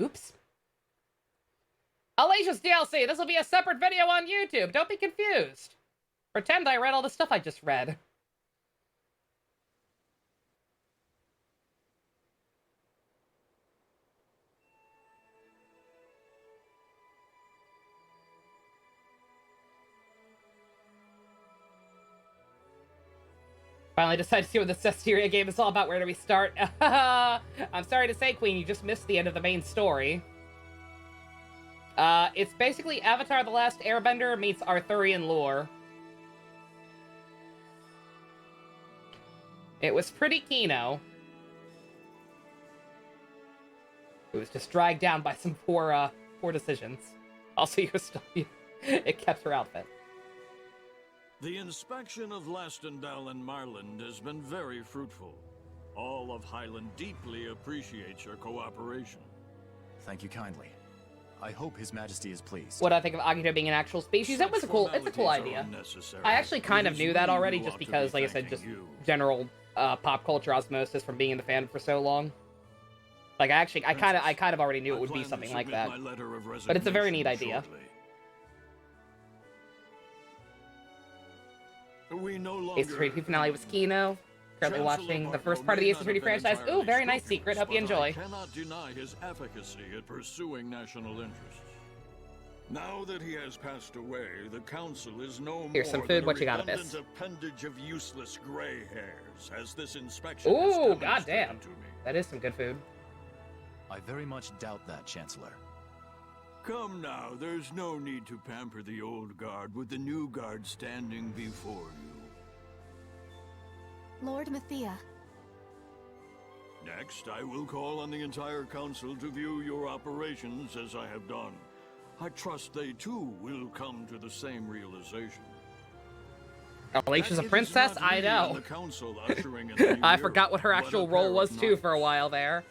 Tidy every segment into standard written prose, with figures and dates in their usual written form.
Oops. Alisha's DLC. This will be a separate video on YouTube. Don't be confused. Pretend I read all the stuff I just read. Finally decided to see what the Zestiria game is all about. Where do we start? I'm sorry to say, Queen, you just missed the end of the main story. It's basically Avatar: The Last Airbender meets Arthurian lore. It was pretty kino. It was just dragged down by some poor decisions. Also, it kept her outfit. The inspection of Lastendal and Marland has been very fruitful. All of Highland deeply appreciates your cooperation. Thank you kindly. I hope His Majesty is pleased. What I think of Agito being an actual species, it's a cool idea. I actually kind of knew that already, just because, like I said, just general pop culture osmosis from being in the fandom for so long. Like, I kind of already knew it would be something like that. But it's a very neat idea. Ace Attorney finale was Kino. Currently watching the first part of the Ace Attorney franchise. Ooh, very nice secret. Hope you enjoy. I cannot deny his efficacy at pursuing national interests. Now that he has passed away, the council is no more Here's some food. What you got, Abyss? Appendage of useless gray hairs, as this inspection Ooh, goddamn. That is some good food. I very much doubt that, Chancellor. Come now, there's no need to pamper the old guard with the new guard standing before you. Lord Mathia. Next, I will call on the entire council to view your operations as I have done. I trust they too will come to the same realization. Alisha's a princess? I know. I forgot what her actual role was too for a while there.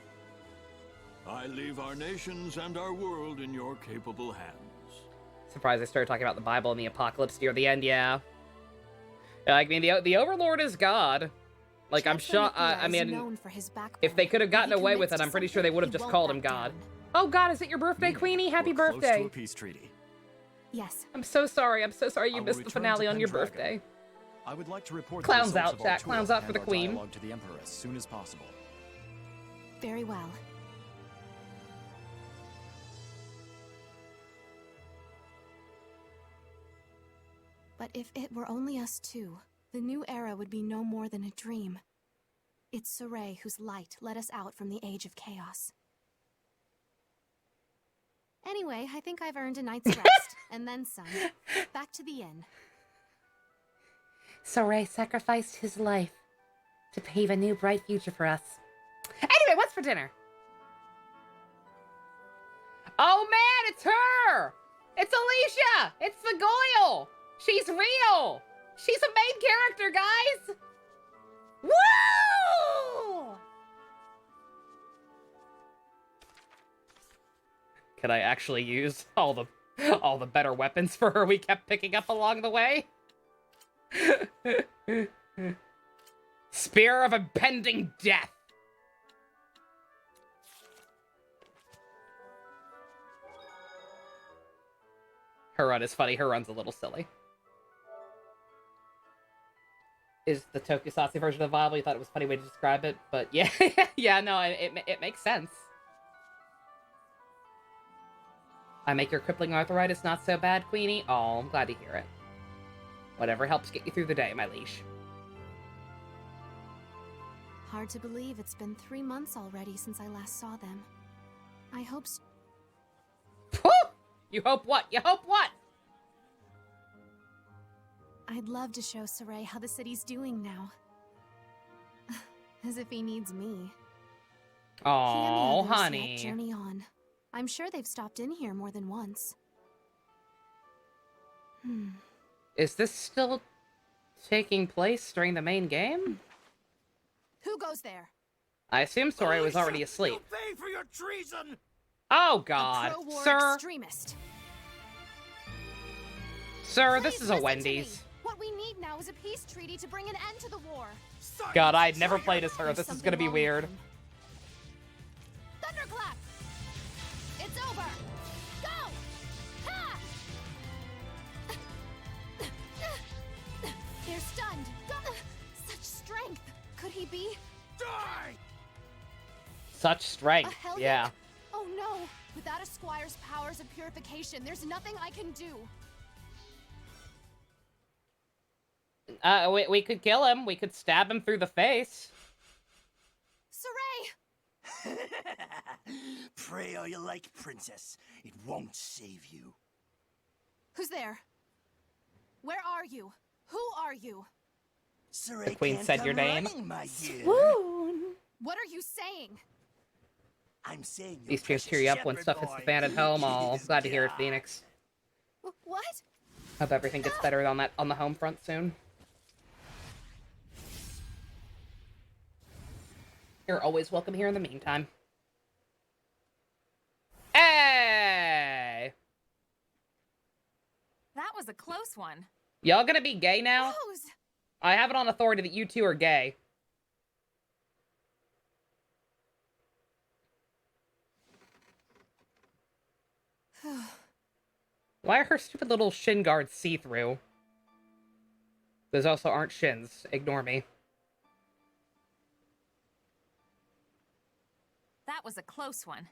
I leave our nations and our world in your capable hands. Surprised I started talking about the Bible and the apocalypse near the end, yeah. I mean, the Overlord is God. Like, I'm sure, I mean, if they could have gotten away with it, I'm pretty sure they would have just called him God. Oh God, is it your birthday, Queenie? Happy birthday. Close to a peace treaty. Yes. I'm so sorry you missed the finale on your birthday. I would like to report Clowns out, chat. Clowns out for the Queen. To the Emperor as soon as possible. Very well. But if it were only us two, the new era would be no more than a dream. It's Saray whose light led us out from the age of chaos. Anyway, I think I've earned a night's rest, and then some. Back to the inn. Saray sacrificed his life to pave a new bright future for us. Anyway, what's for dinner? Oh man, it's her! It's Alisha! It's the Goyle! She's real! She's a main character, guys! Woo! Could I actually use all the better weapons for her we kept picking up along the way? Spear of impending death. Her run is funny. Her run's a little silly. Is the tokusatsu version of viable? You thought it was a funny way to describe it, but yeah, yeah, no, it makes sense. I make your crippling arthritis not so bad, Queenie. Oh, I'm glad to hear it. Whatever helps get you through the day, my leash. Hard to believe it's been 3 months already since I last saw them. I hope Whew! You hope what? You hope what? I'd love to show Saray how the city's doing now. As if he needs me. Oh, honey. Journey on. I'm sure they've stopped in here more than once. Is this still taking place during the main game? Who goes there? I assume Saray was already asleep. You pay for your treason! Oh God, A pro-war sir. extremist. Sir, this Please is a listen to Wendy's. me. What we need now is a peace treaty to bring an end to the war. God, I'd never played as her. There's This is something gonna be wrong with weird. him. Thunderclap! such strength. Yeah. Oh no! Without a squire's powers of purification, there's nothing I can do. We could kill him. We could stab him through the face. Saray! Pray all you like, princess. It won't save you. Who's there? Where are you? Who are you? Saray The queen can't said your come name. running, my dear. What are you saying? I'm saying your These streams precious cheer you up when shepherd stuff hits boy the fan at home. Oh, is glad to hear it, gone. Phoenix. What? Hope everything gets better on the home front soon. You're always welcome here in the meantime. Hey! That was a close one. Y'all gonna be gay now? Rose! I have it on authority that you two are gay. Why are her stupid little shin guards see-through? Those also aren't shins. Ignore me. That was a close one.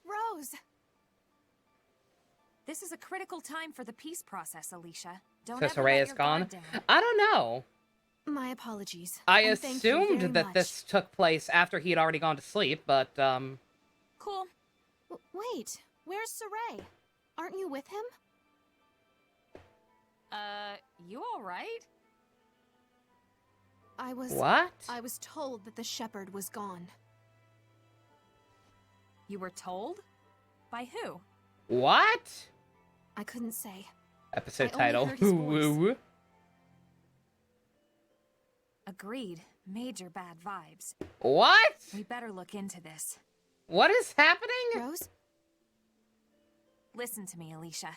Rose! This is a critical time for the peace process, Alisha. Don't So ever Saray let is your gone? guard down. I don't know. My apologies. I and thank you assumed very that much. this took place after he had already gone to sleep, but, Cool. Wait, where's Saray? Aren't you with him? You alright? what? I was told that the shepherd was gone. You were told? By who? What? I couldn't say. Episode I only title. heard his Woo. Agreed. Major bad vibes. What? We better look into this. What is happening? Rose? Listen to me, Alisha.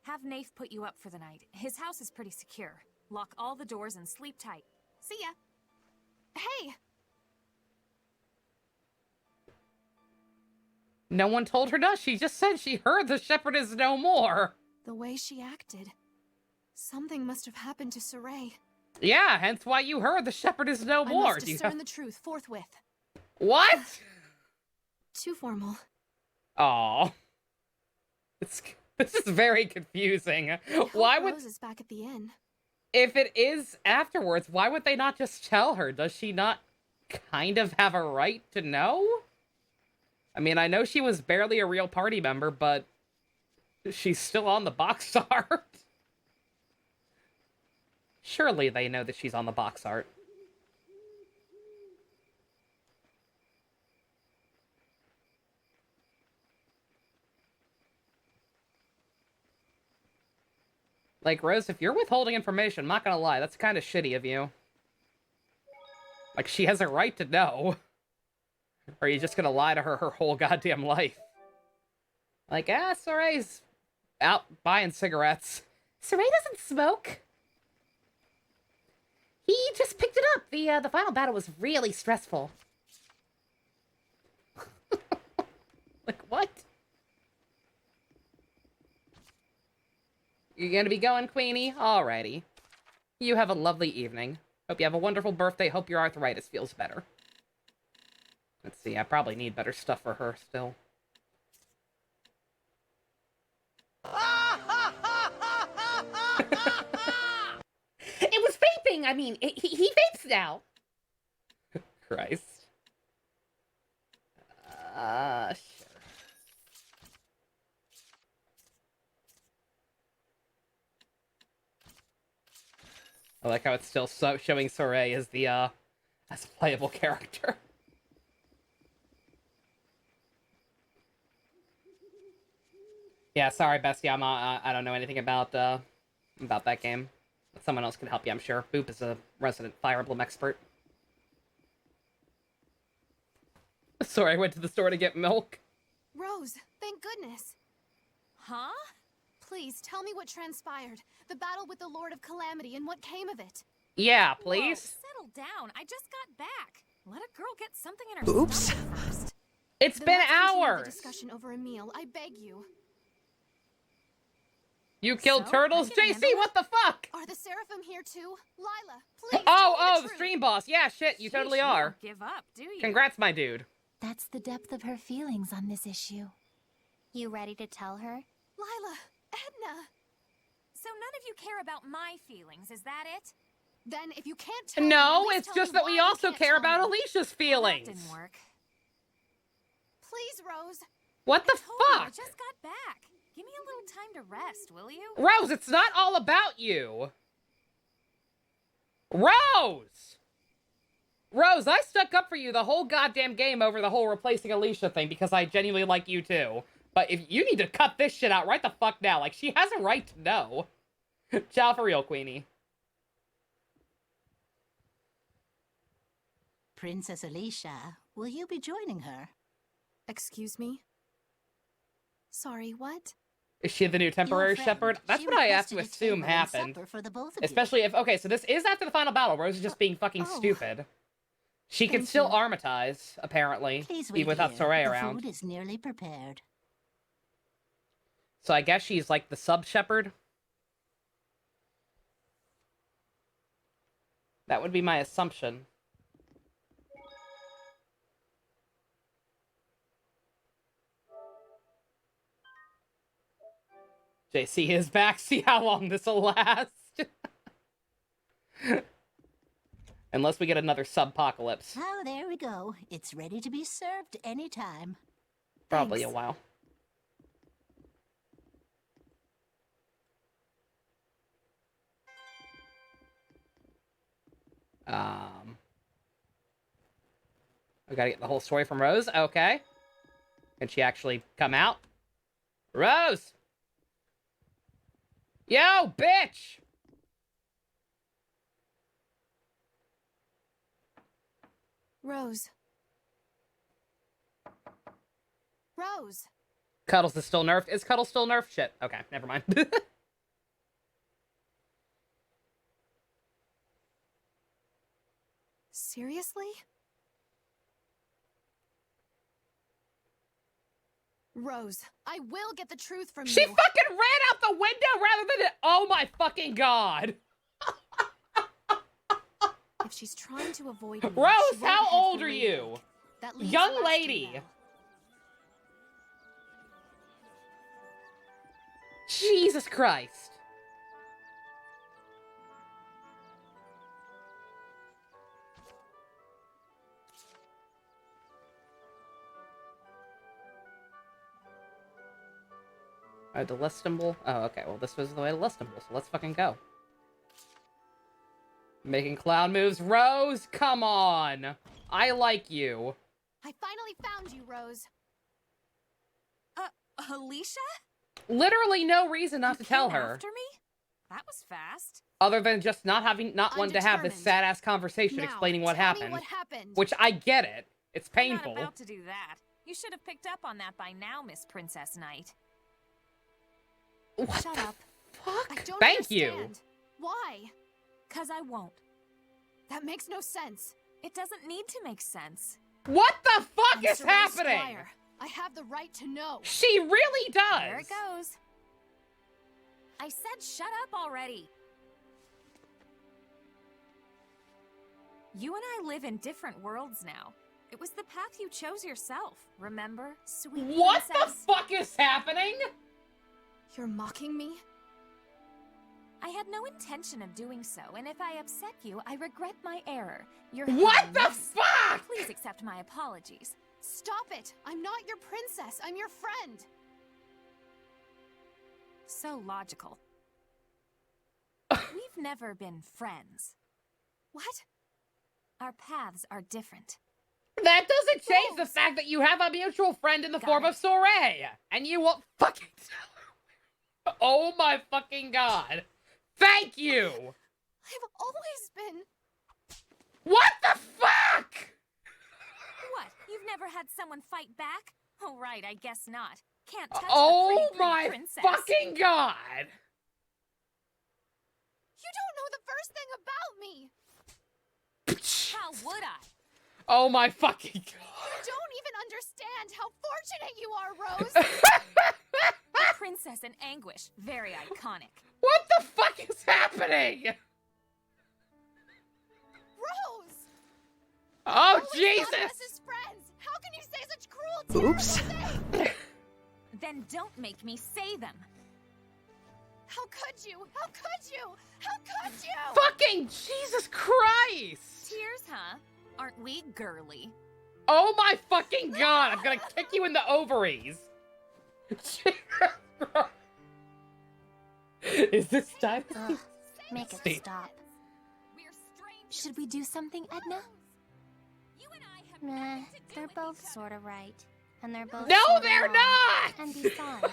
Have Nath put you up for the night. His house is pretty secure. Lock all the doors and sleep tight. See ya. Hey! No one told her no. She just said she heard the shepherd is no more. The way she acted. Something must have happened to Saray. Yeah, hence why you heard the shepherd is no I more. must Do you discern have... the truth forthwith. What? Too formal. Aw. This is very confusing. I hope Why would... Rose is back at the inn. If it is afterwards, why would they not just tell her? Does she not kind of have a right to know? I mean, I know she was barely a real party member, but she's still on the box art. Surely they know that she's on the box art. Like, Rose, if you're withholding information, I'm not gonna lie, that's kind of shitty of you. Like, she has a right to know. Or are you just gonna lie to her whole goddamn life? Like, Saray's out buying cigarettes. Saray doesn't smoke. He just picked it up. The final battle was really stressful. Like, what? You're gonna be going, Queenie? Alrighty. You have a lovely evening. Hope you have a wonderful birthday. Hope your arthritis feels better. Let's see, I probably need better stuff for her still. It was vaping! I mean, he vapes now! Christ. Sure. I like how it's still showing Saray as the, as a playable character. Yeah, sorry, Bestie, I don't know anything about that game. Someone else can help you, I'm sure. Boop is a resident Fire Emblem expert. Sorry, I went to the store to get milk. Rose, thank goodness. Huh? Please, tell me what transpired. The battle with the Lord of Calamity and what came of it. Yeah, please. Whoa, settle down. I just got back. Let a girl get something in her Oops. stomach first. It's Then been let's continue hours. the discussion over a meal, I beg you. You killed turtles? JC, what the fuck? Are the Seraphim here too? Lila, please. Oh, the stream boss. Yeah, shit, you totally You are. don't give up, do you? Congrats, my dude. That's the depth of her feelings on this issue. You ready to tell her? Lila, Edna. So none of you care about my feelings, is that it? Then if you can't tell me, No, at least it's tell just me that why we you also can't care tell about me. Alicia's Well, that feelings. didn't work. Please, Rose. What the I told you, I fuck? just got back. Give me a little time to rest, will you? Rose, it's not all about you. Rose! Rose, I stuck up for you the whole goddamn game over the whole replacing Alisha thing because I genuinely like you too. But if you need to cut this shit out right the fuck now, like, she has a right to know. Ciao for real, Queenie. Princess Alisha, will you be joining her? Excuse me? Sorry, what? Is she the new temporary Your friend, shepherd? That's she what I have to requested a assume table and happened. supper for the both of you. Especially if, okay, so this is after the final battle. Rose is just being fucking oh. stupid. She can Thank still you. armatize, apparently, Please wait even without here. Soraya The around. food is nearly prepared. So I guess she's like the sub-shepherd? That would be my assumption. JC is back. See how long this will last. Unless we get another sub-apocalypse. Oh, there we go. It's ready to be served anytime. Probably a Thanks. while. I gotta get the whole story from Rose. Okay. Can she actually come out? Rose! Yo, bitch! Rose. Rose. Cuddles is still nerfed. Is Cuddle still nerfed? Shit. Okay, never mind. Seriously? Rose, I will get the truth from She you. fucking ran out the window rather than... Oh my fucking god. If she's trying to avoid me, Rose, she won't how head old for are Lady you? Lake. That leaves Young Alisha lady. now. Jesus Christ. Alright, the Lestimble. Oh, okay. Well, this was the way to Lestimble, so let's fucking go. Making clown moves. Rose, come on. I like you. I finally found you, Rose. Alisha? Literally no reason not to tell Came her. after me? That was fast. Other than just not I'm wanting to have this determined. sad-ass conversation Now, explaining what tell happened. me what happened. Which I get it. It's I'm painful. not about to do that. You should have picked up on that by now, Miss Princess Knight. What Shut the up. fuck? I don't Thank you. understand. Why? 'Cause I won't. That makes no sense. It doesn't need to make sense. What the fuck I'm is Soraya happening? Squire. I have the right to know. She really does. There it goes. I said shut up already. You and I live in different worlds now. It was the path you chose yourself, remember, sweet What princess? the fuck is happening? You're mocking me? I had no intention of doing so, and if I upset you, I regret my error. Your What the Highness, fuck? Please accept my apologies. Stop it! I'm not your princess. I'm your friend. So logical. We've never been friends. What? Our paths are different. That doesn't change the Rose. fact that you have a mutual friend in the Got form it. of Soraya. And you won't fucking tell her. Oh my fucking god. Thank you. I've always been. What the fuck? What? You've never had someone fight back? Oh, right, I guess not. Can't touch Oh the pretty my princess. fucking god. You don't know the first thing about me. How would I? Oh my fucking god. You don't even understand how fortunate you are, Rose. The princess in anguish. Very iconic. What the fuck is happening? Rose! Oh, Always Jesus! thought of us as friends. How can you say such cruel, terrible things? Then don't make me say them. How could you? How could you? How could you? Fucking Jesus Christ! Tears, huh? Aren't we girly? Oh my fucking god, I'm gonna kick you in the ovaries. Jesus Christ. Is this time? Ugh, make it Steve. stop. We're strangers. Should we do something, Edna? You and I have Nah, nothing to do they're with both each other. sort of right. And they're both No, sorta they're wrong. not! And besides,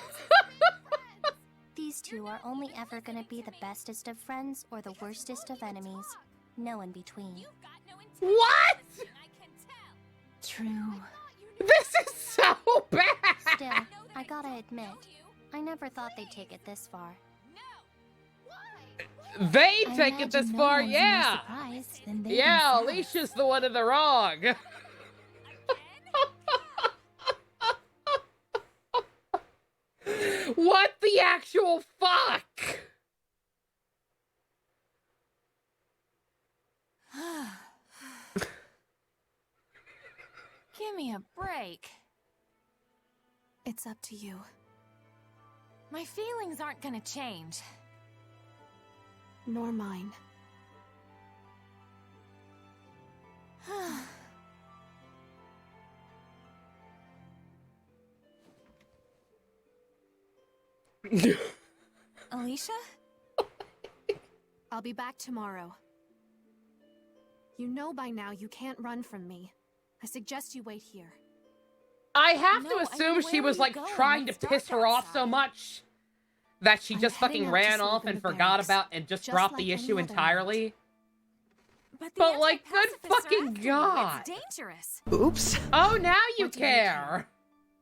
these two are only ever gonna be the bestest of friends or the worstest of enemies. No in between. You've got no intelligence, What? I can tell. True. This is so bad! Still, I gotta admit, I never thought they'd take it this far. They I take it this imagine no far, one's more yeah! surprised than they Yeah, themselves. Alicia's the one in the wrong. What the actual fuck? Give me a break. It's up to you. My feelings aren't gonna change. Nor mine. Alisha? I'll be back tomorrow. You know by now you can't run from me. I suggest you wait here. I have No, to I assume mean, she where was are you like going? trying It's to piss dark her off so outside. much that she I'm just heading fucking out to ran sleep off in and the forgot barracks, about and just just dropped like the any issue other entirely. But, the But, like, good anti-pacifists are fucking after you. God. It's dangerous. Oops. Oh, now you What do you care.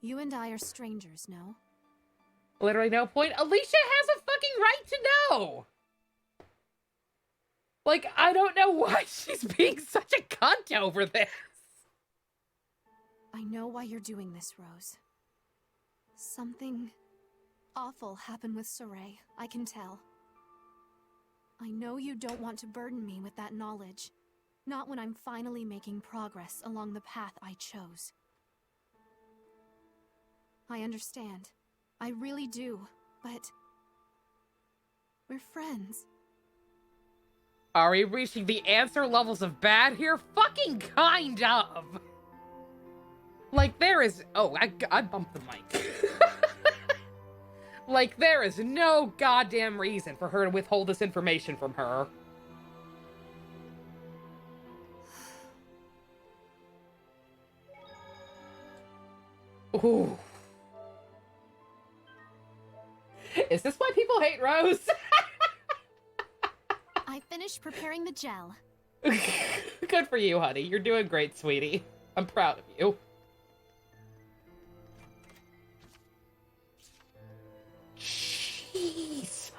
You and I are strangers, no? Literally no point. Alisha has a fucking right to know. Like, I don't know why she's being such a cunt over this. I know why you're doing this, Rose. Something awful happened with Saray, I can tell. I know you don't want to burden me with that knowledge. Not when I'm finally making progress along the path I chose. I understand. I really do, but... we're friends. Are we reaching the answer levels of bad here? Fucking kind of. Like, there is... Oh, I bumped the mic. Like, there is no goddamn reason for her to withhold this information from her. Ooh. Is this why people hate Rose? I finished preparing the gel. Good for you, honey. You're doing great, sweetie. I'm proud of you. Jesus.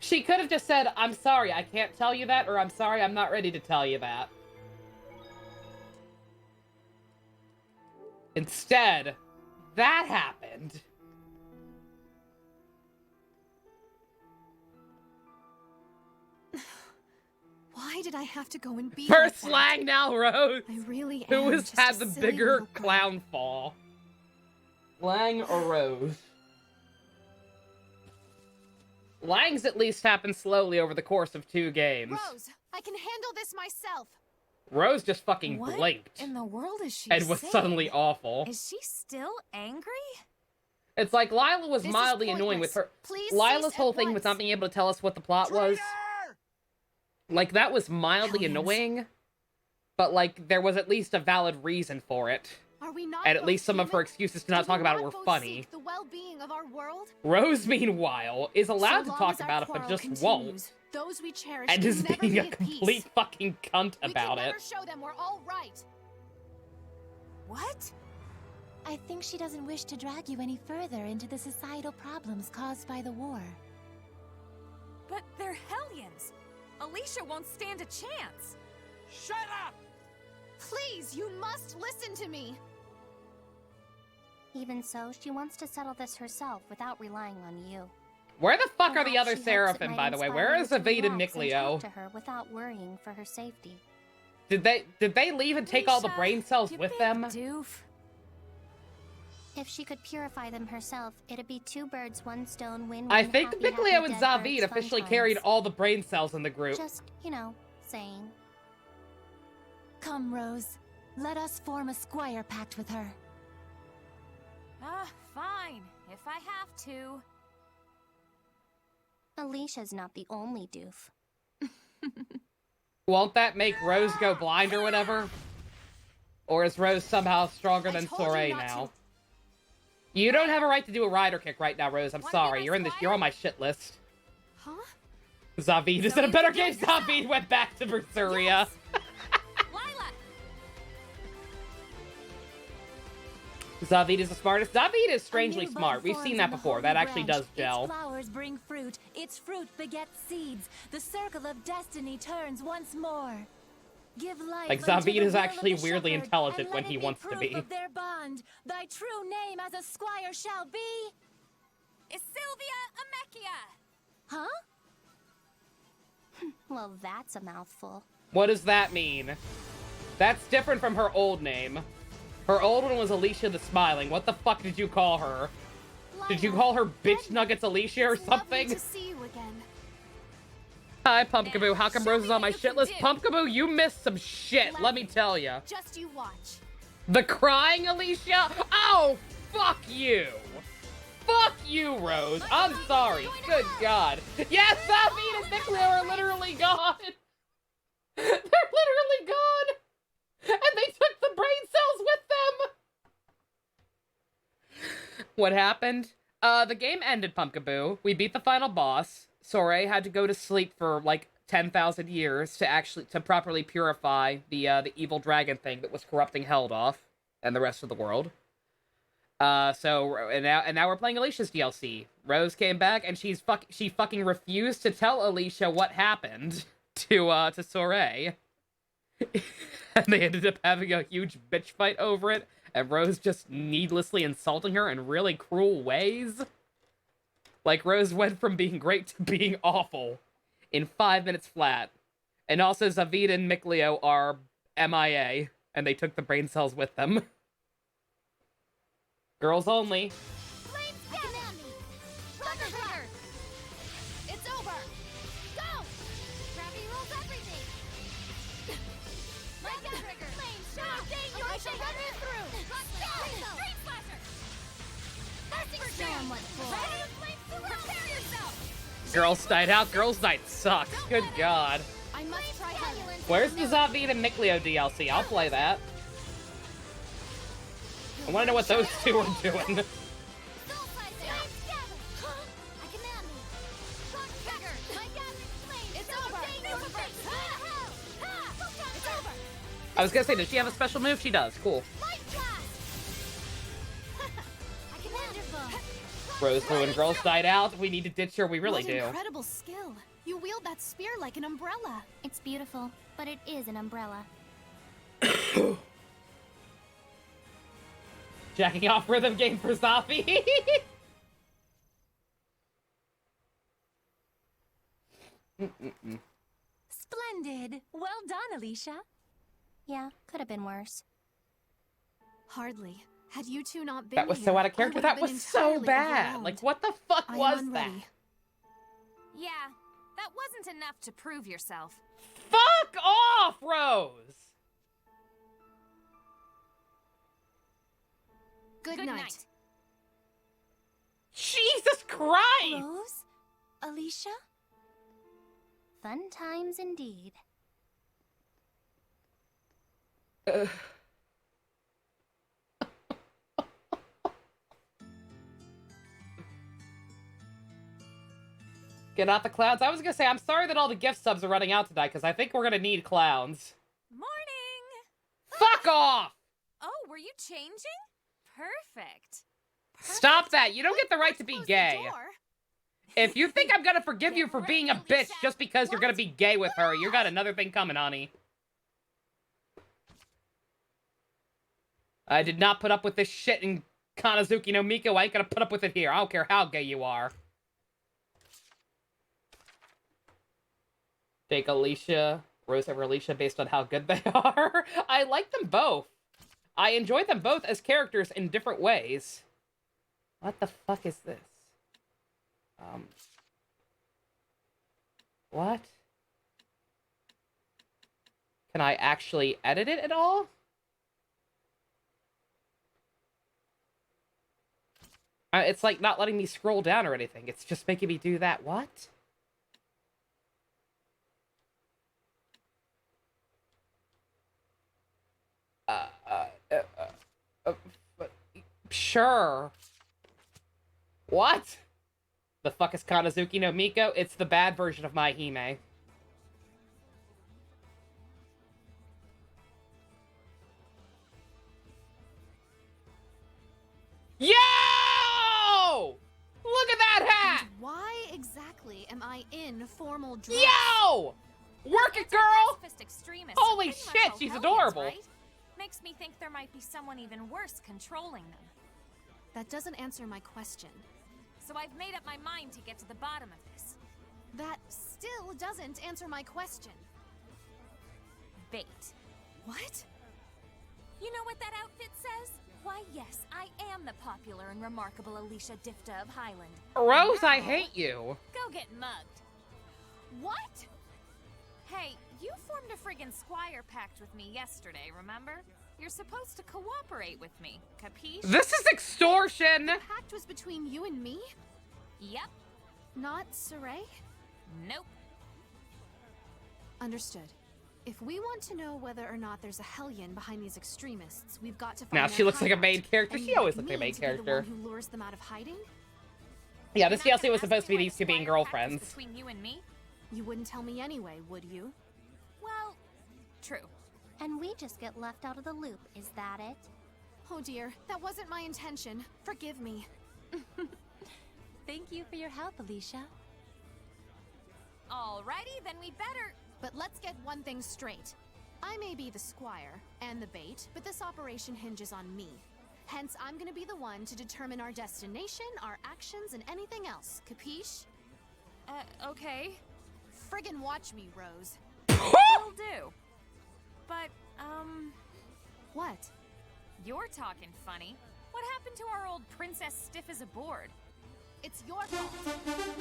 She could have just said, I'm sorry, I can't tell you that, or I'm sorry, I'm not ready to tell you that. Instead, that happened. Why did I have to go and be First like that? slang now, Rose. I really Who am has just had a the silly bigger little girl. clown fall? Lang or Rose? Lang's at least happened slowly over the course of 2 games. Rose, I can handle this myself. Rose just fucking What blinked in the world is she and was saying? suddenly awful. Is she still angry? It's like Lila was This is mildly annoying with her. Please Lila's cease whole at thing with once. not being able to tell us what the plot was. Like, that was mildly Hellions. annoying, but, like, there was at least a valid reason for it. Are we not And at both least some of her human? excuses to not Do talk we about it not were both funny. seek the well-being of our world? Rose, meanwhile, is allowed So to long talk as our about it, but quarrel just continues, won't. Those we cherish And can is never being be a at peace. complete fucking cunt about We it. can never show them we're all right. What? I think she doesn't wish to drag you any further into the societal problems caused by the war. But they're Hellions. Alisha won't stand a chance. Shut up! Please, you must listen to me. Even so, she wants to settle this herself without relying on you. Where the fuck are the Perhaps other she hopes it Seraphim, might by the way? inspire Where you is to Zavid and relax Mikleo? talk to her without worrying for her safety. Did they leave and take all the Alisha, brain cells you with big them? Doof. If she could purify them herself, it'd be 2 birds, 1 stone, win-win. I think happy, Mikleo happy, and dead Zavid birds, fun officially times. carried all the brain cells in the group. Just, saying. Come, Rose. Let us form a squire pact with her. Fine. If I have to. Alicia's not the only doof. Won't that make Rose go blind or whatever? Or is Rose somehow stronger than Soray now? You don't have a right to do a rider kick right now, Rose. I'm sorry. You're on my shit list. Huh? Zavid is in a better game. Zavid went back to Zestiria. Zavid is the smartest. Zavid is strangely smart. We've seen that before. That actually does gel. Its flowers bring fruit. Its fruit begets seeds. The circle of destiny turns once more. Give life Like, unto Zavid the is will actually of the weirdly shepherd, intelligent and when let he it wants to proof be. Of their bond. Thy true name as a squire shall be. Is Sylvia Amechia? Huh? Well, that's a mouthful. What does that mean? That's different from her old name. Her old one was Alisha the Smiling. What the fuck did you call her? Did you call her Bitch Nuggets Alisha or something? Lovely to see you again. Hi, Pumpkaboo. How come Rose is on my shit list? Pumpkaboo, you missed some shit, let me tell ya. Just you watch. The crying Alisha? Oh, fuck you. Fuck you, Rose. I'm sorry. Good God. Yes, Zavid and Mikleo are literally gone. They're literally gone. And they took the brain cells with them. What happened? The game ended, Pumpkaboo. We beat the final boss. Soray had to go to sleep for like 10,000 years to properly purify the evil dragon thing that was corrupting Heldoff and the rest of the world. Now we're playing Alicia's DLC. Rose came back and she fucking refused to tell Alisha what happened to Soray. And they ended up having a huge bitch fight over it, and Rose just needlessly insulting her in really cruel ways. Like, Rose went from being great to being awful in 5 minutes flat. And also, Zavid and Mikleo are MIA, and they took the brain cells with them. Girls only. It's over. Go. Gravity rolls everything. My gun trigger. Flames, I shall run you through. Street slasher. Show 'em what's for. Prepare yourself! Girls night out. Girls night sucks. Good God. I must try harder. Where's the Zavid and Mikleo DLC? I'll play that. I want to know what those two are doing. I was gonna say, does she have a special move? She does. Cool. Rose Blue and Girls Night Out. We need to ditch her. We really What do. incredible skill. You wield that spear like an umbrella. It's beautiful, but it is an umbrella. Jacking off rhythm game for Zafi. Splendid. Well done, Alisha. Yeah, could have been worse. Hardly. Had you two not been That was here, so out of I character. would That have was been so entirely bad. overwhelmed. Like, what the fuck I am was unready. that? Yeah, that wasn't enough to prove yourself. Fuck off, Rose! Good night. Jesus Christ! Rose? Alisha? Fun times indeed. Get out the clowns. I was gonna say, I'm sorry that all the gift subs are running out tonight, because I think we're gonna need clowns. Morning! Fuck off! Oh, were you changing? Perfect. Stop that! You don't get the right to be Close the gay. door. If you think I'm gonna forgive you for being a bitch just because you're gonna be gay with her, you got another thing coming, honey. I did not put up with this shit in Kanazuki no Miko, I ain't gonna put up with it here. I don't care how gay you are. Take Alisha, Rose over Alisha based on how good they are. I like them both. I enjoy them both as characters in different ways. What the fuck is this? What? Can I actually edit it at all? It's like not letting me scroll down or anything. It's just making me do that. What? Sure. What? The fuck is Kanazuki no Miko? It's the bad version of my Hime. Yo! Look at that hat! And why exactly am I in formal dress? Yo! Work it, girl! Holy Pretty much shit, all she's hellions, adorable. right? Makes me think there might be someone even worse controlling them. That doesn't answer my question. So I've made up my mind to get to the bottom of this. That still doesn't answer my question. Bait. What? You know what that outfit says? Why, yes, I am the popular and remarkable Alisha Difta of Highland. Rose, Now, I hate you. Go get mugged. What? Hey, you formed a friggin' squire pact with me yesterday, remember? You're supposed to cooperate with me, capiche? This is extortion! The pact was between you and me? Yep. Not Saray? Nope. Understood. If we want to know whether or not there's a hellion behind these extremists, we've got to find Now, their she looks like a hideout. main character. And She always you looks like a want main me to be the character. one who lures them out of hiding? Yeah, this You're not DLC gonna was ask supposed to be me why these two being squire pact was girlfriends. between you and me? You wouldn't tell me anyway, would you? Well, true. And we just get left out of the loop, is that it? Oh dear, that wasn't my intention. Forgive me. Thank you for your help, Alisha. Alrighty, then we better... But let's get one thing straight. I may be the squire and the bait, but this operation hinges on me. Hence, I'm gonna be the one to determine our destination, our actions, and anything else. Capiche? Okay. Friggin' watch me, Rose. Will do. But, What? you're talking funny. What happened to our old princess stiff as a board? It's your fault.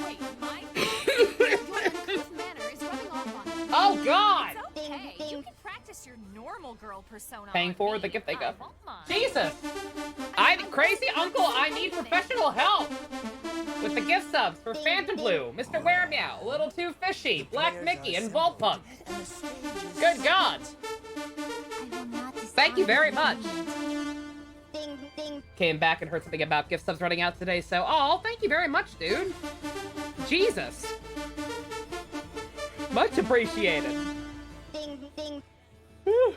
Wait, my fault? Your uncouth manner is rubbing off on me. Oh, God! It's okay. You can practice your normal girl persona Paying on forward me. the gift they I got. won't mind. Jesus! Crazy Uncle, I need professional help! With the gift subs for Phantom Blue, Mr. Weremeow, Little Too Fishy, Black Mickey, and Volpunk. Good God! Thank you very much. Came back and heard something about gift subs running out today, so thank you very much, dude. Jesus. Much appreciated. Whew.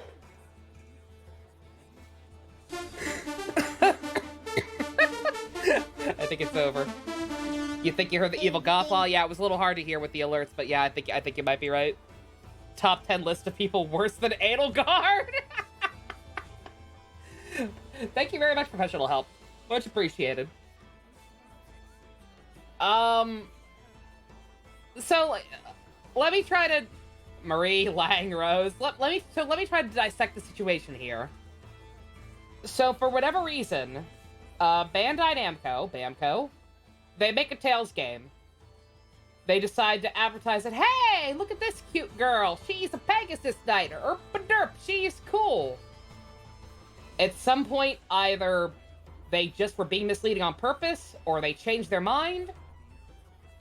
I think it's over. You think you heard the evil Gothlaw? Yeah, it was a little hard to hear with the alerts, but yeah, I think you might be right. Top 10 list of people worse than Edelgard. Thank you very much, professional help. Much appreciated. So let me try to Marie, Lang, Rose. Let me try to dissect the situation here. So for whatever reason, Bandai Namco, Bamco, they make a Tales game. They decide to advertise it. Hey, look at this cute girl. She's a Pegasus Knight. Derp, she's cool. At some point, either they just were being misleading on purpose, or they changed their mind,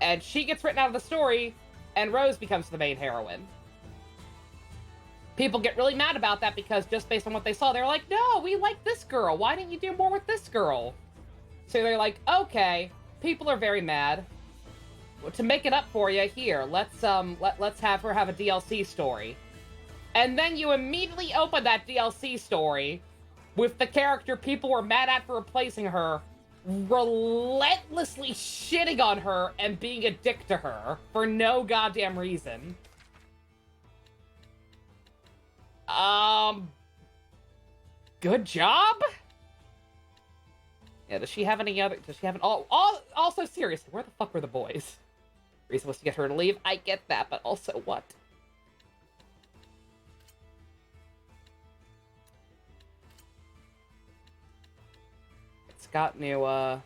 and she gets written out of the story, and Rose becomes the main heroine. People get really mad about that because just based on what they saw, they're like, no, we like this girl. Why didn't you do more with this girl? So they're like, okay, people are very mad. Well, to make it up for you, here, let's have her have a DLC story. And then you immediately open that DLC story with the character people were mad at for replacing her, relentlessly shitting on her and being a dick to her for no goddamn reason. Good job? Yeah, does she have any other... Does she have an... Also, seriously, where the fuck were the boys? Reason was to get her to leave. I get that, but also what? It's got new, It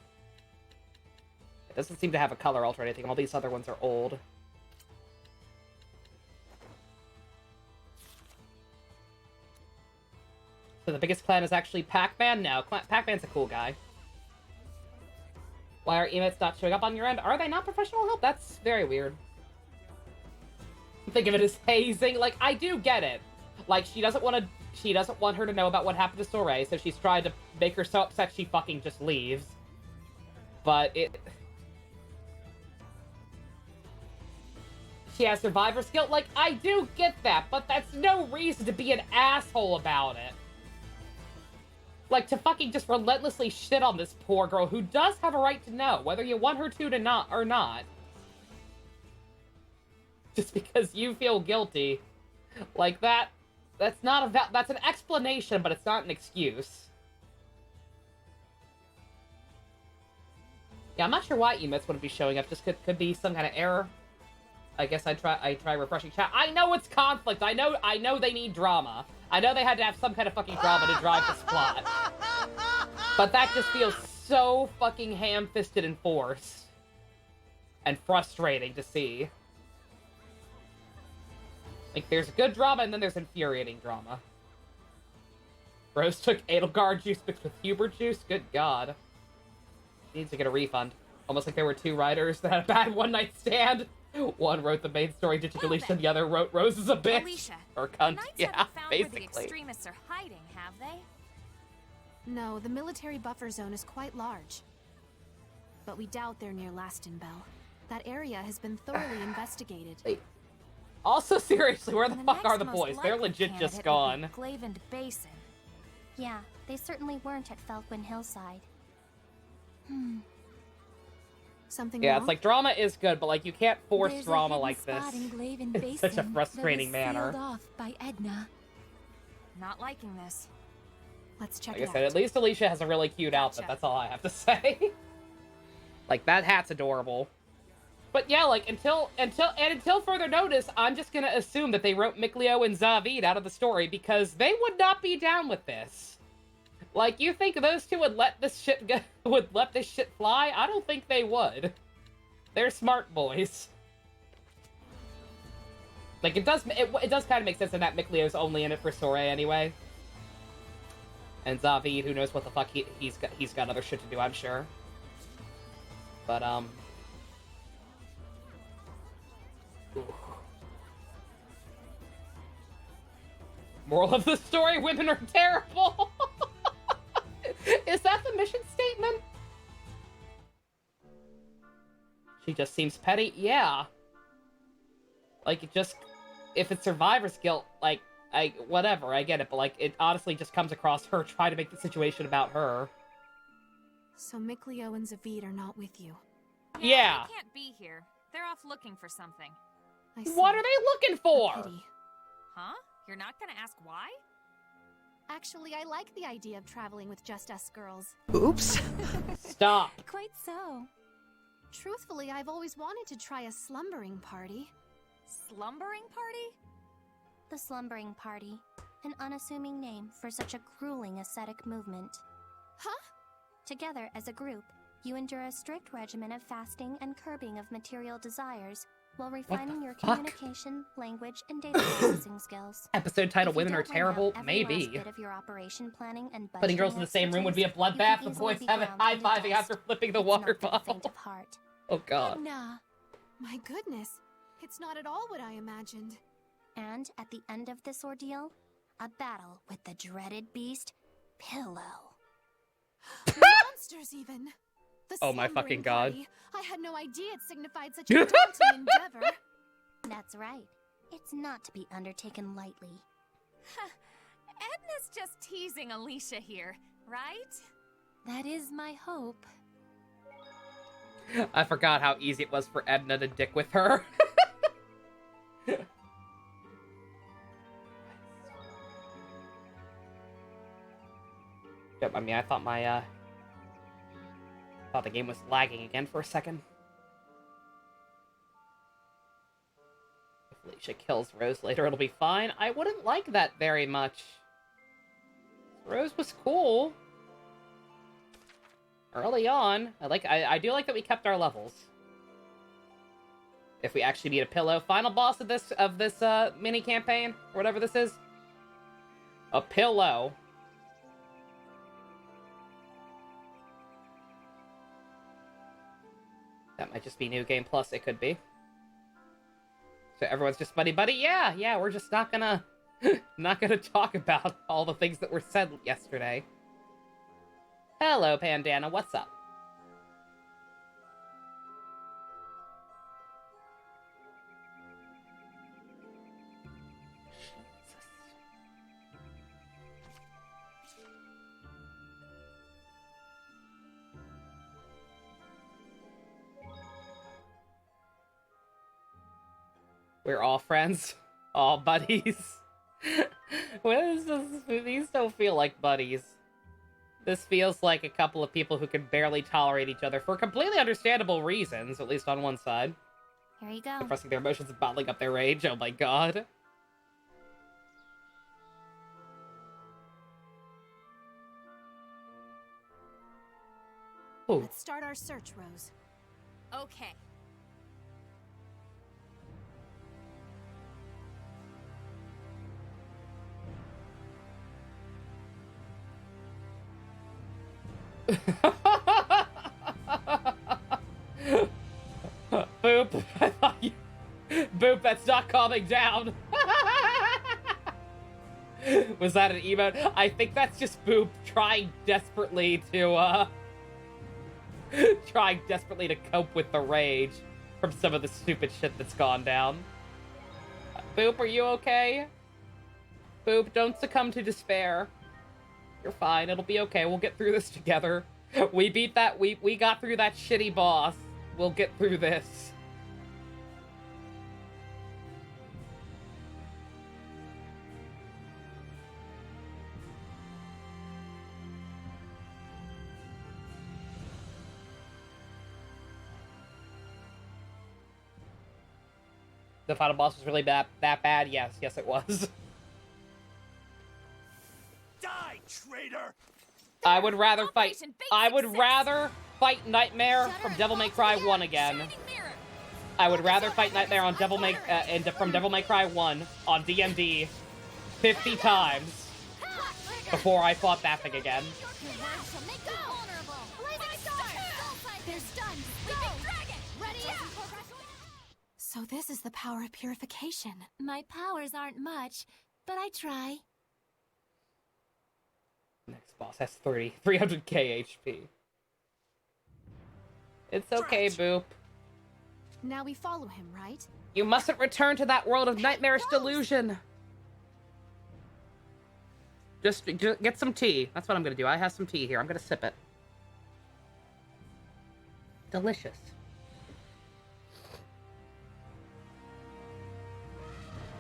doesn't seem to have a color alter or anything. All these other ones are old. So the biggest clan is actually Pac-Man? No, Pac-Man's a cool guy. Why are emotes not showing up on your end? Are they not professional help? That's very weird. Think of it as hazing. Like, I do get it. Like, she doesn't want her to know about what happened to Soray, so she's trying to make her so upset she fucking just leaves. But she has survivor's guilt. Like, I do get that, but that's no reason to be an asshole about it. Like, to fucking just relentlessly shit on this poor girl who does have a right to know, whether you want her to not or not. Just because you feel guilty. Like, that's not that's an explanation, but it's not an excuse. Yeah, I'm not sure why emotes wouldn't be showing up. Just could be some kind of error. I guess I try refreshing chat. I know it's conflict. I know they need drama. I know they had to have some kind of fucking drama to drive this plot. But that just feels so fucking ham-fisted and forced. And frustrating to see. Like, there's good drama and then there's infuriating drama. Rose took Edelgard juice mixed with Hubert juice? Good god. Needs to get a refund. Almost like there were two writers that had a bad one-night stand. One wrote the main story, ditching Alisha, and the other wrote Rose is a bitch. Alisha, or cunt. the Knights Yeah, haven't found basically. Where the extremists are hiding, have they? No, the military buffer zone is quite large. But we doubt they're near Lastenbell. That area has been thoroughly investigated. Wait. Also, seriously, where the And fuck are the next boys? most They're likely legit candidate just would be gone. Glavened Basin. Yeah, they certainly weren't at Felquin Hillside. Something Yeah, wrong? it's like, drama is good, but, like, you can't force There's drama a like this. spot in Glaven in Basin such a frustrating that was manner. sealed off by Edna. Not liking this. Let's check Like I it said, out. at least Alisha has a really cute outfit. That's all I have to say. Like, that hat's adorable. But yeah, like, until further notice, I'm just gonna assume that they wrote Mikleo and Zavid out of the story because they would not be down with this. Like, you think those two would let this shit go, would let this shit fly? I don't think they would. They're smart boys. Like, it does kind of make sense in that Mikleo's only in it for Soray anyway. And Zavid, who knows what the fuck he's got other shit to do, I'm sure. But, ooh. Moral of the story, women are terrible! Is that the mission statement? She just seems petty? Yeah. Like, it just... If it's survivor's guilt, like, whatever, I get it, but, like, it honestly just comes across her trying to make the situation about her. So Mikleo and Zavid are not with you. Yeah. They can't be here. They're off looking for something. I see. What are they looking for? A pity. Huh? You're not gonna ask why? Actually, I like the idea of traveling with just us girls. Oops. Stop. Quite so. Truthfully, I've always wanted to try a slumbering party. Slumbering party? The Slumbering Party, an unassuming name for such a grueling ascetic movement. Huh? Together as a group, you endure a strict regimen of fasting and curbing of material desires while refining your fuck? communication, language, and data processing skills. Episode title, If you Women Are don't wring out Terrible? every last Maybe. bit of your operation planning and Putting girls in budgeting the same room would be a expertise, you bloodbath. can The easily boys be have it ground into high-fiving dust. after flipping the It's water not for the bottle. faint of heart. Oh god. Edna. My goodness. It's not at all what I imagined. And at the end of this ordeal, a battle with the dreaded beast, Pillow. Monsters, even. The Oh my slumbering fucking god. party. I had no idea it signified such a daunting endeavor. That's right. It's not to be undertaken lightly. Edna's just teasing Alisha here, right? That is my hope. I forgot how easy it was for Edna to dick with her. Yep, I mean, I thought my, Thought the game was lagging again for a second. If Alisha kills Rose later, it'll be fine. I wouldn't like that very much. Rose was cool. Early on. I do like that we kept our levels. If we actually beat a pillow. Final boss of this mini campaign, or whatever this is. A pillow. That might just be New Game Plus. It could be. So everyone's just buddy-buddy? Yeah, we're just not gonna... not gonna talk about all the things that were said yesterday. Hello, Pandana. What's up? We're all friends. All buddies. What is this? These don't feel like buddies. This feels like a couple of people who can barely tolerate each other for completely understandable reasons, at least on one side. Here you go. Suppressing their emotions and bottling up their rage. Oh my god. Ooh. Let's start our search, Rose. Okay. Boop. I thought you... Boop, that's not calming down. Was that an emote? I think that's just Boop trying desperately to, trying desperately to cope with the rage from some of the stupid shit that's gone down. Boop, are you okay? Boop, don't succumb to despair. You're fine, it'll be okay, we'll get through this together. We beat that, we got through that shitty boss. We'll get through this. The final boss was really that bad? Yes, it was. Die, traitor! I would rather fight Nightmare from Devil May Cry 1 again. I would rather fight Nightmare on from Devil May Cry 1 on DMD 50 times before I fought that thing again. So this is the power of purification. My powers aren't much, but I try. Next boss has 300k HP. It's okay, Boop. Now we follow him, right? You mustn't return to that world of nightmarish delusion. Just get some tea. That's what I'm gonna do. I have some tea here. I'm gonna sip it. Delicious.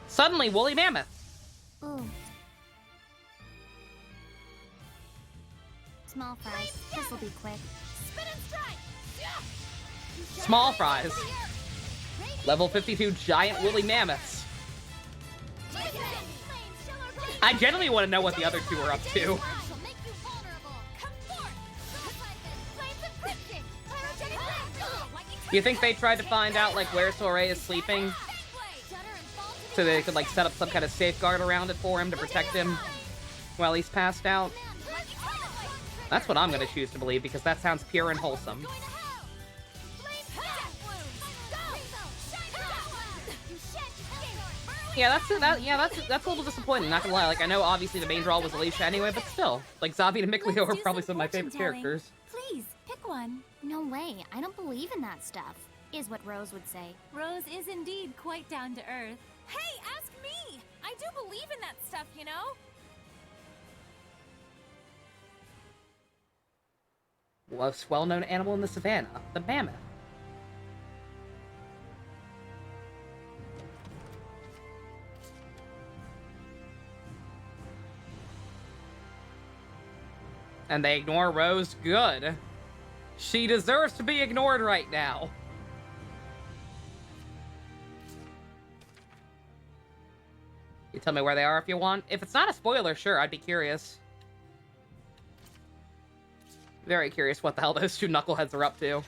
Suddenly, woolly mammoth. Ooh. Small fries. This'll be quick. Small fries. Level 52 giant woolly mammoths. I genuinely want to know what the other two are up to. Do you think they tried to find out, like, where Soray is sleeping? So they could, like, set up some kind of safeguard around it for him to protect him while he's passed out? That's what I'm gonna choose to believe, because that sounds pure and wholesome. Yeah, that's a little disappointing, not gonna lie. Like, I know obviously the main draw was Alisha anyway, but still. Like, Zavi and Mikleo are probably some of my favorite characters. Please, pick one. No way. I don't believe in that stuff, is what Rose would say. Rose is indeed quite down to earth. Hey, ask me! I do believe in that stuff, you know? Most well-known animal in the savannah, the mammoth. And they ignore Rose. Good. She deserves to be ignored right now. You tell me where they are if you want. If it's not a spoiler, sure, I'd be curious. Very curious what the hell those two knuckleheads are up to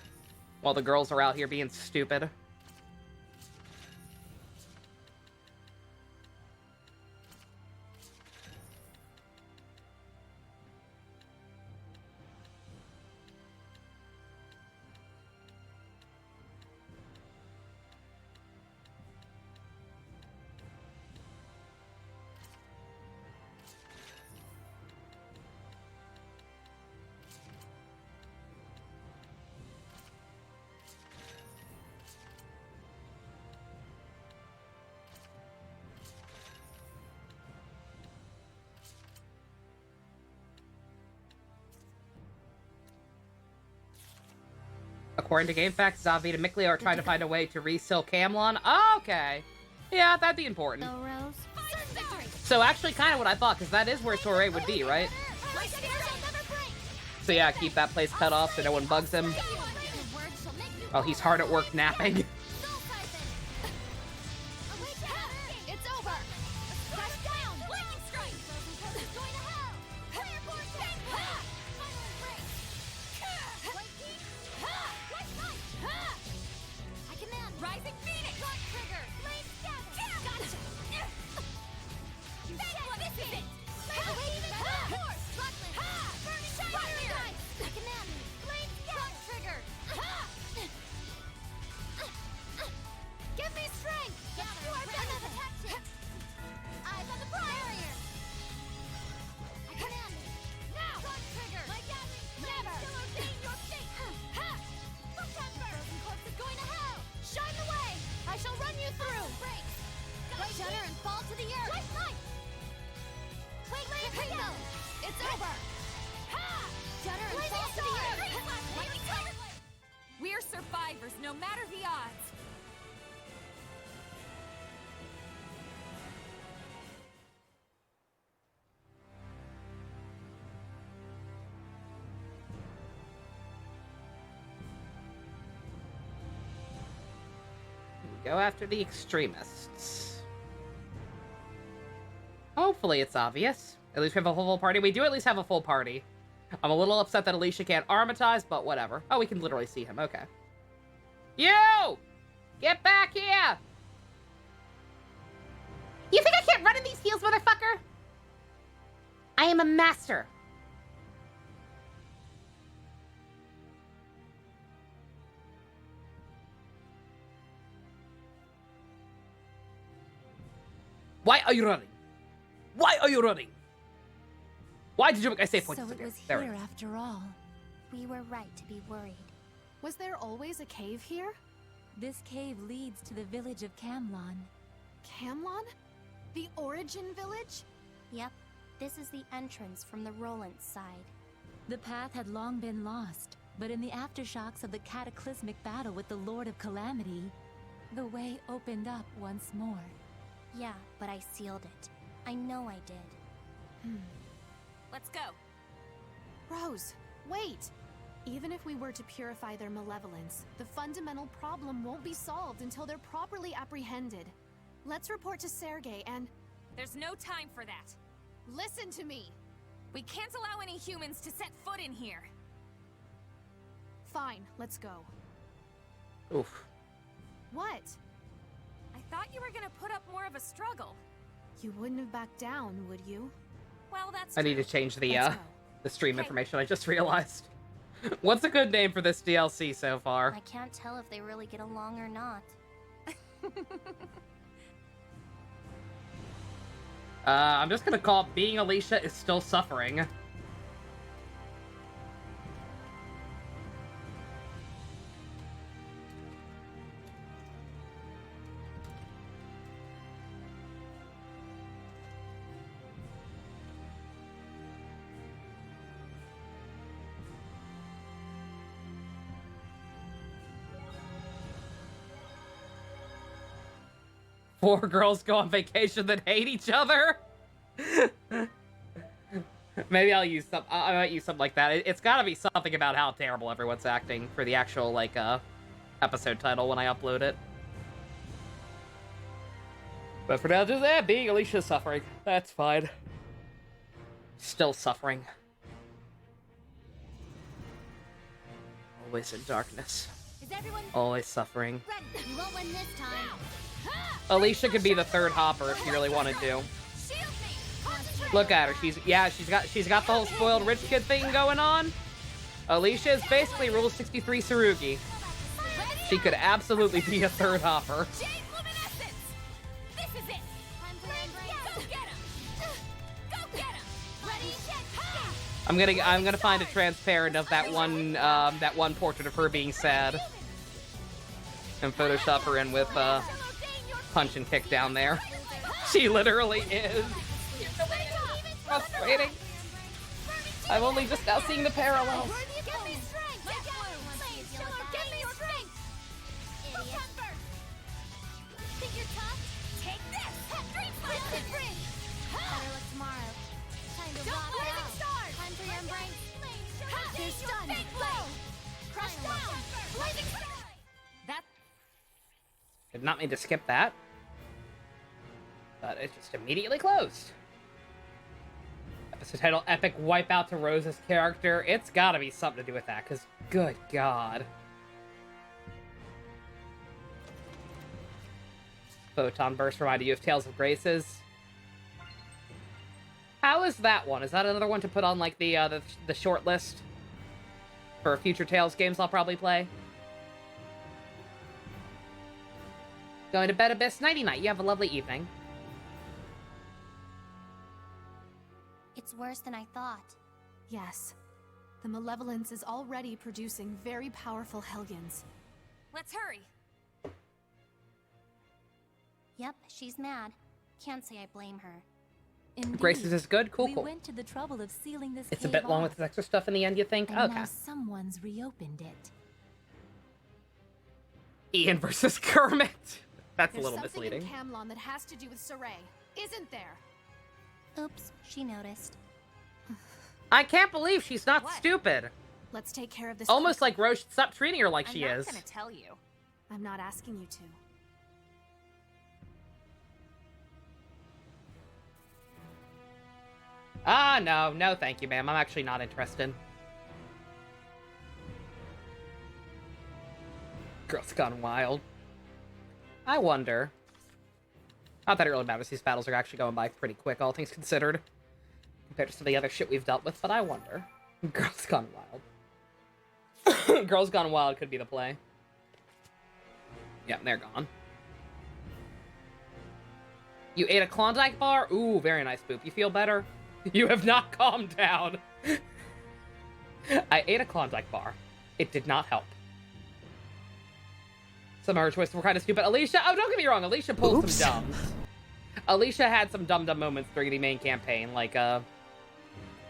while the girls are out here being stupid. According to GameFAQs, Zavit and Mickley are trying to find a way to reseal Camlon. Oh, okay. Yeah, that'd be important. So, Rose? So actually kind of what I thought, because that is where Soray would be, right? So yeah, keep that place cut off so no one bugs him. While he's hard at work napping. We're survivors, no matter the odds. Go after the extremists. Hopefully it's obvious. At least we have a full party. We do at least have a full party. I'm a little upset that Alisha can't armatize, but whatever. Oh, we can literally see him. Okay. You! Get back here! You think I can't run in these heels, motherfucker? I am a master. Why are you running? Why are you running? Why did you make I say point? So it was there here after all. We were right to be worried. Was there always a cave here? This cave leads to the village of Camlon. Camlon? The origin village? Yep, this is the entrance from the Roland side. The path had long been lost, but in the aftershocks of the cataclysmic battle with the Lord of Calamity, the way opened up once more. Yeah, but I sealed it. I know I did. Let's go. Rose, wait! Even if we were to purify their malevolence, the fundamental problem won't be solved until they're properly apprehended. Let's report to Sergei and... There's no time for that. Listen to me! We can't allow any humans to set foot in here. Fine, let's go. Oof. What? I thought you were gonna put up more of a struggle. You wouldn't have backed down, would you? Well, that's I need to change the stream Okay. information. I just realized. What's a good name for this DLC so far? I can't tell if they really get along or not. I'm just gonna call it Being Alisha is Still Suffering. Four girls go on vacation that hate each other? Maybe I'll use some. I might use something like that. It's got to be something about how terrible everyone's acting for the actual like episode title when I upload it. But for now, just being Alisha's suffering. That's fine. Still suffering. Always in darkness. Always suffering. You won't win this time. Alisha could be the third hopper if she really wanted to. Look at her. She's got the whole spoiled rich kid thing going on. Alisha is basically Rule 63 Tsurugi. She could absolutely be a third hopper. I'm gonna find a transparent of that one portrait of her being sad, and Photoshop her in with punch and kick down there. She literally is. Frustrating. I'm only just now seeing the parallels. Did not mean to skip that. But it just immediately closed. Episode title, Epic Wipeout to Rose's character. It's gotta be something to do with that, because good God. Photon Burst reminded you of Tales of Graces. How is that one? Is that another one to put on, like, the short list for future Tales games I'll probably play? Going to bed, Abyss. Nighty-night. You have a lovely evening. It's worse than I thought. Yes. The Malevolence is already producing very powerful Helgens. Let's hurry. Yep, she's mad. Can't say I blame her. Indeed. Graces is good? Cool, we cool. went to the trouble of sealing this It's a cave bit long off, with this extra stuff in the end, you think? and Okay. now someone's reopened it. Ian versus Kermit. That's a There's little something misleading. in Camlon that has to do with Saray, isn't there? Oops, she noticed. I can't believe she's not What? stupid. Let's take care of this. Almost quickly. like Rose should stop treating her like she I'm is. not gonna tell you. I'm not asking you to. Ah, no, thank you, ma'am. I'm actually not interested. Girls Gone Wild. I wonder. Not that it really matters. These battles are actually going by pretty quick, all things considered, compared to some of the other shit we've dealt with, but I wonder. Girls Gone Wild. Girls Gone Wild could be the play. Yep, they're gone. You ate a Klondike bar? Ooh, very nice, Boop. You feel better? You have not calmed down. I ate a Klondike bar. It did not help. Some of her choices were kind of stupid. Alisha, oh, don't get me wrong. Alisha pulled some dumbs. Alisha had some dumb moments during the main campaign, like the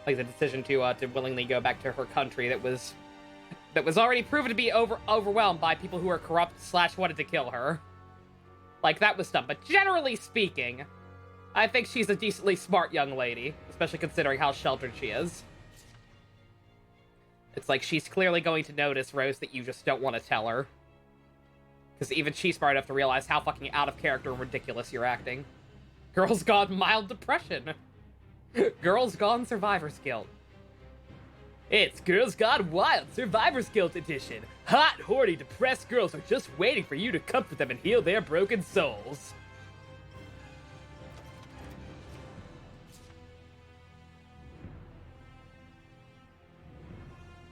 decision to willingly go back to her country that was already proven to be overwhelmed by people who are corrupt / wanted to kill her. Like, that was dumb. But generally speaking, I think she's a decently smart young lady, especially considering how sheltered she is. It's like she's clearly going to notice, Rose, that you just don't want to tell her. Because even she's smart enough to realize how fucking out of character and ridiculous you're acting. Girls Gone Mild Depression. Girls Gone Survivor's Guilt. It's Girls Gone Wild Survivor's Guilt Edition. Hot, horny, depressed girls are just waiting for you to comfort them and heal their broken souls.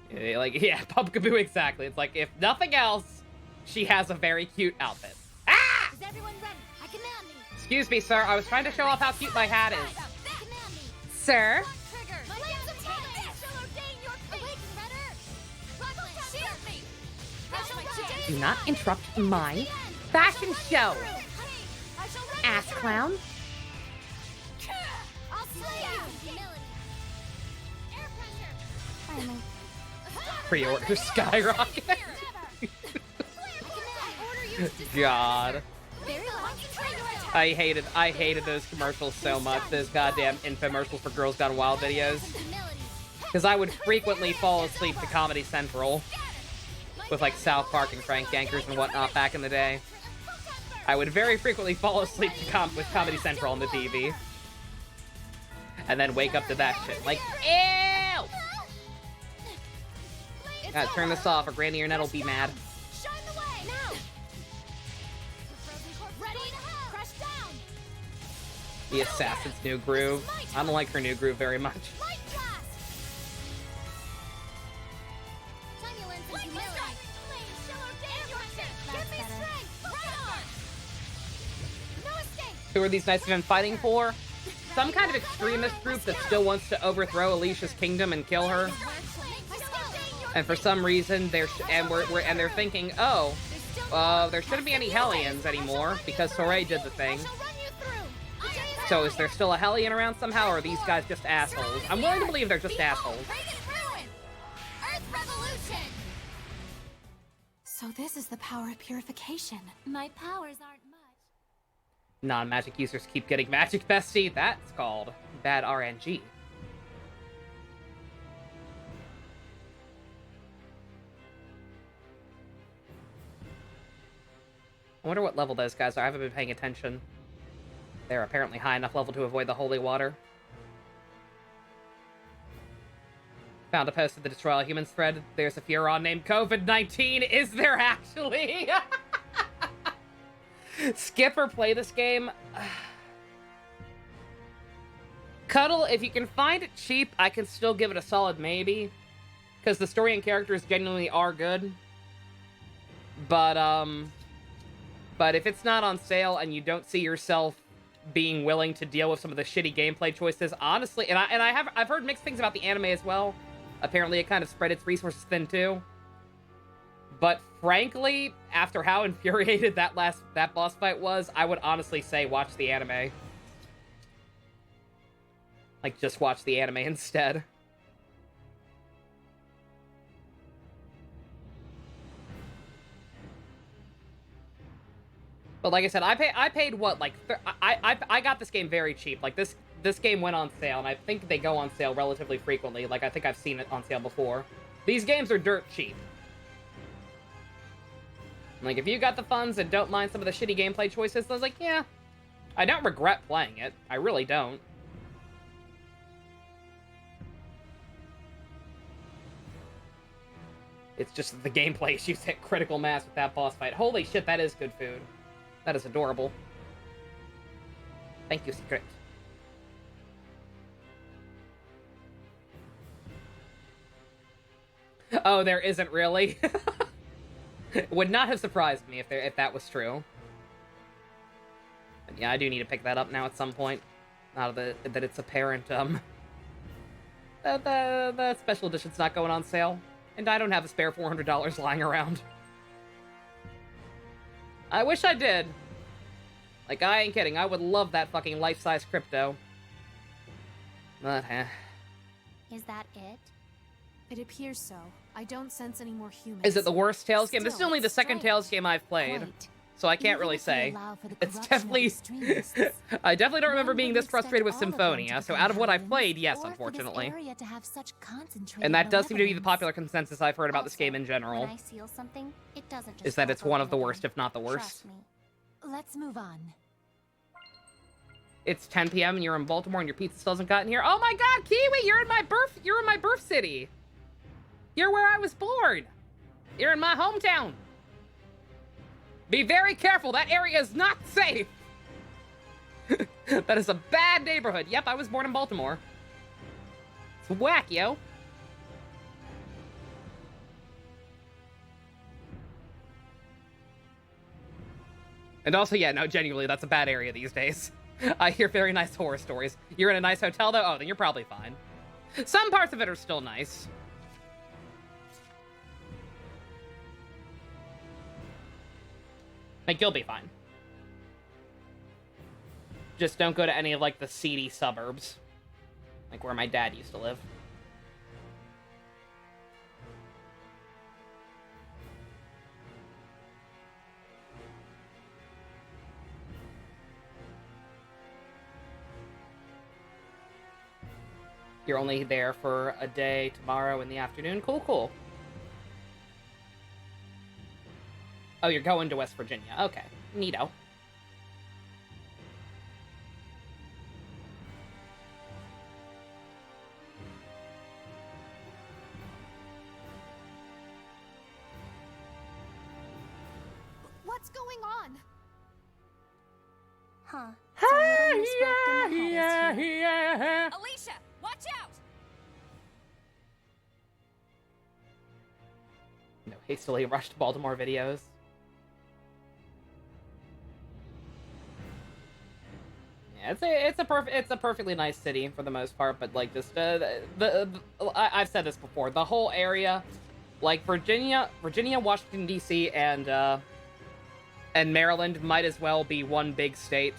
Yeah, Pumpkaboo, exactly. It's like, if nothing else, she has a very cute outfit. Ah! Is everyone ready? I command me. Excuse me, sir. I was trying to show off how cute my hat is. Command me. Sir? Trigger. Blades of Time. Shall ordain your fate. Awaken, Redder. Rockland, shield me. Do not interrupt my fashion show, ass clown. I'll slay you. Humility. Air pressure. Finally. Pre-order skyrocket. God. I hated those commercials so much. Those goddamn infomercials for Girls Gone Wild videos. Because I would frequently fall asleep to Comedy Central with, like, South Park and Crank Yankers and whatnot back in the day. I would very frequently fall asleep to with Comedy Central on the TV. And then wake up to that shit. Like, ew! Gotta turn this off or Granny or Ned will be mad. The Assassin's new groove. I don't like her new groove very much. Who are these knights have been fighting for? Some kind of extremist group that still wants to overthrow Alicia's kingdom and kill her. And for some reason, they're thinking, oh, there shouldn't be any Hellions anymore because Soray did the thing. So is there still a Hellion around somehow, or are these guys just assholes? I'm willing to believe they're just assholes. So this is the power of purification. My powers aren't much. Non-magic users keep getting magic, bestie. That's called bad RNG. I wonder what level those guys are. I haven't been paying attention. They're apparently high enough level to avoid the holy water. Found a post of the Destroy All Humans thread. There's a Furon named COVID-19. Is there actually? Skip or play this game? Cuddle, if you can find it cheap, I can still give it a solid maybe. Because the story and characters genuinely are good. But if it's not on sale and you don't see yourself being willing to deal with some of the shitty gameplay choices, honestly, I've heard mixed things about the anime as well. Apparently it kind of spread its resources thin too. But frankly, after how infuriated that boss fight was, I would honestly say watch the anime. Like, just watch the anime instead. But like I said, I paid what, like, I got this game very cheap. Like, this game went on sale, and I think they go on sale relatively frequently. Like, I think I've seen it on sale before. These games are dirt cheap. Like, if you got the funds and don't mind some of the shitty gameplay choices, I was like, yeah. I don't regret playing it. I really don't. It's just that the gameplay issues hit critical mass with that boss fight. Holy shit, that is good food. That is adorable. Thank you, Secret. Oh, there isn't really? Would not have surprised me if that was true. But yeah, I do need to pick that up now at some point. Now that it's apparent, the special edition's not going on sale. And I don't have a spare $400 lying around. I wish I did. Like, I ain't kidding. I would love that fucking life-size crypto. But, Is that it? It appears so. I don't sense any more humans. Is it the worst Tales game? This is Still, only the second strange. Tales game I've played. Quite. So I can't Even really if we say. allow for the It's corruption of definitely... extremists, I definitely don't remember one being would this frustrated with expect all of them Symphonia, to so become out of what I've Hellions, played, yes, or for this unfortunately. area to have such concentrated And that does seem to be the malevolence. popular consensus I've heard about this Also, game in general. When I seal something, it doesn't just Is that pop it's one of open the worst, again. if not the worst. Trust me. Let's move on. It's 10 p.m. and you're in Baltimore and your pizza still hasn't gotten here. Oh my god, Kiwi, you're in my birth city. You're where I was born. You're in my hometown. Be very careful, that area is not safe. That is a bad neighborhood. Yep, I was born in Baltimore. It's whack, yo. And also, yeah, no, genuinely, that's a bad area these days. I hear very nice horror stories. You're in a nice hotel, though? Oh, then you're probably fine. Some parts of it are still nice. Like, you'll be fine. Just don't go to any of, like, the seedy suburbs. Like, where my dad used to live. You're only there for a day tomorrow in the afternoon. Cool, cool. Oh, you're going to West Virginia. Okay. Neato. What's going on? Huh. It's a little misworked in the head is here. Alisha, watch out! No hastily rushed Baltimore videos. Yeah, it's a perfectly nice city for the most part, but like just I've said this before. The whole area, like Virginia, Washington D.C. and Maryland might as well be one big state.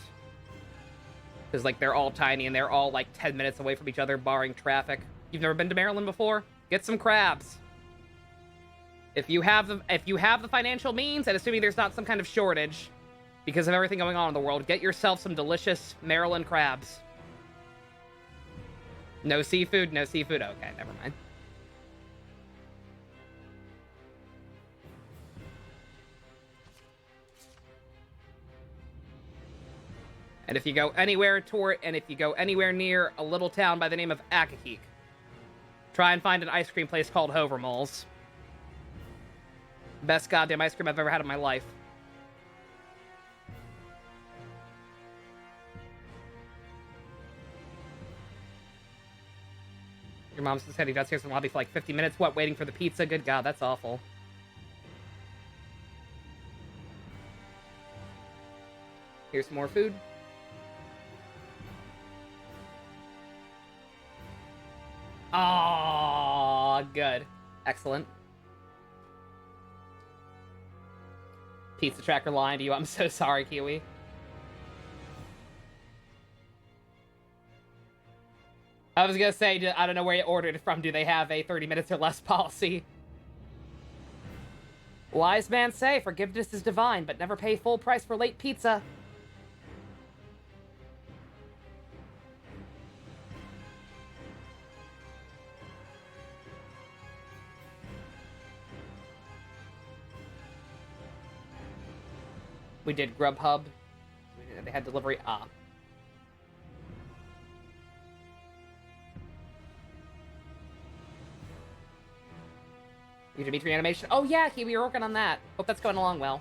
Because, like, they're all tiny and they're all, like, 10 minutes away from each other, barring traffic. You've never been to Maryland before? Get some crabs. If you have the financial means, and assuming there's not some kind of shortage because of everything going on in the world, get yourself some delicious Maryland crabs. No seafood? No seafood? Okay, never mind. And if you go anywhere near a little town by the name of Accokeek, try and find an ice cream place called Hovermole's. Best goddamn ice cream I've ever had in my life. Your mom's just heading downstairs in the lobby for like 50 minutes. What, waiting for the pizza? Good God, that's awful. Here's some more food. Oh, good. Excellent. Pizza tracker lying to you. I'm so sorry, Kiwi. I was gonna say, I don't know where you ordered it from. Do they have a 30 minutes or less policy? Wise man say, forgiveness is divine, but never pay full price for late pizza. We did Grubhub. They had delivery. Ah. You Dimitri animation. Oh yeah, we were working on that. Hope that's going along well.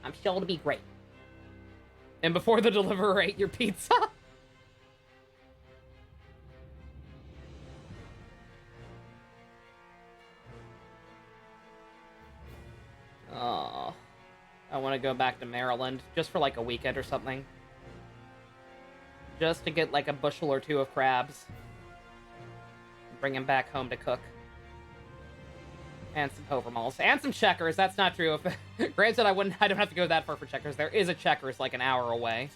I'm sure it'll be great. And before the deliverer ate your pizza. Oh, I want to go back to Maryland just for like a weekend or something. Just to get like a bushel or two of crabs. Bring them back home to cook. And some Hovermalls. And some Checkers. That's not true. If granted, I don't have to go that far for Checkers. There is a Checkers like an hour away.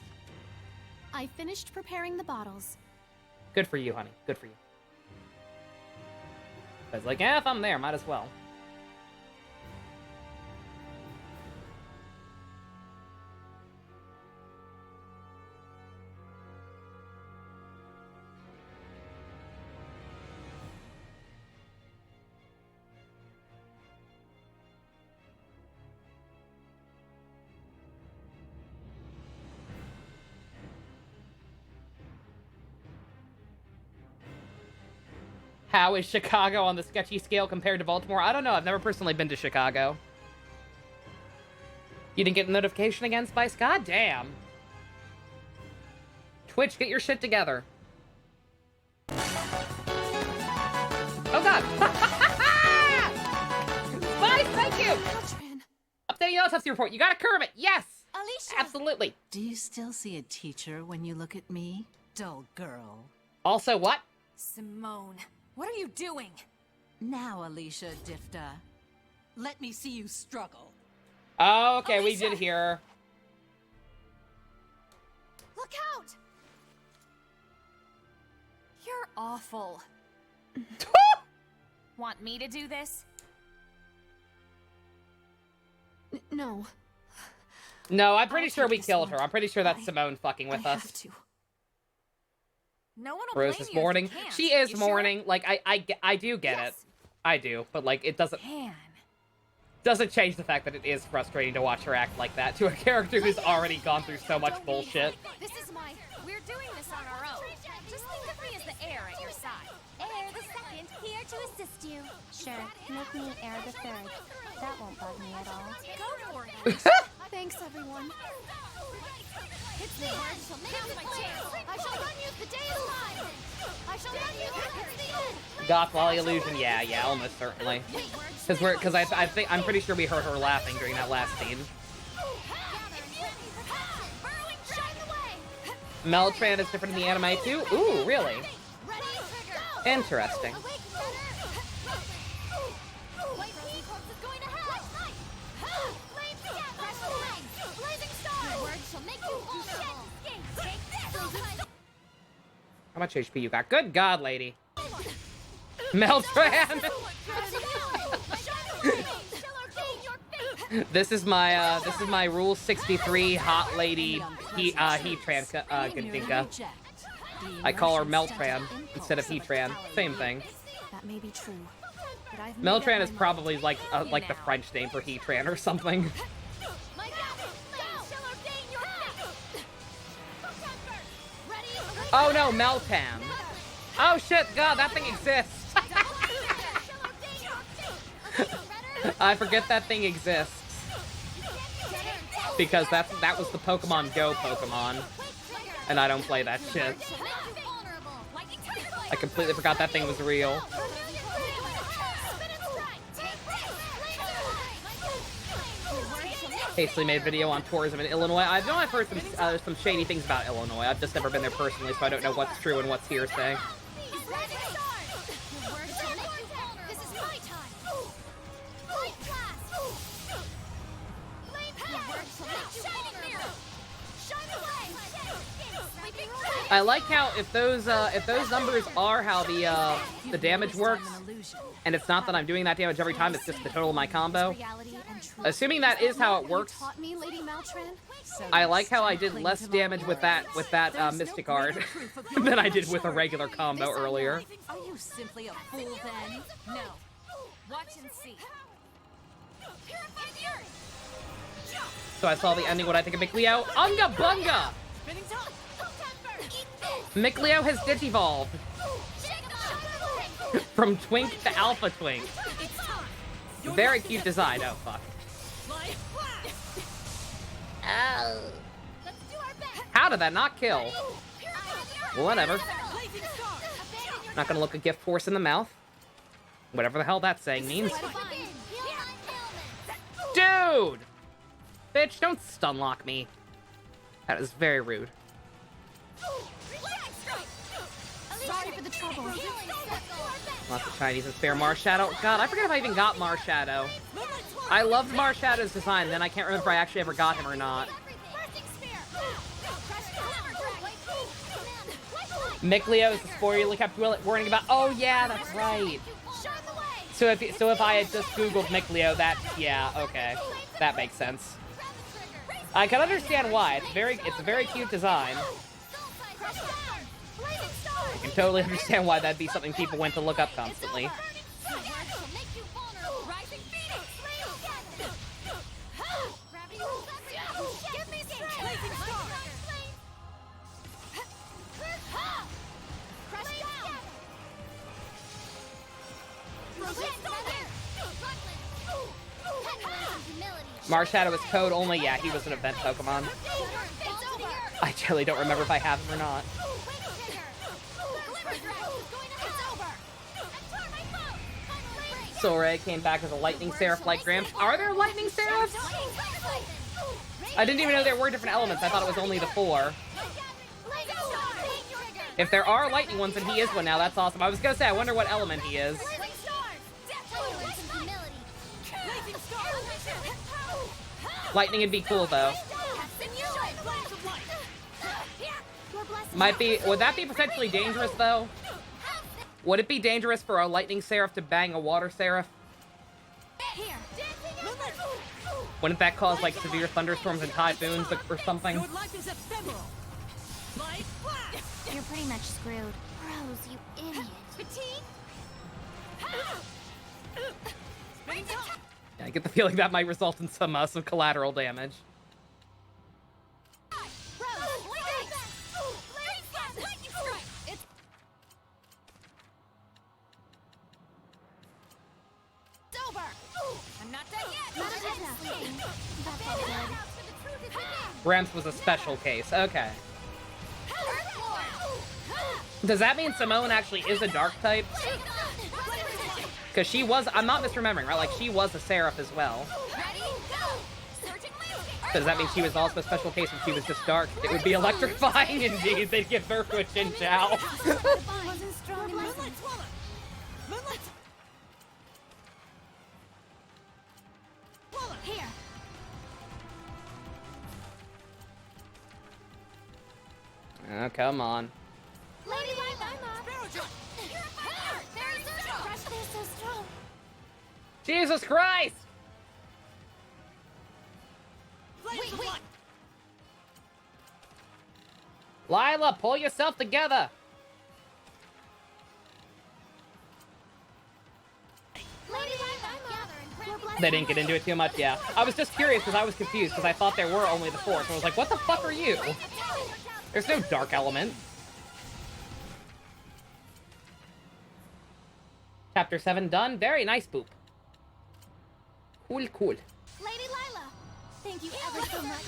I finished preparing the bottles. Good for you, honey. Good for you. I was like, if I'm there, might as well. How is Chicago on the sketchy scale compared to Baltimore? I don't know. I've never personally been to Chicago. You didn't get a notification again, Spice? God damn. Twitch, get your shit together. Oh, God. Spice, thank you. Updating the autopsy report. You got a Kermit. Yes. Alisha! Absolutely. Do you still see a teacher when you look at me, dull girl? Also, what? Simone, what are you doing? Now, Alisha Difta, let me see you struggle. Oh, okay, Alisha! we did hear. Look out! You're awful. Want me to do this? No. No, I'm pretty sure we killed her. I'm pretty sure that's Simone fucking with I us. have to. No one will Rose blame is you if you mourning. can't. She is You sure? mourning. Like, I do get it. I do. But, like, it doesn't change the fact that it is frustrating to watch her act like that to a character who's already gone through so much bullshit. This is my... We're doing this on our own. Just think of me as the heir at your side. Heir the second, here to assist you. Sure, make me heir the third. That won't bug me at all. Go for it. Thanks, everyone. It's me. Now's my chance. I shall run you. The day is mine. I shall run you. It's the end. Goth Wally illusion, yeah, almost certainly. Because I'm pretty sure we heard her laughing during that last scene. Meltran is different in the anime too? Ooh, really? Interesting. How much HP you got? Good God, lady. Meltran! This is my Rule 63 hot lady Heatran Gadinka. I call her Meltran instead of Heatran. Same thing. That may be true. But I've Meltran is probably like the French name for Heatran or something. Oh no, Meltam. Oh shit, God, that thing exists. I forget that thing exists. Because that was the Pokemon Go Pokemon. And I don't play that shit. I completely forgot that thing was real. Hastily made a video on tourism in Illinois. I know I've heard some shady things about Illinois. I've just never been there personally, so I don't know what's true and what's hearsay. I like how if those numbers are how the damage works, and it's not that I'm doing that damage every time, it's just the total of my combo. Assuming that is how it works, I like how I did less damage with that Mystic Art than I did with a regular combo earlier. Are you simply a fool then? No. Watch and see. So I saw the ending. What I think of Micleo? Unga Bunga! Micleo has digivolved from Twink to Alpha Twink. Very cute design. Oh fuck. How did that not kill? Whatever. Not gonna look a gift horse in the mouth. Whatever the hell that saying means. Dude! Bitch, don't stunlock me. That is very rude. Sorry for the trouble. Lots of Chinese and spare Marshadow. God, I forget if I even got Marshadow. I loved Marshadow's design, then I can't remember if I actually ever got him or not. Micleo is the sport you kept worrying about. Oh yeah, that's right. So if I had just Googled Micleo, yeah, okay, that makes sense. I can understand why. It's a very cute design. I can totally understand why that'd be something people went to look up constantly. Marshadow is code only. Yeah, he was an event Pokemon. I generally don't remember if I have him or not. Sore came back as a Lightning Seraph like Gramps. Are there Lightning Seraphs? I didn't even know there were different elements. I thought it was only the 4. If there are lightning ones, then he is one now. That's awesome. I was gonna say, I wonder what element he is. Lightning would be cool, though. Would that be potentially dangerous, though? Would it be dangerous for a Lightning Seraph to bang a Water Seraph? Wouldn't that cause, like, severe thunderstorms and typhoons or something? Your life is ephemeral. Like flash. You're pretty much screwed. Rose, you idiot. Yeah, I get the feeling that might result in some collateral damage. Gramps was a special case. Okay. Does that mean Simone actually is a dark type? Because she was, I'm not misremembering, right? Like, she was a Seraph as well. Does that mean she was also a special case and she was just dark? It would be electrifying indeed. They'd give birth to a Chin Chow. Oh, come on. Jesus Christ! Lila, pull yourself together! They didn't get into it too much, yeah. I was just curious because I was confused because I thought there were only the 4. So I was like, what the fuck are you? There's no dark element. Chapter 7 done. Very nice, Boop. Cool, cool. Lady Lila, thank you ever so much.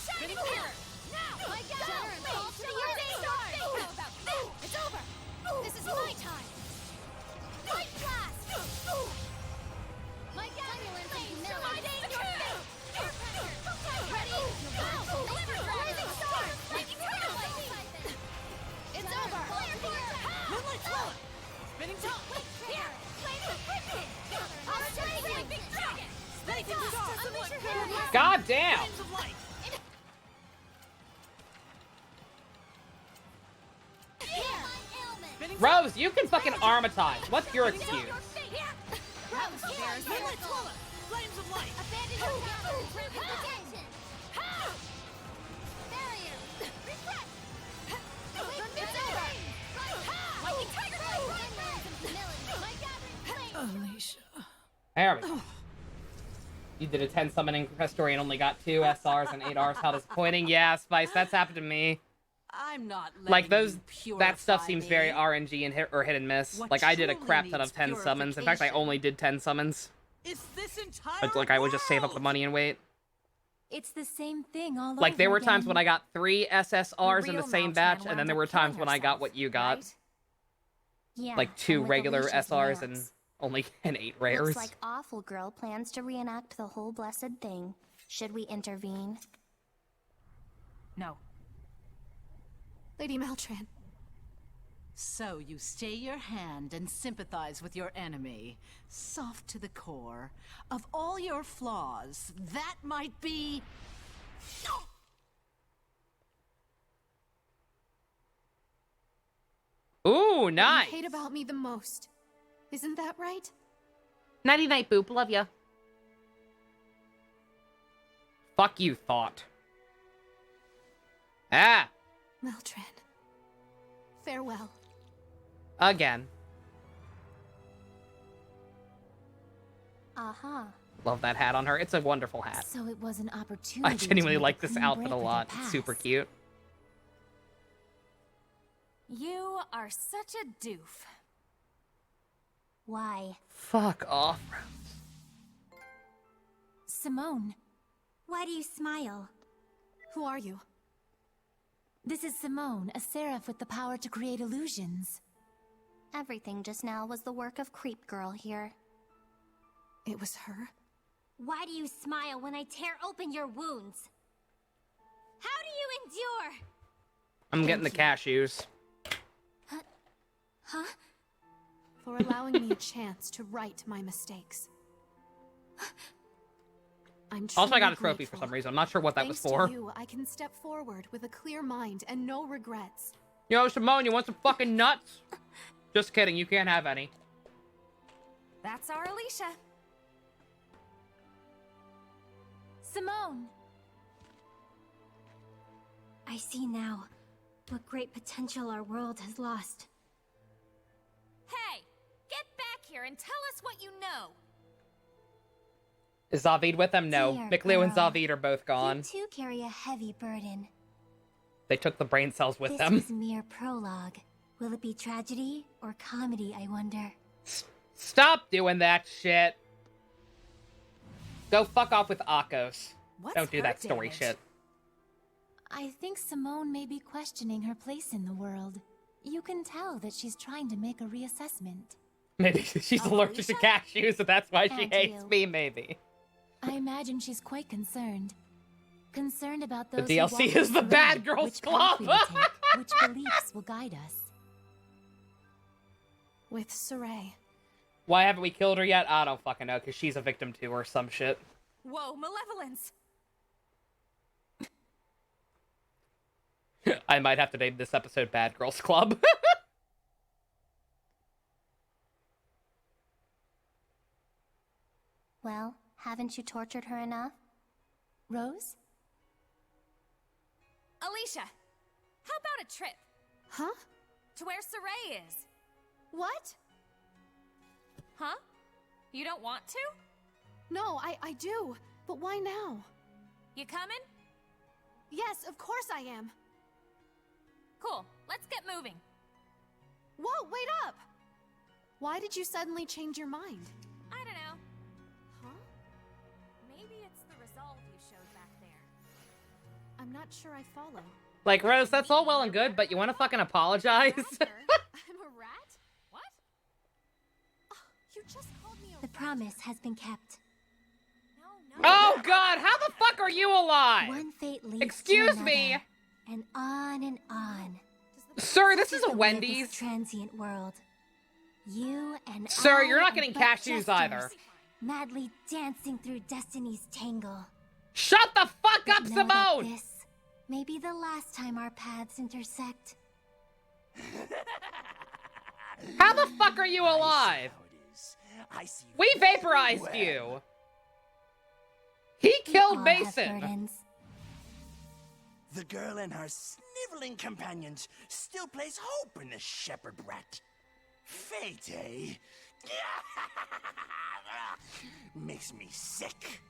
Shining here! Now! My God! Fall to your stars! How about that? It's over! This is my time! Light blast! My God! Humiliate your face! Ready? Now! Deliver! Rising star! Making turtle! It's over! Moonlight swallow. Spinning top. Here! Australia! Big dragon! God damn! Rose, you can fucking armatize. What's your excuse? Alisha. There we go. You did a 10 summoning quest story and only got 2 SRs and 8 Rs. How disappointing. Yeah, Spice, that's happened to me. I'm not like those, that stuff seems me. very RNG and hit and miss. What like I did a truly crap ton needs of 10 summons. In fact, I only did 10 summons. Is this entire But, like I would just save up the money and wait. It's the same thing all over Like there were times again. when I got 3 SSRs in the real same Mountman batch, and wound then there up were times killing when I got herself, what you got. right? Yeah, Like 2 and with regular Alicia's SRs and warts. only 8 rares. Looks like Awful Girl plans to reenact the whole blessed thing. Should we intervene? No. Lady Maltran. So you stay your hand and sympathize with your enemy. Soft to the core. Of all your flaws, that might be... Ooh, nice! You hate about me the most. Isn't that right? Nighty night, Boop. Love ya. Fuck you, Thought. Ah! Maltran. Farewell. Again. Uh-huh. Love that hat on her. It's a wonderful hat. So it was an opportunity. I genuinely to make like a this clean outfit break a with lot. your It's super past. cute. You are such a doof. Why? Fuck off, Rose. Simone, Why do you smile? Who are you? this is Simone, a seraph with the power to create illusions. Everything just now was the work of Creep Girl here. It was her? Why do you smile when I tear open your wounds? How do you endure? I'm getting the cashews. Huh? For allowing me a chance to right my mistakes. I'm Also, I got a truly trophy for grateful. some reason. I'm not sure what that Thanks was for. to you, I can step forward with a clear mind and no regrets. Yo, Simone, you want some fucking nuts? Just kidding. You can't have any. That's our Alisha. Simone! I see now what great potential our world has lost. Hey! Get back here and tell us what you know! Is Zavid with them? No. Dear McLeod and girl, Zavid are both gone. You too carry a heavy burden. They took the brain cells with This them. was mere prologue. Will it be tragedy or comedy, I wonder? Stop doing that shit. Go fuck off with Akos. What's Don't do her that story damage? shit. I think Simone may be questioning her place in the world. You can tell that she's trying to make a reassessment. Maybe she's allergic to cashews, and that's why she And hates you. me, maybe. I imagine she's quite concerned. Concerned about The those who DLC walk is this the road, Bad Girls which path we will Club. take, which beliefs will guide us. With Saray. Why haven't we killed her yet? I don't fucking know, because she's a victim too, or some shit. Whoa, malevolence! I might have to name this episode Bad Girls Club. Well, haven't you tortured her enough? Rose? Alisha! How about a trip? Huh? To where Saray is? What? Huh? You don't want to? No, I do. But why now? You coming? Yes, of course I am. Cool, let's get moving. Whoa, wait up! Why did you suddenly change your mind? I don't know. Huh? Maybe it's the resolve you showed back there. I'm not sure I follow. Like, Rose, that's all well and good, but you want to fucking apologize? Rather, I'm a rat? What? Oh, you just called me a The promise has been kept. No. Oh god, how the fuck are you alive? One fate leads Excuse to me. another, and on and on. Sir, this is a The way of Wendy's. this transient world. You and Sir, I you're not are getting but cashews jesters, either. madly dancing through destiny's tangle. Shut the fuck But up, know that Simone! this may be the last time our paths intersect. How the fuck are you alive? I see We very vaporized well. you. He killed We all have Mason. burdens. The girl and her sniveling companions still place hope in the shepherd brat. Fate, eh? Makes me sick.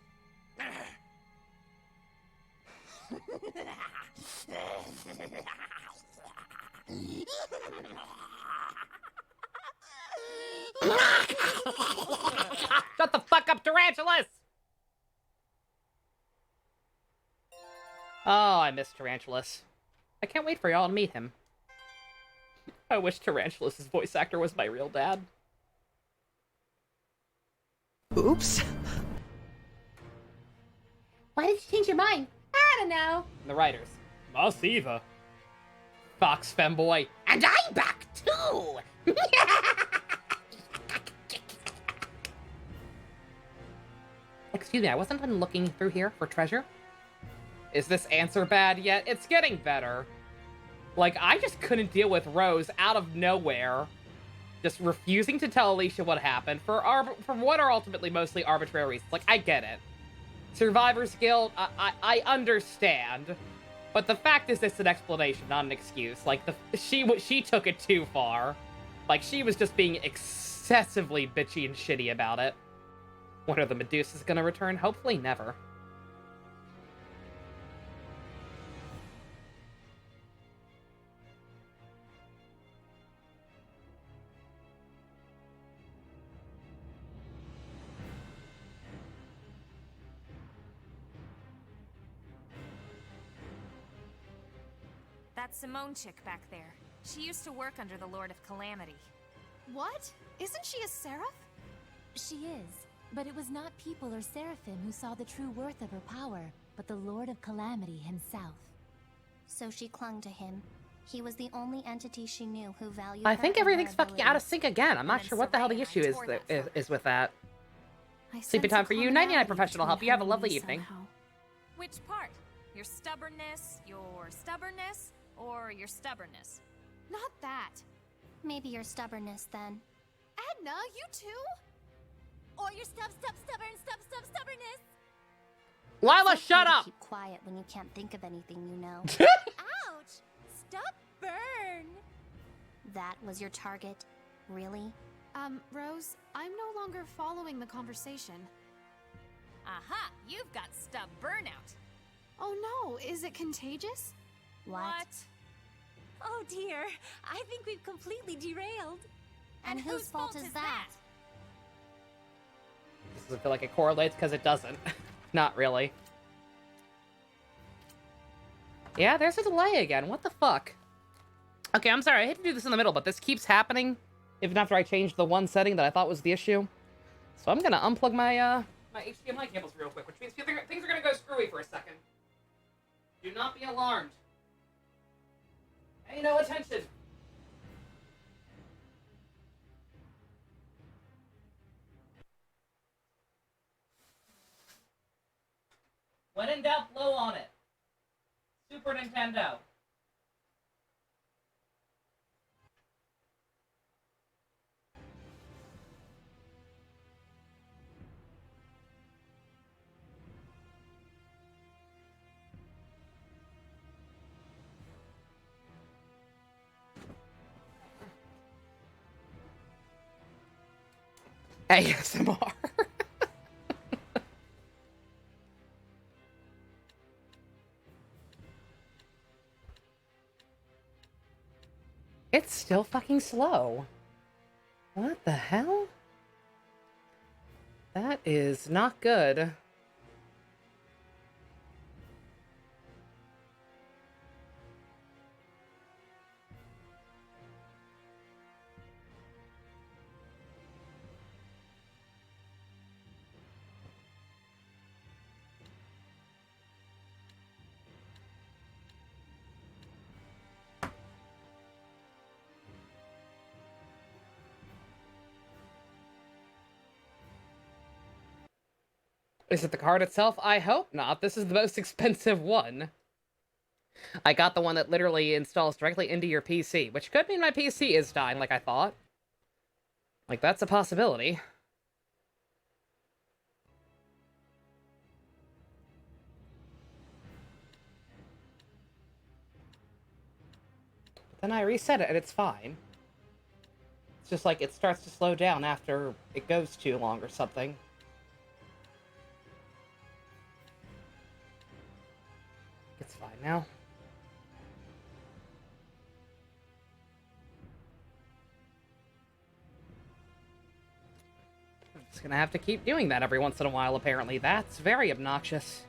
Shut the fuck up, Tarantulas! Oh, I miss Tarantulas. I can't wait for y'all to meet him. I wish Tarantulas' voice actor was my real dad. Oops. Why did you change your mind? I don't know. The writers. Masiva. Fox femboy. And I'm back too! Excuse me, I wasn't done looking through here for treasure. Is this answer bad yet? It's getting better. Like, I just couldn't deal with Rose out of nowhere. Just refusing to tell Alisha what happened for what are ultimately mostly arbitrary reasons. Like, I get it. Survivor's Guild, I understand. But the fact is it's an explanation, not an excuse. Like, she took it too far. Like, she was just being excessively bitchy and shitty about it. When are the Medusas gonna return? Hopefully never. That Simone chick back there. She used to work under the Lord of Calamity. What? Isn't she a seraph? She is, but it was not people or Seraphim who saw the true worth of her power, but the Lord of Calamity himself. So she clung to him. He was the only entity she knew who valued I her think and her everything's fucking out of abilities. sync again. I'm not sure what the hell the issue is with that. Sleepy time for you. 99 professional help. You have a lovely evening. Which part? Your stubbornness, or your stubbornness? Not that. Maybe your stubbornness then. Edna, you too? Or your stubbornness. Lila, It's shut okay to up! Keep quiet when you can't think of anything, you know. Ouch! Stubborn! That was your target? Really? Rose, I'm no longer following the conversation. Aha! You've got stub burnout. Oh no, is it contagious? What? Oh dear, I think we've completely derailed. And whose fault is that? Does it feel like it correlates? Because it doesn't. Not really. Yeah, there's a delay again. What the fuck? Okay, I'm sorry. I hate to do this in the middle, but this keeps happening even after I changed the one setting that I thought was the issue. So I'm gonna unplug my my HDMI cables real quick, which means things are gonna go screwy for a second. Do not be alarmed. Pay no attention. When in doubt, blow on it. Super Nintendo. ASMR. It's still fucking slow. What the hell? That is not good. Is it the card itself? I hope not. This is the most expensive one. I got the one that literally installs directly into your PC, which could mean my PC is dying like I thought. Like, that's a possibility. Then I reset it and it's fine. It's just like it starts to slow down after it goes too long or something. It's fine now. I'm just gonna have to keep doing that every once in a while, apparently. That's very obnoxious.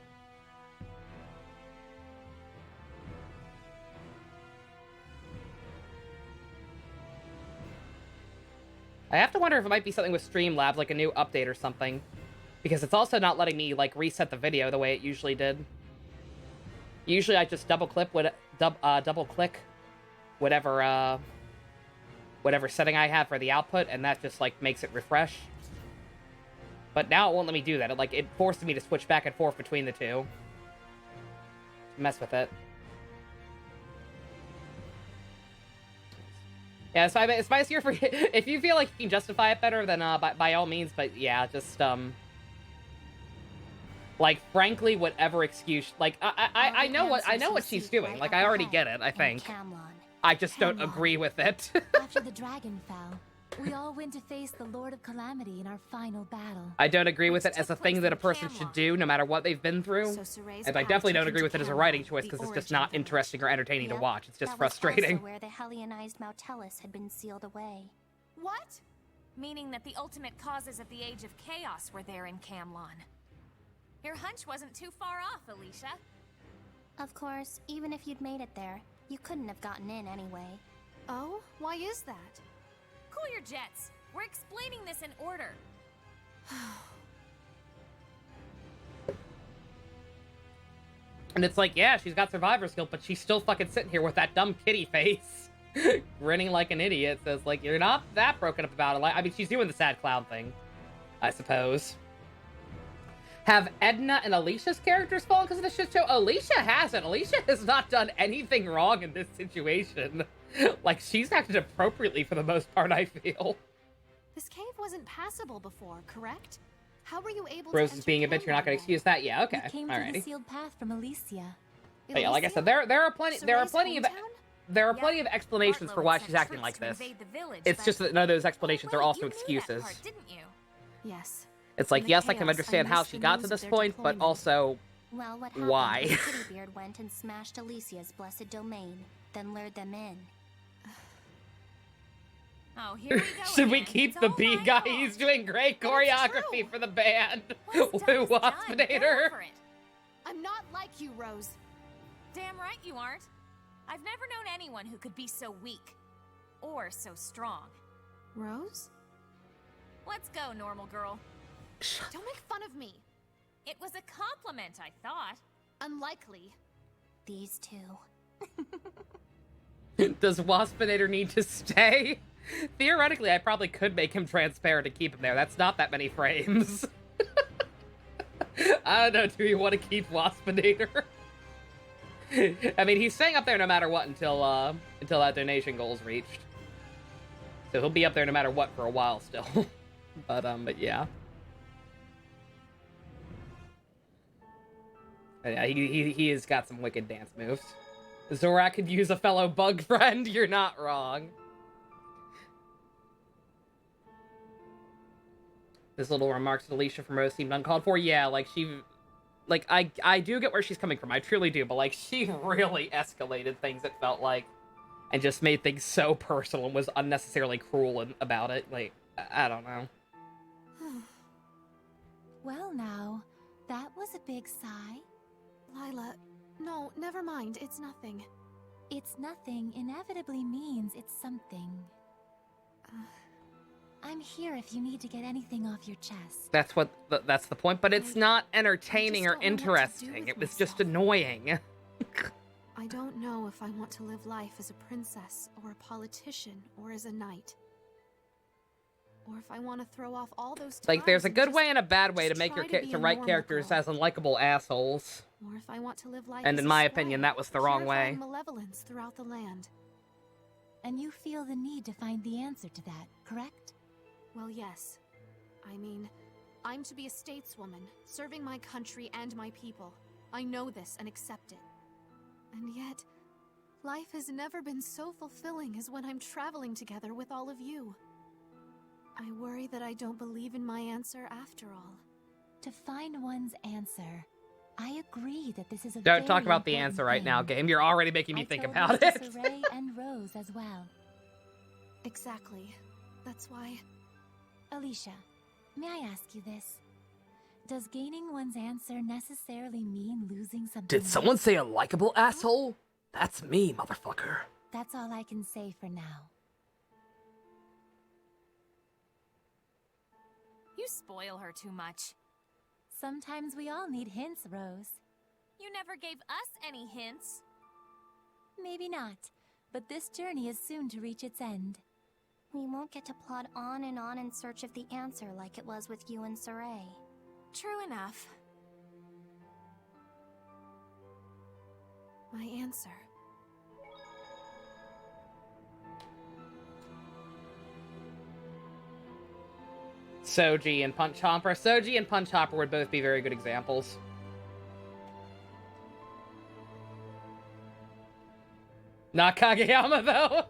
I have to wonder if it might be something with Streamlabs, like a new update or something. Because it's also not letting me, like, reset the video the way it usually did. Usually I just double-click whatever, whatever setting I have for the output, and that just, like, makes it refresh. But now it won't let me do that. It forces me to switch back and forth between the two. Mess with it. Yeah, so it's my here for if you feel like you can justify it better, then by all means. But yeah, just like frankly, whatever excuse, like I know what she's doing. Like I already get it. I think. I just don't agree with it. After the dragon fell, we all went to face the Lord of Calamity in our final battle. I don't agree with it as a thing that a person should do, no matter what they've been through. And I definitely don't agree with it as a writing choice, because it's just not interesting or entertaining to watch. It's just frustrating. That was also where the Helionized Mautellus had been sealed away. What? Meaning that the ultimate causes of the Age of Chaos were there in Camlon. Your hunch wasn't too far off, Alisha. Of course, even if you'd made it there, you couldn't have gotten in anyway. Oh? Why is that? Cool your jets. We're explaining this in order. And it's like, yeah, she's got survivor's guilt, but she's still fucking sitting here with that dumb kitty face. Grinning like an idiot. So it's like, you're not that broken up about it. I mean, she's doing the sad clown thing, I suppose. Have Edna and Alicia's characters fallen because of the shit show? Alisha hasn't. Alisha has not done anything wrong in this situation. Like, she's acted appropriately for the most part, I feel. This cave wasn't passable before, correct? How were you able Rose to is being a bitch. You're not gonna excuse that? Yeah, okay. We came through the Alrighty. sealed path from Elysia. But yeah, like I said, there are plenty of explanations for why she's acting like this. It's just that none of those explanations are also excuses. Part, didn't you? Yes. It's like, yes, I can understand how she got to this point, but also, Well, what why? happened when Kittybeard went and smashed Alicia's blessed domain, then lured them in. Oh, here we go. Should we again. keep It's the all B my guy? fault. He's doing great choreography for the band. What's done Woo is done. Get Waspinator. over it. I'm not like you, Rose. Damn right you aren't. I've never known anyone who could be so weak. Or so strong. Rose? Let's go, normal girl. Don't make fun of me. It was a compliment, I thought. Unlikely. These two. Does Waspinator need to stay? Theoretically, I probably could make him transparent to keep him there. That's not that many frames. I don't know, do you want to keep Waspinator? I mean, he's staying up there no matter what until that donation goal's reached. So he'll be up there no matter what for a while still. But yeah. But yeah, he has got some wicked dance moves. Zorak could use a fellow bug friend, you're not wrong. This little remarks to Alisha from Rose seemed uncalled for. Yeah, like I do get where she's coming from. I truly do, but like she really escalated things, it felt like, and just made things so personal and was unnecessarily cruel about it. Like, I don't know. Well now, that was a big sigh. Lila, no, never mind. It's nothing. It's nothing inevitably means it's something. I'm here if you need to get anything off your chest. That's the point, but it's not entertaining or interesting. It was just annoying. I don't know if I want to live life as a princess, or a politician, or as a knight. Or if I want to throw off all those Like, there's a ties good and way and a bad way to just make try your to be to a write normal characters girl. as unlikable assholes. Or if I want to live life And as in a my squire, opinion, that was the wrong way. purifying malevolence throughout the land. And you feel the need to find the answer to that, correct? Well, yes. I mean, I'm to be a stateswoman, serving my country and my people. I know this and accept it. And yet, life has never been so fulfilling as when I'm traveling together with all of you. I worry that I don't believe in my answer after all. To find one's answer, I agree that this is a Don't talk very about the important answer right now, thing. game. You're already making me I think told about Mr. it. Saray and Rose as well. Exactly. That's why... Alisha, may I ask you this? Does gaining one's answer necessarily mean losing something Did someone else? say a likable asshole? That's me, motherfucker. That's all I can say for now. You spoil her too much. Sometimes we all need hints, Rose. You never gave us any hints. Maybe not, but this journey is soon to reach its end. We won't get to plod on in search of the answer like it was with you and Saray. True enough. my answer. Soji and Punch Hopper. Soji and Punch Hopper would both be very good examples. Not Kageyama, though.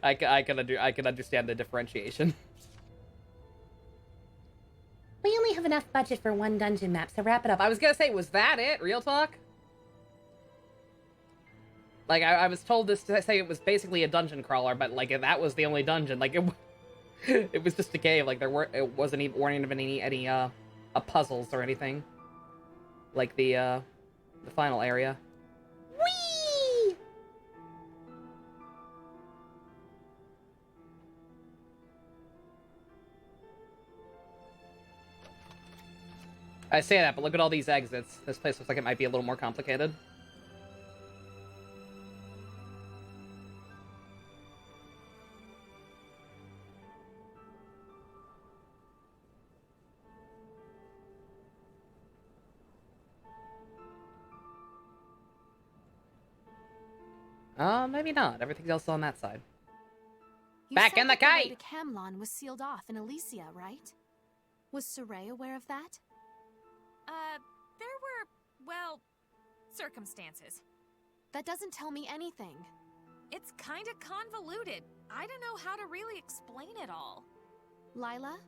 I can understand the differentiation. We only have enough budget for one dungeon map, so wrap it up. I was gonna say, was that it? Real talk? Like, I was told this to say it was basically a dungeon crawler, but like that was the only dungeon. Like it was just a cave. Like weren't even any puzzles or anything. Like the final area. Whee! I say that, but look at all these exits. This place looks like it might be a little more complicated. Maybe not. Everything's else on that side. Back in the way kite! to Camlon was sealed off in Elysia, right? Was Saray aware of that? There were, well, circumstances. That doesn't tell me anything. It's kinda convoluted. I don't know how to really explain it all. Lila?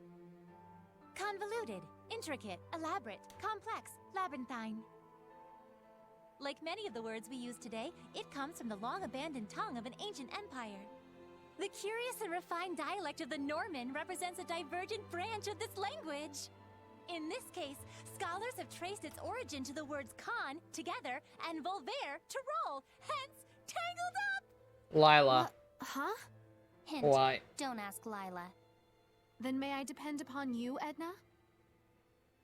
Convoluted, intricate, elaborate, complex, labyrinthine. Like many of the words we use today, it comes from the long-abandoned tongue of an ancient empire. The curious and refined dialect of the Norman represents a divergent branch of this language. In this case, scholars have traced its origin to the words con, together, and volver, to roll, hence, tangled up! Lila. Huh? Hint. Why? Don't ask Lila. Then may I depend upon you, Edna?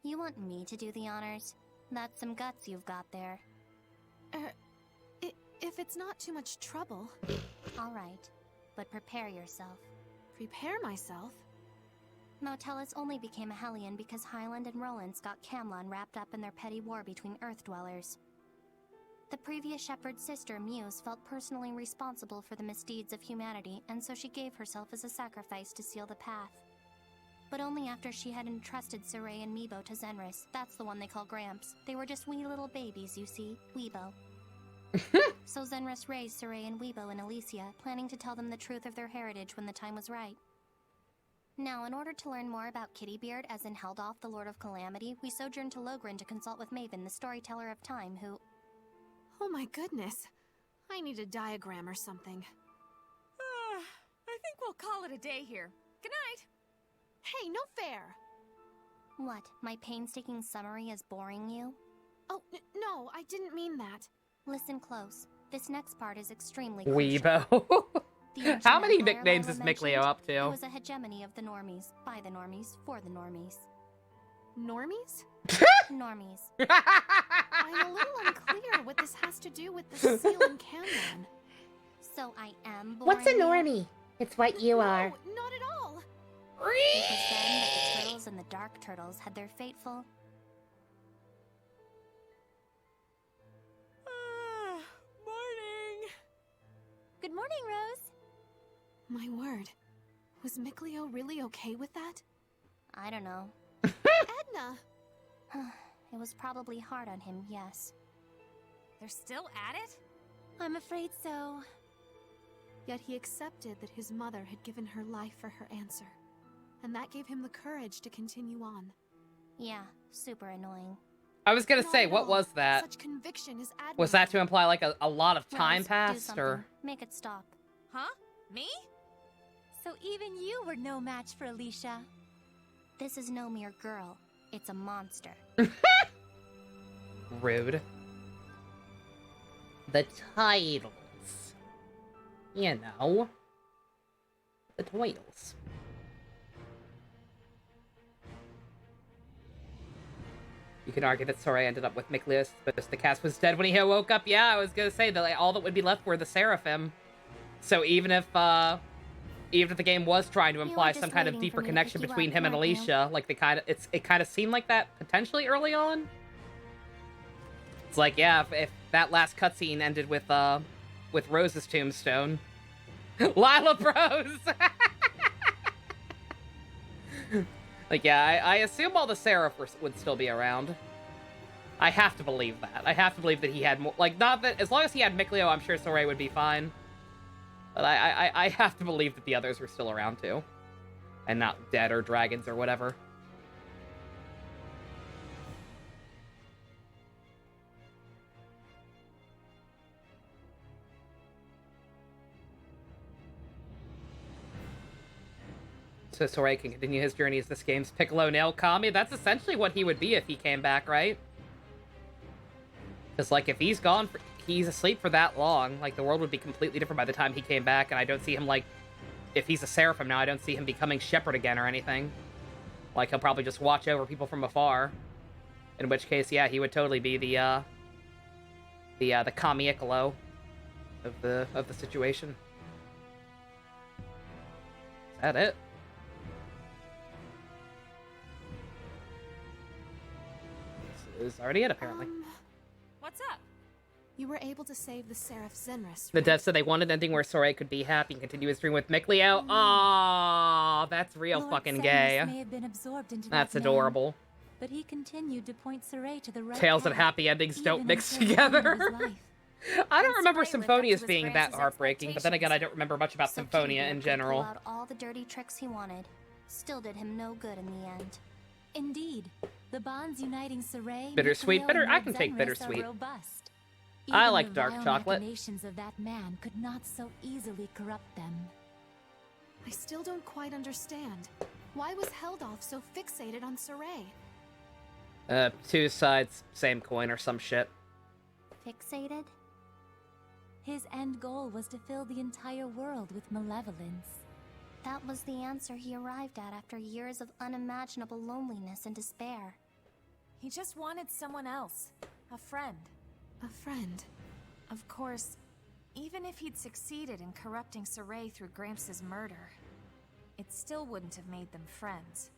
You want me to do the honors? That's some guts you've got there. If it's not too much trouble. All right, but prepare yourself. Prepare myself? Motelis only became a Hellion because Highland and Rollins got Camlon wrapped up in their petty war between Earth dwellers. The previous Shepherd's sister, Muse, felt personally responsible for the misdeeds of humanity, and so she gave herself as a sacrifice to seal the path. But only after she had entrusted Saray and Meebo to Zenris. That's the one they call Gramps. They were just wee little babies, you see. Weebo. So Zenris raised Saray and Weebo in Elysia, planning to tell them the truth of their heritage when the time was right. Now, in order to learn more about Kittybeard, as in Heldolf, the Lord of Calamity, we sojourned to Logren to consult with Maven, the storyteller of time, who... Oh my goodness. I need a diagram or something. I think we'll call it a day here. Good night. Hey, no fair! What, my painstaking summary is boring you? Oh, no, I didn't mean that. Listen close. This next part is extremely crucial. Weebo. The ancient How many empire nicknames Lila is Mikleo mentioned, up It to? was a hegemony of the normies, by the normies, for the normies. Normies? Normies. I'm a little unclear what this has to do with the seal in Camlon. So I am boring What's a you? normie? It's what you are. No, not at all. It was then that the turtles and the dark turtles had their fateful... Morning. Good morning, Rose. My word. Was Mikleo really okay with that? I don't know. Edna! It was probably hard on him, yes. They're still at it? I'm afraid so. Yet he accepted that his mother had given her life for her answer. And that gave him the courage to continue on. Yeah, super annoying. I was gonna Not say, at what all. was that? Such conviction is admirable. Was that to imply like a lot of time Rose, do passed, something. or? Make it stop. Huh? Me? So even you were no match for Alisha. This is no mere girl. It's a monster. Rude. The titles. You know. The titles. You can argue that Sora ended up with Miklius, but the cast was dead when he woke up. Yeah, I was gonna say that like, all that would be left were the Seraphim. So even if the game was trying to imply just some kind of waiting for deeper me to connection pick you between up, him and weren't you? Alisha, like it kind of seemed like that potentially early on. It's like, yeah, if that last cutscene ended with Rose's tombstone, Lila Bros. Like, yeah, I assume all the Seraph would still be around. I have to believe that. I have to believe that he had more, like, not that, as long as he had Mikleo, I'm sure Soray would be fine. But I have to believe that the others were still around too. And not dead or dragons or whatever. So Soray can continue his journey as this game's Piccolo Nail Kami. That's essentially what he would be if he came back, right? Because, like, if he's gone, he's asleep for that long, like, the world would be completely different by the time he came back, and I don't see him, like, if he's a Seraphim now, I don't see him becoming Shepherd again or anything. Like, he'll probably just watch over people from afar. In which case, yeah, he would totally be the Kami Iccolo of the situation. Is that it? This is already it, apparently. What's up? You were able to save the Seraph Zenris, The right? devs said they wanted an ending where Soray could be happy and continue his dream with Micleo. Aww, that's real Lord fucking Zenris gay. may have been absorbed into That's that man, adorable. but he continued to point Soray to the right Tales and path, happy endings don't even mix until the end of his together. life. I don't And remember Soray lived up to Symphonia's his being that Francis' heartbreaking, but then again, I don't remember much about So Symphonia Kitty in Bear could general. pull out all the dirty tricks he wanted. Still did him no good in the end. Indeed, the bonds uniting Soray, Bittersweet. Micleo, and I Lord can take Zenris bittersweet. Are robust. I Even like the dark vile chocolate. machinations of that man could not so easily corrupt them. I still don't quite understand. Why was Heldolf so fixated on Soray? Two sides, same coin or some shit. Fixated? His end goal was to fill the entire world with malevolence. That was the answer he arrived at after years of unimaginable loneliness and despair. He just wanted someone else. A friend. A friend. Of course, even if he'd succeeded in corrupting Soray through Gramps' murder, it still wouldn't have made them friends.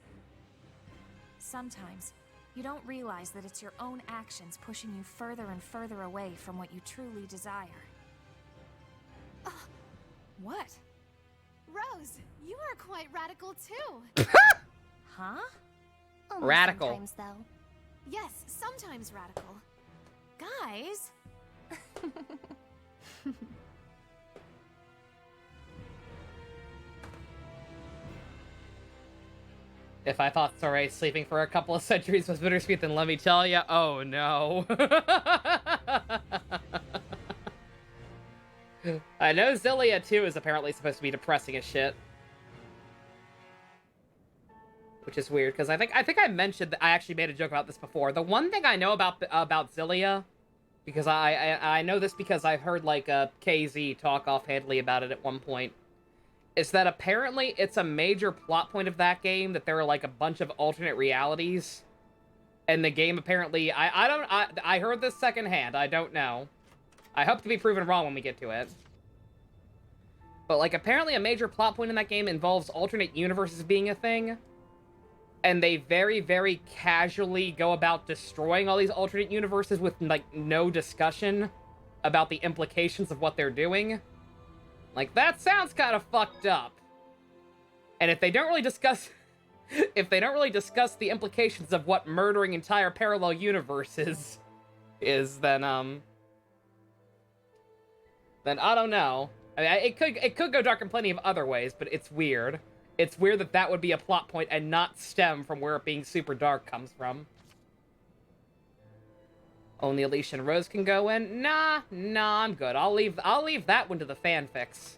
Sometimes, you don't realize that it's your own actions pushing you further and further away from what you truly desire. What? Rose, you are quite radical too. Huh? Only Radical. Sometimes, though. Yes, sometimes radical. Guys? If I thought Soray sleeping for a couple of centuries was bittersweet, then let me tell ya, oh no. I know Zestiria too is apparently supposed to be depressing as shit. Which is weird, because I think I mentioned that I actually made a joke about this before. The one thing I know about Zestiria, because I know this because I've heard like KZ talk offhandedly about it at one point, is that apparently it's a major plot point of that game that there are like a bunch of alternate realities. And the game apparently I heard this secondhand, I don't know. I hope to be proven wrong when we get to it. But like apparently a major plot point in that game involves alternate universes being a thing. And they very, very casually go about destroying all these alternate universes with, like, no discussion about the implications of what they're doing. Like, that sounds kind of fucked up. And if they don't really discuss... if they don't really discuss the implications of what murdering entire parallel universes is, then I don't know. I mean, it could go dark in plenty of other ways, but it's weird. It's weird that that would be a plot point and not stem from where it being super dark comes from. Only Alisha and Rose can go in? Nah, I'm good. I'll leave that one to the fanfics.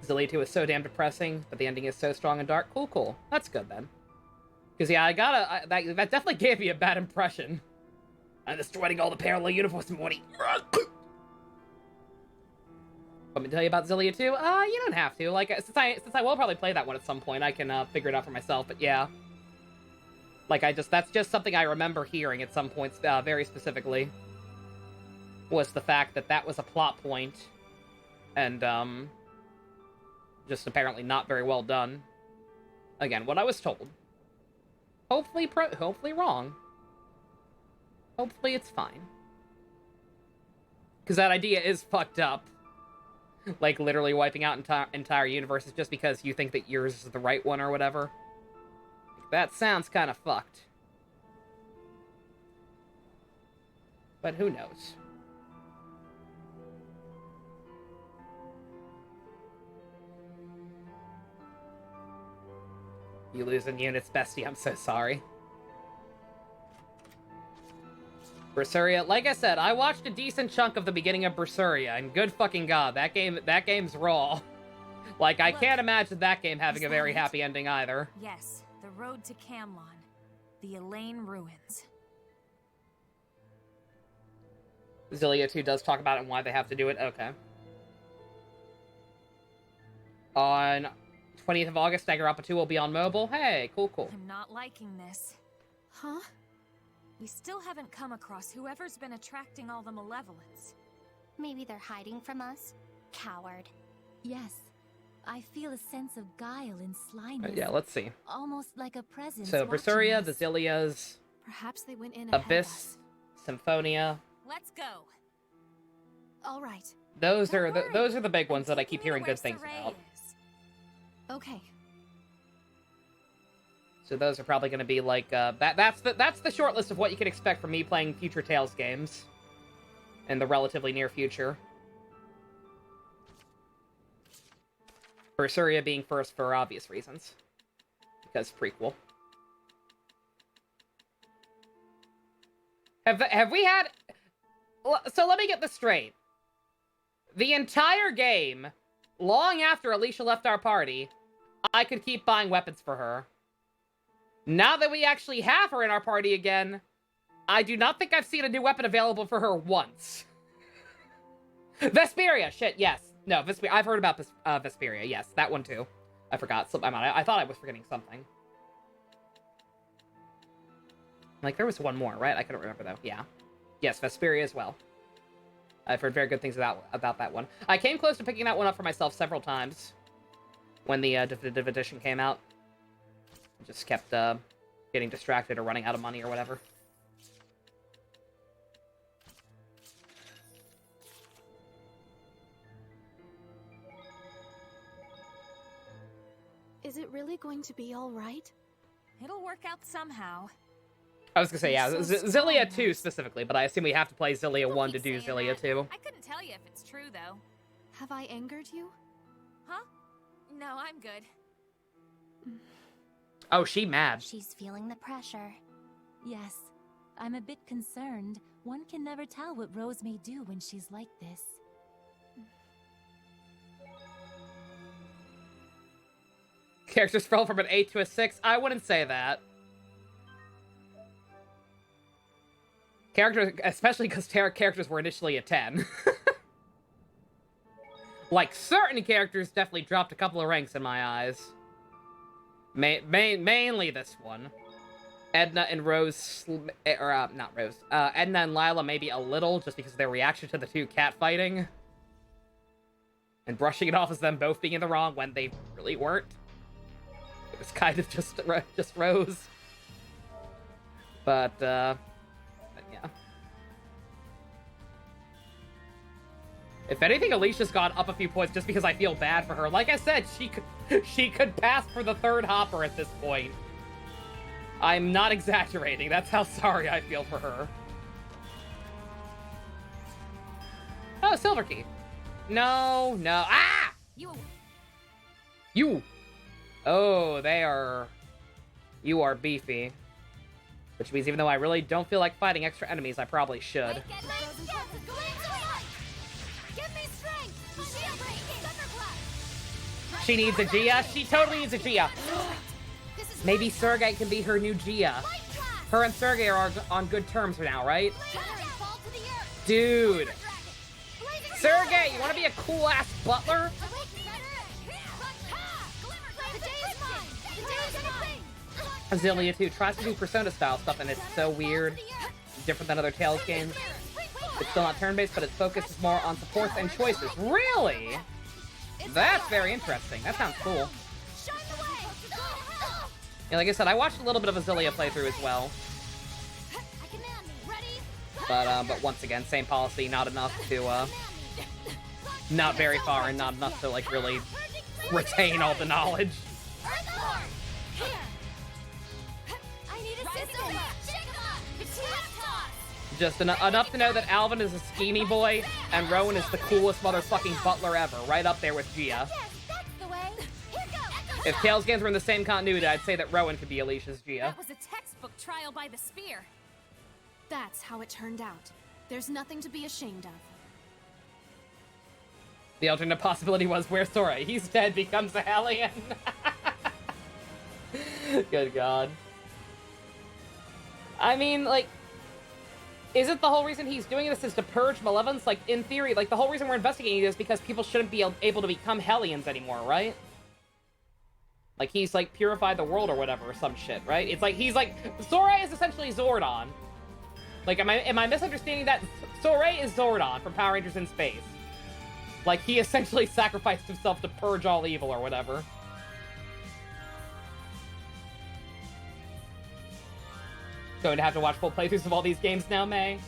Zestiria 2 is so damn depressing, but the ending is so strong and dark. Cool. That's good then. Because yeah, that definitely gave me a bad impression. I'm destroying all the parallel universes in money. Want me to tell you about Zestiria 2? You don't have to. Like, since I will probably play that one at some point, I can figure it out for myself. But yeah, like that's just something I remember hearing at some points, very specifically, was the fact that that was a plot point, and just apparently not very well done. Again, what I was told. Hopefully wrong. Hopefully it's fine. Because that idea is fucked up. Like, literally wiping out entire universes just because you think that yours is the right one or whatever. That sounds kind of fucked. But who knows? You lose in units, bestie. I'm so sorry. Berseria, like I said, I watched a decent chunk of the beginning of Berseria, and good fucking god, that game's raw. Like, I can't imagine that game having a very happy ending either. Yes, the road to Camlon. The Elaine Ruins. Zestiria 2 does talk about it and why they have to do it. Okay. On 20th of August, Danganronpa 2 will be on mobile. Hey, cool. I'm not liking this. Huh? We still haven't come across whoever's been attracting all the malevolence. Maybe they're hiding from us? Coward. Yes, I feel a sense of guile and slyness. Yeah, let's see. Almost like a presence. So, watching Berseria, us. the Zillias, Perhaps they went in Abyss, Symphonia. Let's go. All right. Those are the big ones that I keep hearing good things Saray about. is. Okay. So those are probably going to be like that's the short list of what you can expect from me playing future Tales games in the relatively near future. Zestiria being first for obvious reasons, because prequel. Have we had? So let me get this straight. The entire game, long after Alisha left our party, I could keep buying weapons for her. Now that we actually have her in our party again, I do not think I've seen a new weapon available for her once. Vesperia! Shit, yes. No, Vesperia. I've heard about Vesperia. Yes, that one too. I forgot. I thought I was forgetting something. Like, there was one more, right? I couldn't remember, though. Yeah. Yes, Vesperia as well. I've heard very good things about that one. I came close to picking that one up for myself several times when the Definitive Edition came out. Just kept getting distracted or running out of money or whatever. Is it really going to be all right? It'll work out somehow. I was gonna say, yeah, You're so Zillia strong. 2 specifically, but I assume we have to play Zillia People 1 to keep do saying Zillia that. 2. I couldn't tell you if it's true, though. Have I angered you? Huh? No, I'm good. Oh, she mad. She's feeling the pressure. Yes, I'm a bit concerned. One can never tell what Rose may do when she's like this. Characters fell from an 8 to a 6? I wouldn't say that. Characters, especially because characters were initially a 10. Like, certain characters definitely dropped a couple of ranks in my eyes. Mainly this one. Edna and Rose, not Rose. Edna and Lila maybe a little, just because of their reaction to the two cat fighting. And brushing it off as them both being in the wrong when they really weren't. It was kind of just Rose. But yeah. If anything, Alicia's gone up a few points just because I feel bad for her. Like I said, she could pass for the third Hopper at this point. I'm not exaggerating. That's how sorry I feel for her. Oh, Silver Key. No. Ah! You! Oh, you are beefy. Which means even though I really don't feel like fighting extra enemies, I probably should. She needs a Gia? She totally needs a Gia. Maybe Sergei can be her new Gia. Her and Sergei are on good terms for now, right? Dude. Sergei, you want to be a cool-ass butler? Zillia 2 tries to do Persona-style stuff, and it's so weird. Different than other Tales games. It's still not turn-based, but its focus is more on supports and choices. Really? That's very interesting. That sounds cool. Yeah, like I said, I watched a little bit of a Zillia playthrough as well. But once again, same policy, not enough to, not very far and not enough to, like, really retain all the knowledge. Just enough to know that Alvin is a schemy boy, and Rowan is the coolest motherfucking butler ever, right up there with Gia. If Tales games were in the same continuity, I'd say that Rowan could be Alicia's Gia. That was a textbook trial by the spear. That's how it turned out. There's nothing to be ashamed of. The alternate possibility was where Sora, he's dead, becomes a Hellion. Good God. I mean, like, isn't the whole reason he's doing this is to purge malevolence? Like, in theory, like, the whole reason we're investigating this is because people shouldn't be able to become Hellions anymore, right? Like, he's, like, purified the world or whatever, or some shit, right? It's like, he's like, Sora is essentially Zordon. Like, am I misunderstanding that? Sora is Zordon from Power Rangers in Space. Like, he essentially sacrificed himself to purge all evil or whatever. Going to have to watch full playthroughs of all these games now, May?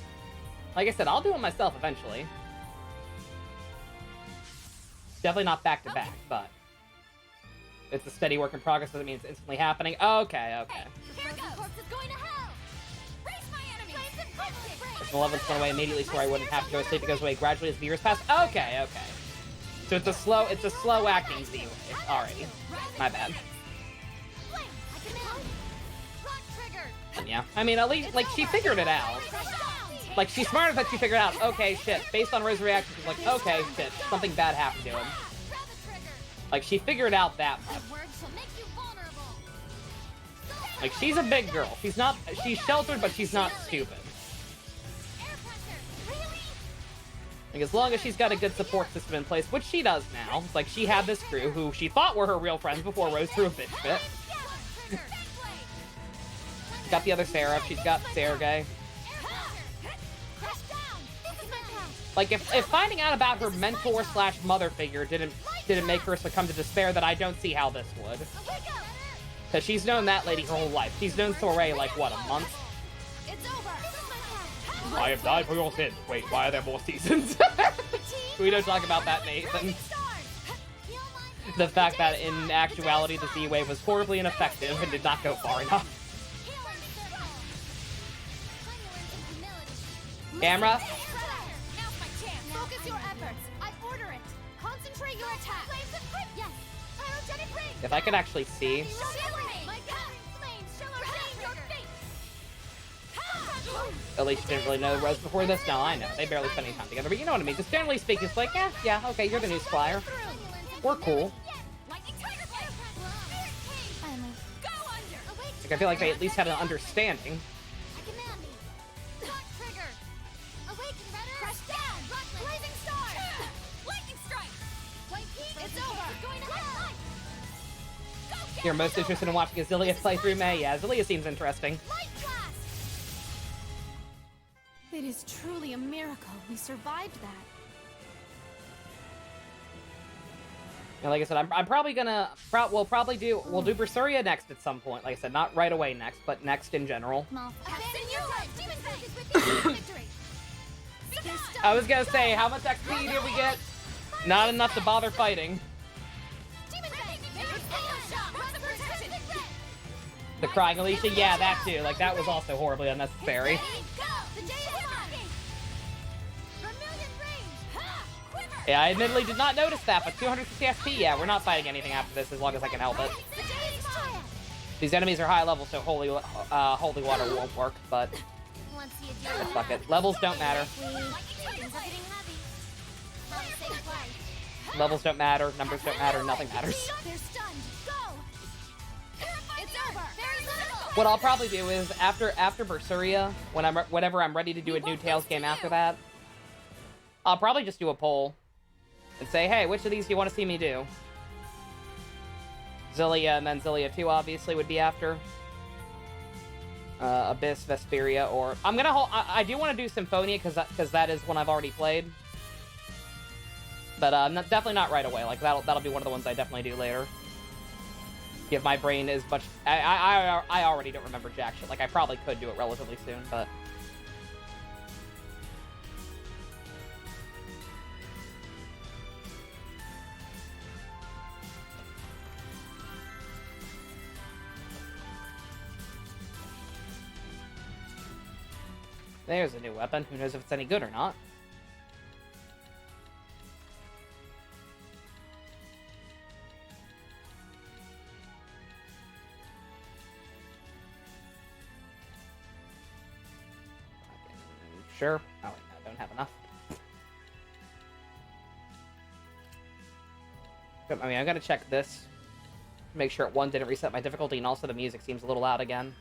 Like I said, I'll do it myself eventually. Definitely not back to back, but it's a steady work in progress. Doesn't mean it's instantly happening. Okay, okay. Here goes. Is going to hell. Raise my enemy. If the 11th went away immediately, so I wouldn't have to go to sleep. It goes away gradually as the years pass. Okay, okay. So it's a slow acting Z-Wave. Alrighty. My bad. Yeah. I mean, at least, like, she figured it out. Like, she's smart enough that she figured out, okay, shit. Based on Rose's reaction, she's like, okay, shit. Something bad happened to him. Like, she figured out that much. Like, she's a big girl. She's sheltered, but she's not stupid. Like, as long as she's got a good support system in place, which she does now. Like, she had this crew who she thought were her real friends before Rose threw a bitch fit. She's got the other Seraph. She's got Sergei. Like, if finding out about her mentor / mother figure didn't make her succumb to despair, then I don't see how this would. Because she's known that lady her whole life. She's known Soray, like, what, a month? I have died for your sins. Wait, why are there more seasons? We don't talk about that, Nathan. The fact that, in actuality, the Z-Wave was horribly ineffective and did not go far enough. Camera? Focus your efforts. I order it. Concentrate your attack. Yes. Pyrogenic ring. If I could actually see. Alisha didn't really know Rose before this. No, I know. They barely spent any time together. But you know what I mean. Just generally speaking, it's like, yeah, okay, you're the new Squire. We're cool. Like, I feel like they at least had an understanding. You're most interested in watching Zestiria play through May? Yeah, Zestiria seems interesting. It is truly a miracle we survived that. And like I said, I'm probably gonna we'll do Berseria next at some point. Like I said, not right away next, but next in general. I was gonna say, how much XP did we get? Not enough to bother fighting. The crying Alisha, yeah, that too. Like, that was also horribly unnecessary. Yeah, I admittedly did not notice that, but 260 SP, yeah, we're not fighting anything after this as long as I can help it. These enemies are high level, so holy water won't work, but fuck it. Levels don't matter. Levels don't matter, numbers don't matter, nothing matters. What I'll probably do is, after Berseria, whenever I'm ready to do a new Tales game after that, I'll probably just do a poll and say, hey, which of these do you want to see me do? Zestiria and then Zestiria 2 obviously would be after. Abyss, Zestiria, or... I do want to do Symphonia, because that is one I've already played. But definitely not right away. Like, that'll be one of the ones I definitely do later. Give my brain as much... I already don't remember jack shit. Like, I probably could do it relatively soon, but... There's a new weapon. Who knows if it's any good or not. Sure. Oh, wait, no, I don't have enough. I mean, I'm gonna check this. Make sure one didn't reset my difficulty, and also the music seems a little loud again.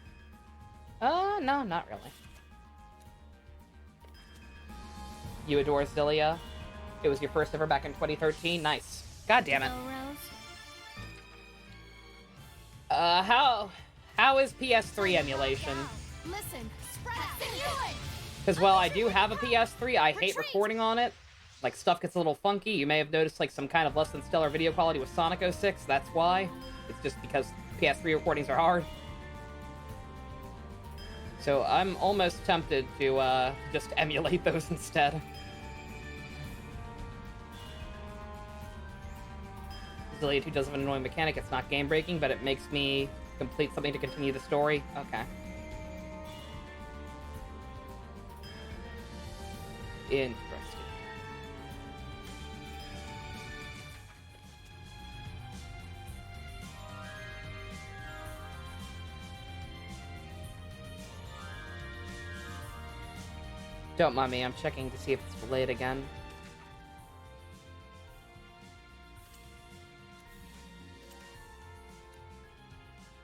No, not really. You adore Zestiria. It was your first ever back in 2013. Nice. God damn it. How is PS3 emulation? Listen, Because while I do have a PS3, I hate recording on it. Like, stuff gets a little funky. You may have noticed, like, some kind of less than stellar video quality with Sonic 06. That's why. It's just because PS3 recordings are hard. So I'm almost tempted to just emulate those instead. Zestiria 2 does have an annoying mechanic. It's not game-breaking, but it makes me complete something to continue the story. Okay. Interesting. Don't mind me, I'm checking to see if it's delayed again.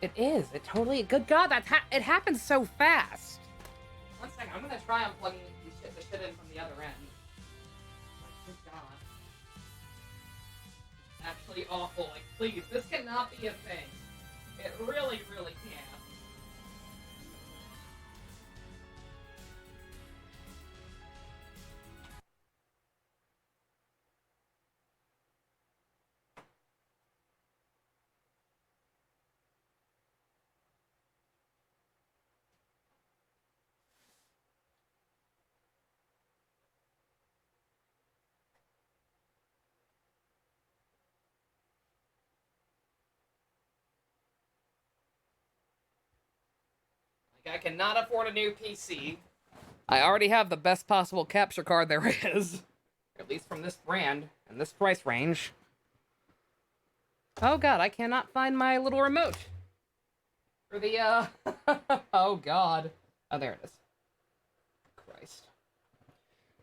It is. It totally... Good God, it happens so fast. One second, I'm gonna try unplugging the shit in from the other end. Good God. Actually awful. Like, please, this cannot be a thing. It really, really can't. I cannot afford a new PC. I already have the best possible capture card there is. At least from this brand, and this price range. Oh god, I cannot find my little remote. For the, oh god. Oh, there it is. Christ.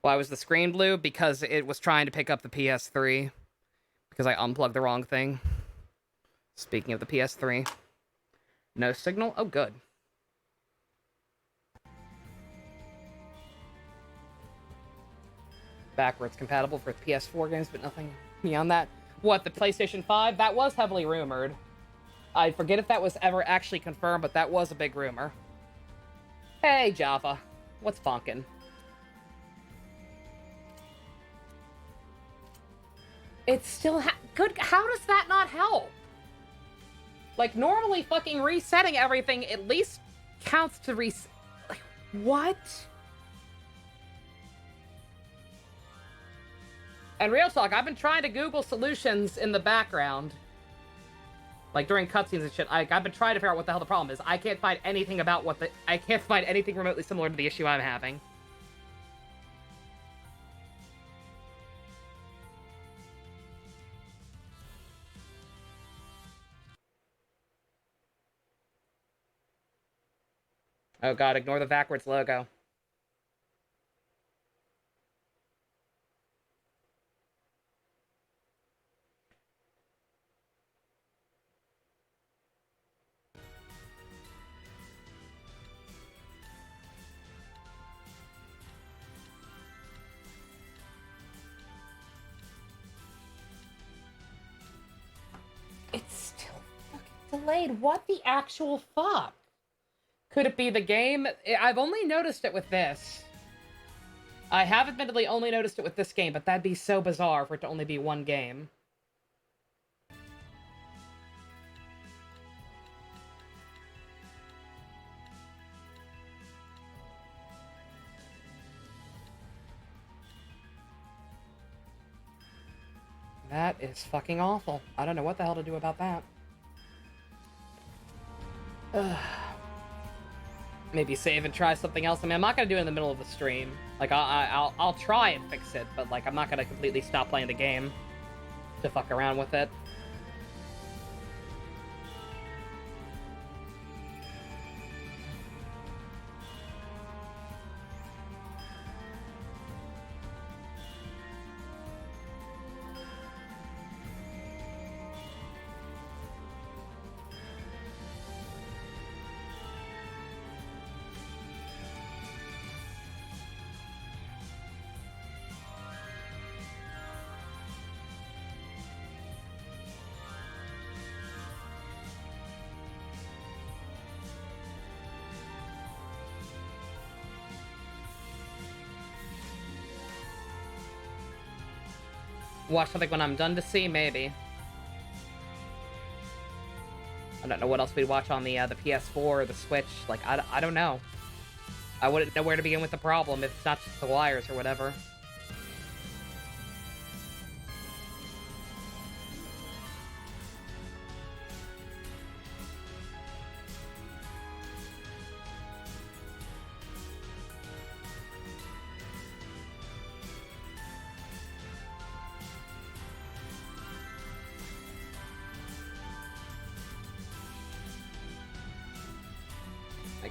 Why was the screen blue? Because it was trying to pick up the PS3. Because I unplugged the wrong thing. Speaking of the PS3. No signal? Oh, good. Backwards compatible for PS4 games, but nothing beyond that. What, the PlayStation 5? That was heavily rumored. I forget if that was ever actually confirmed, but that was a big rumor. Hey, Java. What's funkin'? It's still good. How does that not help? Like, normally fucking resetting everything at least counts to reset. Like, what? And real talk, I've been trying to Google solutions in the background. Like, during cutscenes and shit. I've been trying to figure out what the hell the problem is. I can't find anything about I can't find anything remotely similar to the issue I'm having. Oh god, ignore the backwards logo. It's still fucking delayed. What the actual fuck? Could it be the game? I've only noticed it with this. I have admittedly only noticed it with this game, but that'd be so bizarre for it to only be one game. That is fucking awful. I don't know what the hell to do about that. Ugh. Maybe save and try something else. I mean, I'm not gonna do it in the middle of the stream. Like, I'll try and fix it, but like, I'm not gonna completely stop playing the game to fuck around with it. Watch something when I'm done to see, maybe. I don't know what else we'd watch on the PS4 or the Switch. Like, I don't know. I wouldn't know where to begin with the problem if it's not just the wires or whatever.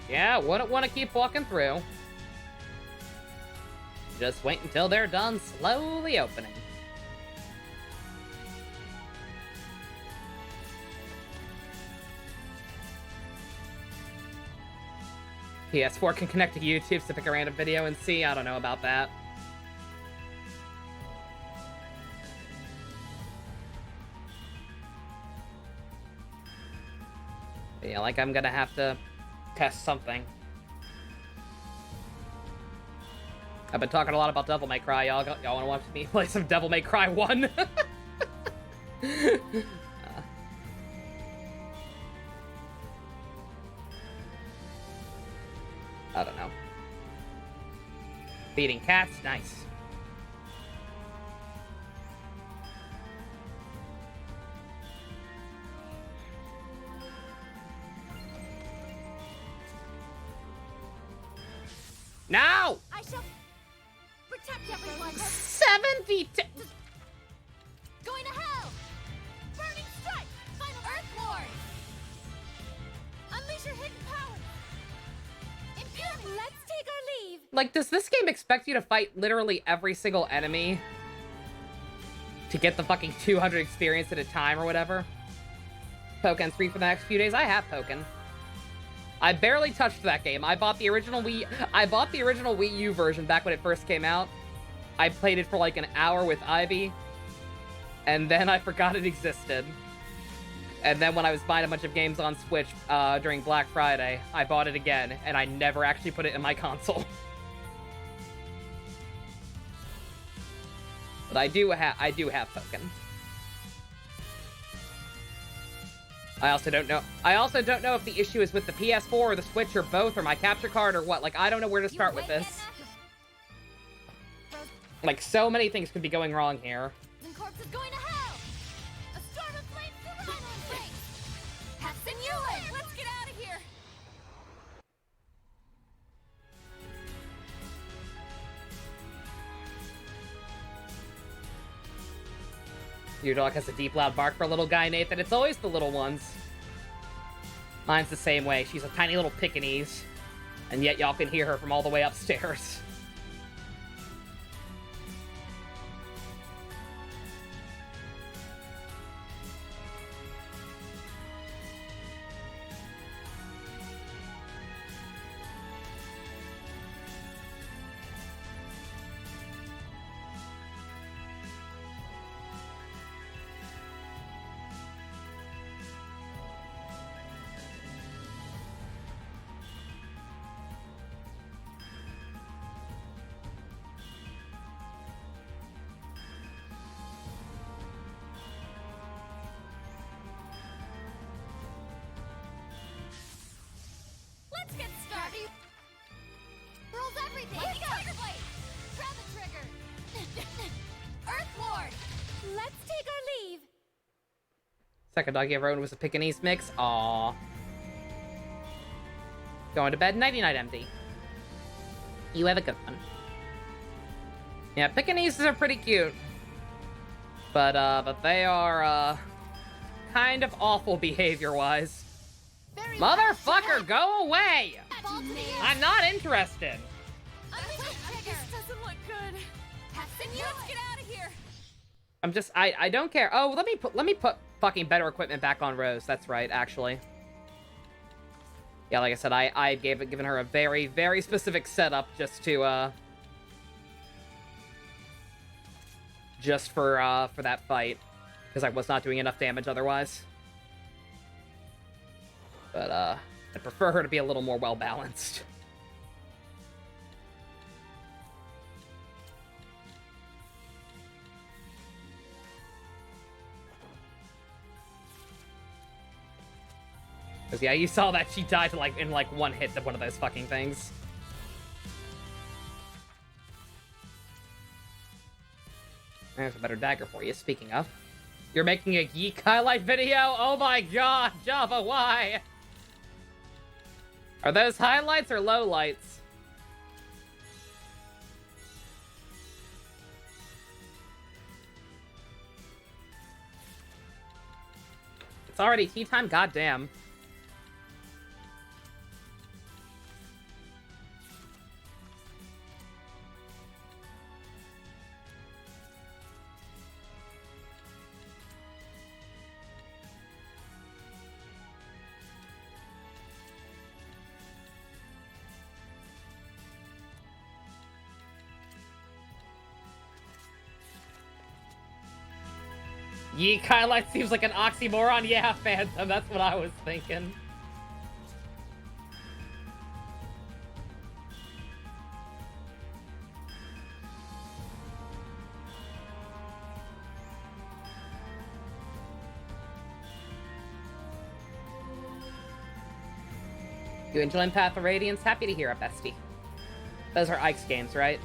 Yeah, wouldn't want to keep walking through. Just wait until they're done slowly opening. PS4 can connect to YouTube to pick a random video and see. I don't know about that. But yeah, like I'm gonna have to test something. I've been talking a lot about Devil May Cry. Y'all want to watch me play some Devil May Cry 1? I don't know. Feeding cats? Nice. No! I shall protect everyone. 72. Going to hell. Burning strike. Final Earth Lord. Unleash your hidden power. Impure. Let's take our leave. Like, does this game expect you to fight literally every single enemy to get the fucking 200 experience at a time or whatever? Pokemon's free for the next few days. I have Pokemon. I barely touched that game. I bought the original Wii U version back when it first came out. I played it for like an hour with Ivy, and then I forgot it existed. And then when I was buying a bunch of games on Switch during Black Friday, I bought it again, and I never actually put it in my console. But I do have Pokemon. I also don't know if the issue is with the PS4 or the Switch or both or my capture card or what. Like, I don't know where to start with this. Like, so many things could be going wrong here. Corpse is going to hell. A storm of flames to run on place. Hats and you. Let's get out of here. Your dog has a deep, loud bark for a little guy, Nathan. It's always the little ones. Mine's the same way. She's a tiny little Pekingese. And yet y'all can hear her from all the way upstairs. Let's get started. Rules everything. Trigger blade. Grab the trigger. Earth Lord. Let's take our leave. Second dog you ever owned was a Pekingese mix. Aww. Going to bed. Nighty-night, MD. You have a good one. Yeah, Pekingeses are pretty cute. But they are, kind of awful behavior-wise. Motherfucker, go away! I'm not interested. This doesn't look good. Let's get out of here. I'm just, I don't care. Oh, let me put fucking better equipment back on Rose. That's right, actually. Yeah, like I said, I've given her a very, very specific setup just to, just for that fight. Because I was not doing enough damage otherwise. But, I prefer her to be a little more well-balanced. Because, yeah, you saw that she died in one hit of one of those fucking things. There's a better dagger for you, speaking of. You're making a geek highlight video? Oh my god, Java, why? Are those highlights or lowlights? It's already tea time? Goddamn. Yeek highlight seems like an oxymoron. Yeah, Phantom, that's what I was thinking. You enjoying Path of Radiance? Happy to hear it, bestie. Those are Ike's games, right?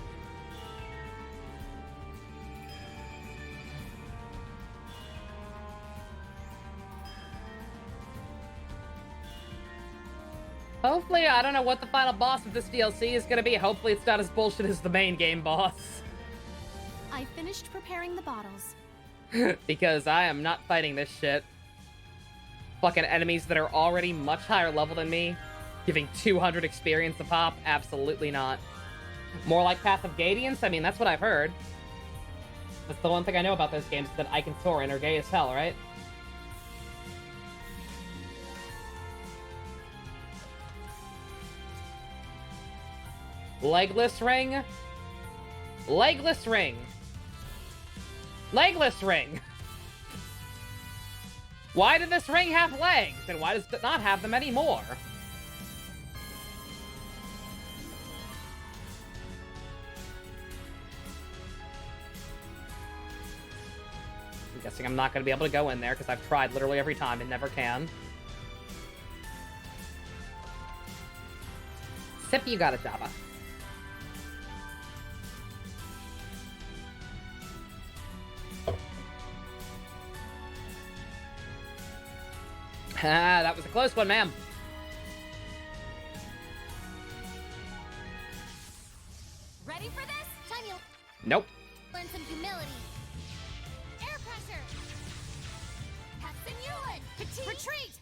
Hopefully, I don't know what the final boss of this DLC is gonna be. Hopefully it's not as bullshit as the main game boss. I finished preparing the bottles. Because I am not fighting this shit. Fucking enemies that are already much higher level than me, giving 200 experience a pop? Absolutely not. More like Path of Radiance? I mean, that's what I've heard. That's the one thing I know about those games, is that Ike and Soren are gay as hell, right? Legless ring? Legless ring. Legless ring. Why did this ring have legs? And why does it not have them anymore? I'm guessing I'm not going to be able to go in there because I've tried literally every time and never can. Sip, you got it, Java. Ah, that was a close one, ma'am. Ready for this? Time you'll Nope. learn some humility. Air pressure. Hatsunyuin. Retreat.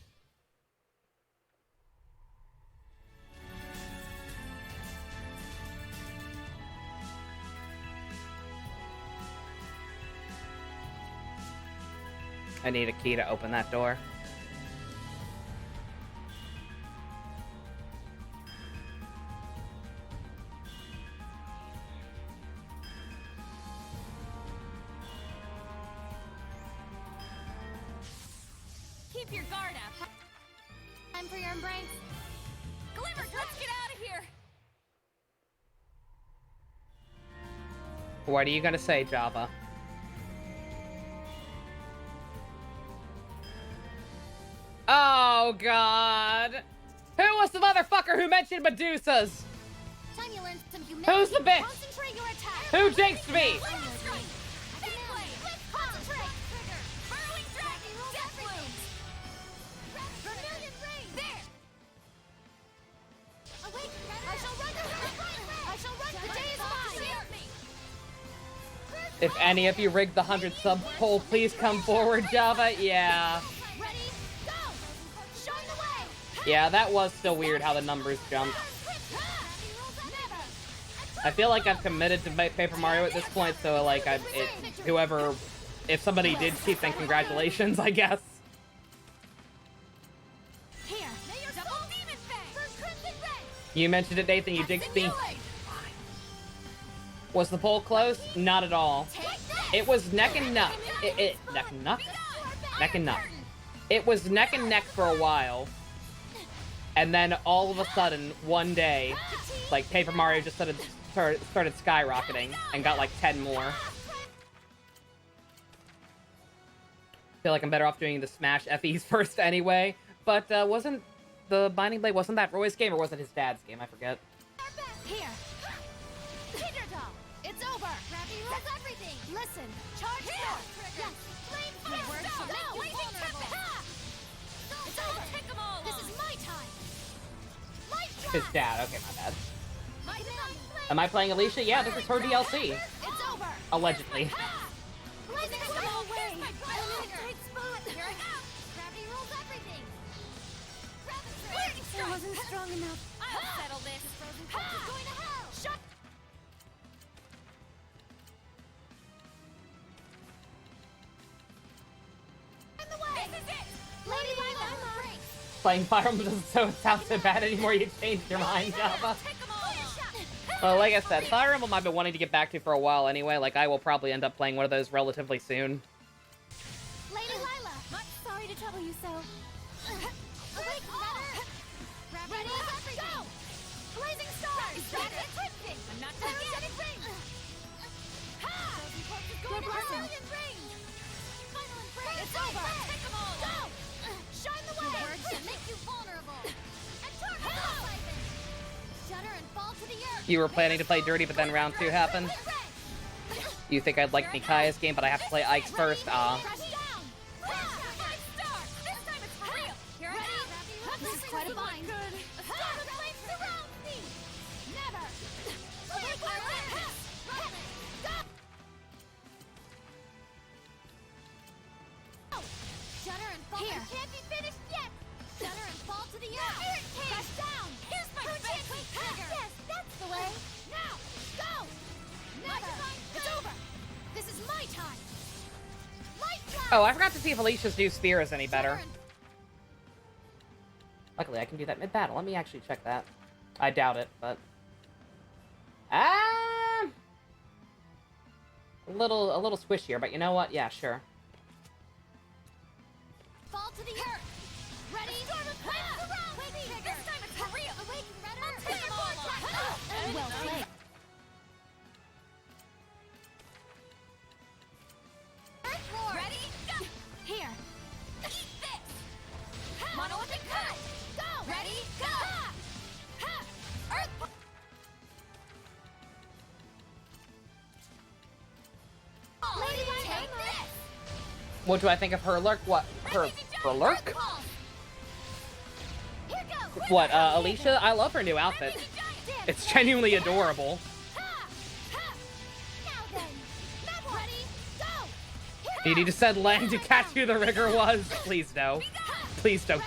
I need a key to open that door. Keep your guard up. Time for your embrace. Glimmers, let's get out of here. What are you gonna say, Java? Oh, God. Who was the motherfucker who mentioned Medusas? Time you learn some humility. Who's the bitch? Concentrate your attack. Who jinxed me? Concentrate. Trigger. Burrowing dragon. Death wounds. Vermilion ring. There. Awake. I shall run. I shall run. The day is mine. If any of you rigged the 100 sub poll, please come forward, Java. Yeah. Ready? Go. Showing the way. Yeah, that was still weird how the numbers jumped. I feel like I've committed to Paper Mario at this point, so like if somebody did cheat, then congratulations, I guess. Here. Double demon fang. You mentioned it, Nathan, you jinxed me. Was the poll close? Not at all. It was neck and neck. Neck and neck? Neck and neck. It was neck and neck for a while. And then all of a sudden, one day, like Paper Mario just started skyrocketing and got like 10 more. Feel like I'm better off doing the Smash FEs first anyway. But wasn't the Binding Blade, wasn't that Roy's game or was it his dad's game? I forget. Here. Hit your doll. It's over. Gravity rules everything! Listen! Charge here! Yes! Flame fire! Words should make you vulnerable! It's over! Take them all This is my time! Light His blast! dad. Okay, my bad. My command! Am I playing Alisha? Yeah, this is her DLC. It's over! Allegedly. Blazing away! No way! I'm in a tight spot! Here I go! Gravity rules everything! I wasn't strong enough. I'll settle this. Frozen Pulse is going to hell! Shut! In the way! This is it! Lady Lila! Playing Fire Emblem doesn't sound so bad anymore. You changed your mind, Java. Take them all! Well, like I said, Fire Emblem I've been wanting to get back to for a while anyway. Like, I will probably end up playing one of those relatively soon. Lady Lila! Sorry to trouble you so. Awake, Runner! Ready, go! Blazing stars! Rapid twisting! I'm not done Parasitic ring! Ha! Good blessing! Range! Final embrace! It's over! Take them all! Go! Shine the way! Your words should make you vulnerable! And tornado! Shudder and fall to the earth! You were planning to play Dirty, but then round 2 happened. You think I'd like Mikaya's game, but I have to play Ike's first? Crush down! Five star! This time it's for real! Here I go! This is quite a bind. A storm of flame surrounds me! Never! Awake, Iron! Go! Shudder and fall. Here. Can't be finished yet! Shudder and fall to the earth! Spirit King! Crush down! Here's my best trigger! Yes, that's the way! Now! Go! Never! It's over! This is my time! Light blast! Oh, I forgot to see if Alicia's new spear is any better. Shudder and Luckily, I can do that mid-battle. Let me actually check that. I doubt it, but... a little squishier, but you know what? Yeah, sure. fall to the earth! Ready? Storm of flame surrounds me! This time it's for real! Awake, Redder! I'll take them all! Well played. Earth roar! Ready? Go! Here! Eat this! Monolithic cut! Go! Ready? Go! Ha! Ha! Earth! Lady Lila! Take this! What do I think of her lurk? What? Her lurk? Here goes! What, Alisha? I love her new outfit. It's genuinely adorable. Ha! Ha! Now then! Now ready? Go! He just said Len to catch who the rigger was. Please no. Please don't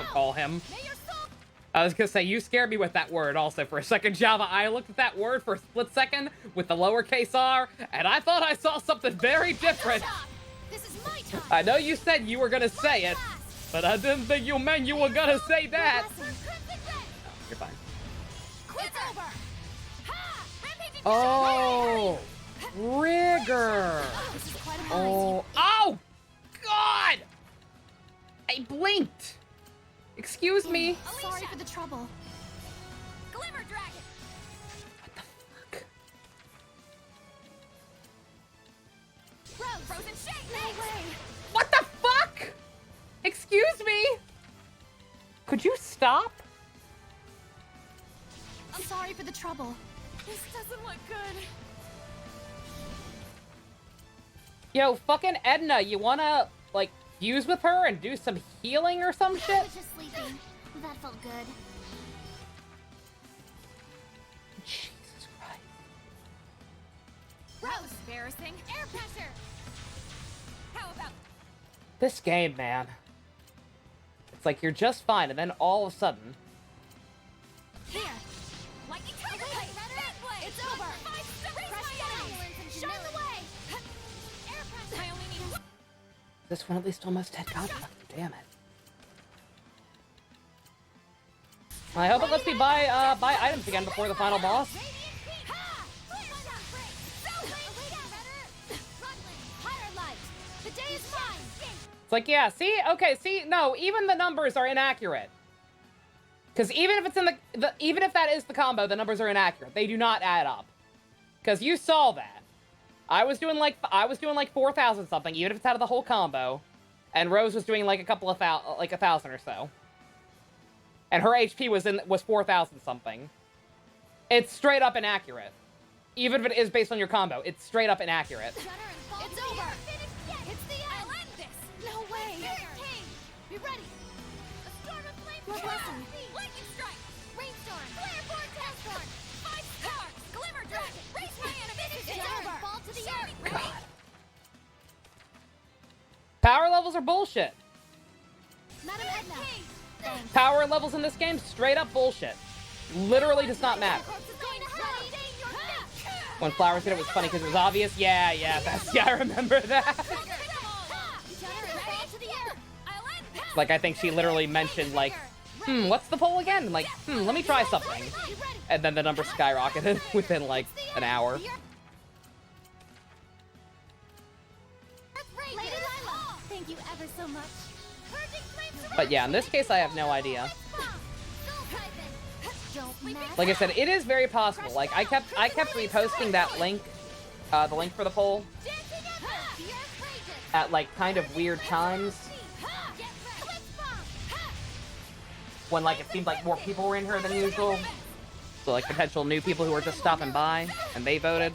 call him. May your soul I was gonna say, you scared me with that word also for a second, Java. I looked at that word for a split second with the lowercase r, and I thought I saw something very different. This is my time! I know you said you were gonna say it, but I didn't think you meant you were gonna say that. You're fine. It's over! Ha! Rampaging Oh, rigger. This is quite a bind. Oh, God! I blinked. Excuse me. Sorry for the trouble. Glimmer Dragon! Fuck. Rose! Frozen Shake! No way! What the fuck? Excuse me. Could you stop? I'm sorry for the trouble. This doesn't look good. Yo, fucking Edna, you wanna, like, fuse with her and do some healing or some I shit? was just sleeping. That felt good. Jesus Christ. Rose! Embarrassing. Air pressure! How about This game, man. It's like you're just fine, and then all of a sudden... Here! Lightning Tiger Awake, Blade? Redder! That way! It's over! Crush down! Shine the way! Air pressure! I only need one. This one at least almost had God. Damn it. I hope it lets me buy items again before the final boss. Radiant Beam! Ha! Higher light! The day is mine! It's like, yeah, see? Okay, see? No, even the numbers are inaccurate. Because even if it's in even if that is the combo, the numbers are inaccurate. They do not add up. Because you saw that. I was doing like 4,000 something, even if it's out of the whole combo. And Rose was doing like a couple of like 1,000 or so. And her HP was 4,000 something. It's straight up inaccurate. Even if it is based on your combo, it's straight up inaccurate. It's over. It's the end. I'll end this. No way. Be ready. A storm of flame. Your blessing. Lightning strike. Rainstorm. Flare vortex storm. 5 stars. Glimmer dragon. Raise my enemies. It's over. Fall to the earth. God. Power levels are bullshit. Madam Edna. Power levels in this game, straight up bullshit. Literally does not matter. When Flowers did it was funny because it was obvious. Yeah, I remember that. Like, I think she literally mentioned, like, what's the poll again? And like, let me try something. And then the number skyrocketed within, like, an hour. Thank you ever so much. But yeah, in this case, I have no idea. Like I said, it is very possible. Like, I kept reposting that link, the link for the poll, at, like, kind of weird times. When, like, it seemed like more people were in here than usual. So, like, potential new people who were just stopping by, and they voted.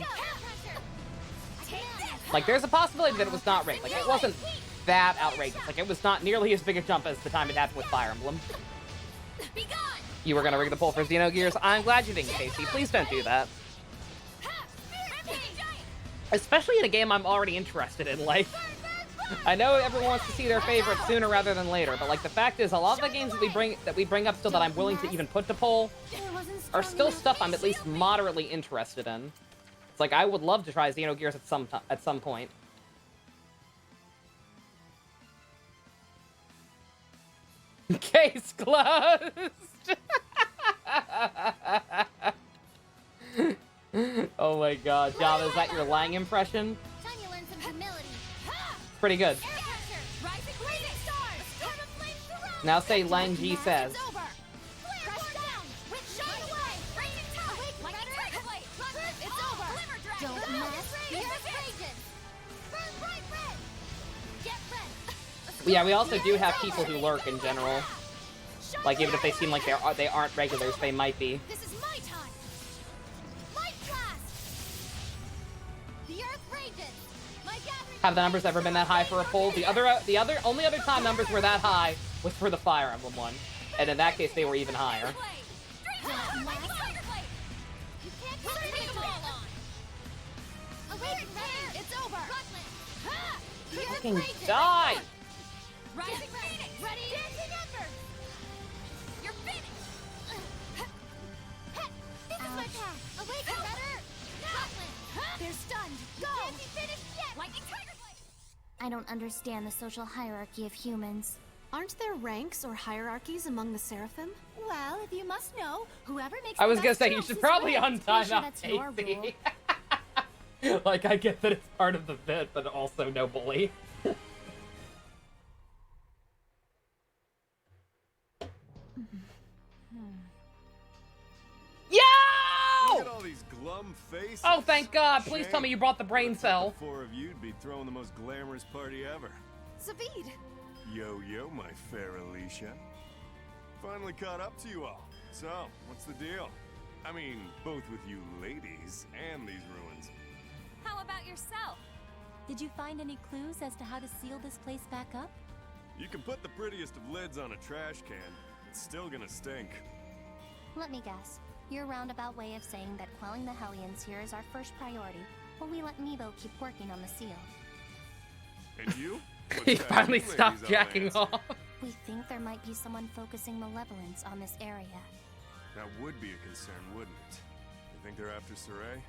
Like, there's a possibility that it was not rigged. Like, it wasn't that outrageous. Like, it was not nearly as big a jump as the time it happened with Fire Emblem. You were gonna rig the poll for Xenogears? I'm glad you didn't, Casey. Please don't do that. Especially in a game I'm already interested in. Like, I know everyone wants to see their favorites sooner rather than later, but, like, the fact is, a lot of the games that we bring up still that I'm willing to even put to poll are still stuff I'm at least moderately interested in. It's like, I would love to try Xenogears at some point. Case closed! Oh my god, Java, is that your Lang impression? Time you learn some humility. Pretty good. Now say Lang G says. Yeah, we also do have people who lurk in general. Like, even if they seem like they aren't regulars, they might be. This is my time. Light blast. The earth rages. My gathering. Have the numbers ever been that high for a poll? The only other time numbers were that high was for the Fire Emblem one, and in that case they were even higher. It's over. Fucking die! Rising Phoenix! Ready? Dancing Embers! You're finished! This is my path! Awaken! Better! Now! They're stunned! Go! Can't be finished yet! Lightning Tiger Blade! I don't understand the social hierarchy of humans. Aren't there ranks or hierarchies among the Seraphim? Well, if you must know, whoever makes I was the gonna best say, you jumps should is probably ranked. untime Sure, out that's your Casey. rule. Like, I get that it's part of the bit, but also no bully. Yo! Look at all these glum faces. Oh, thank God. Please tell me you brought the brain cell. The 4 of you'd be throwing the most glamorous party ever. Zavid! Yo, my fair Alisha. Finally caught up to you all. So, what's the deal? I mean, both with you ladies and these ruins. How about yourself? Did you find any clues as to how to seal this place back up? You can put the prettiest of lids on a trash can. It's still gonna stink. Let me guess. Your roundabout way of saying that quelling the Hellions here is our first priority, while we let Meebo keep working on the seal. And you? He finally stopped jacking off. We think there might be someone focusing malevolence on this area. That would be a concern, wouldn't it? You think they're after Saray?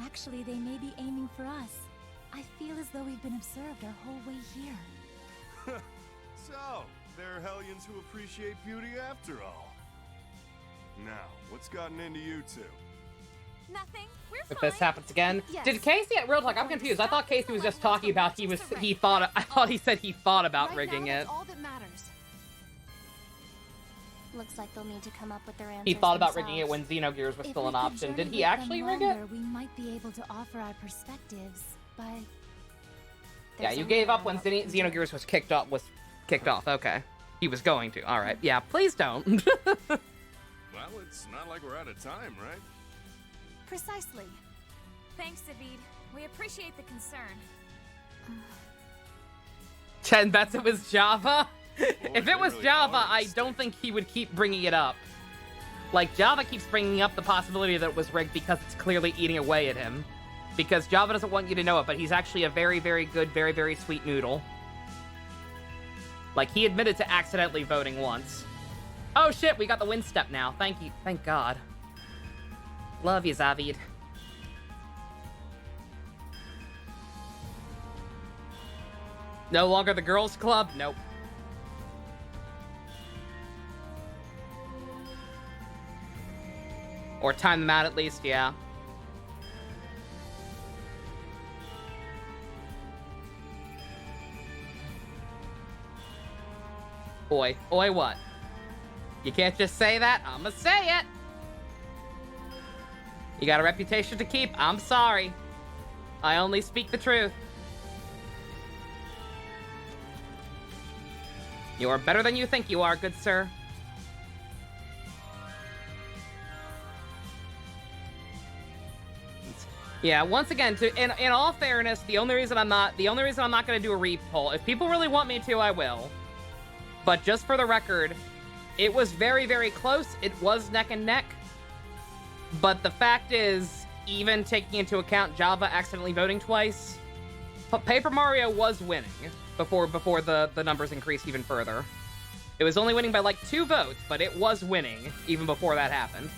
Actually, they may be aiming for us. I feel as though we've been observed our whole way here. So, they're Hellions who appreciate beauty after all. Now, what's gotten into you two? Nothing. We're If fine. this happens again, Yes. did Casey? Real talk, I'm confused. I thought Casey was just talking about I thought he said he thought about Right rigging now, it. that's all that matters. Looks like they'll need to come up with their answers He thought about rigging it themselves. when Xenogears was If still we an could option. Did journey he with actually them rig it? longer, we might be able to offer our perspectives, but Yeah, There's you only gave up one when hope we can do. Xenogears was kicked off. Okay, he was going to. All right, yeah. Please don't. Well, it's not like we're out of time, right? Precisely. Thanks, David. We appreciate the concern. Chen bets it was Java? If it was Java, I don't think he would keep bringing it up. Like, Java keeps bringing up the possibility that it was rigged because it's clearly eating away at him. Because Java doesn't want you to know it, but he's actually a very, very good, very, very sweet noodle. Like, he admitted to accidentally voting once. Oh shit, we got the win step now. Thank you. Thank God. Love you, Zavid. No longer the girls' club? Nope. Or time them out at least, yeah. Oi. Oi what? You can't just say that? I'ma say it! You got a reputation to keep? I'm sorry. I only speak the truth. You are better than you think you are, good sir. Yeah, once again, in all fairness, the only reason I'm not gonna do a re-poll, if people really want me to, I will. But just for the record, it was very, very close. It was neck and neck. But the fact is, even taking into account Java accidentally voting twice, Paper Mario was winning before the numbers increased even further. It was only winning by like 2 votes, but it was winning even before that happened.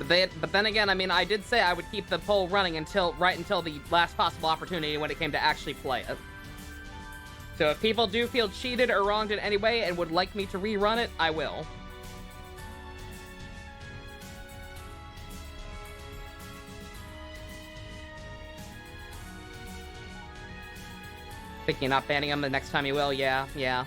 But then again, I mean, I did say I would keep the poll running right until the last possible opportunity when it came to actually play it. So if people do feel cheated or wronged in any way and would like me to rerun it, I will. Think you're not banning him the next time you will? Yeah, yeah.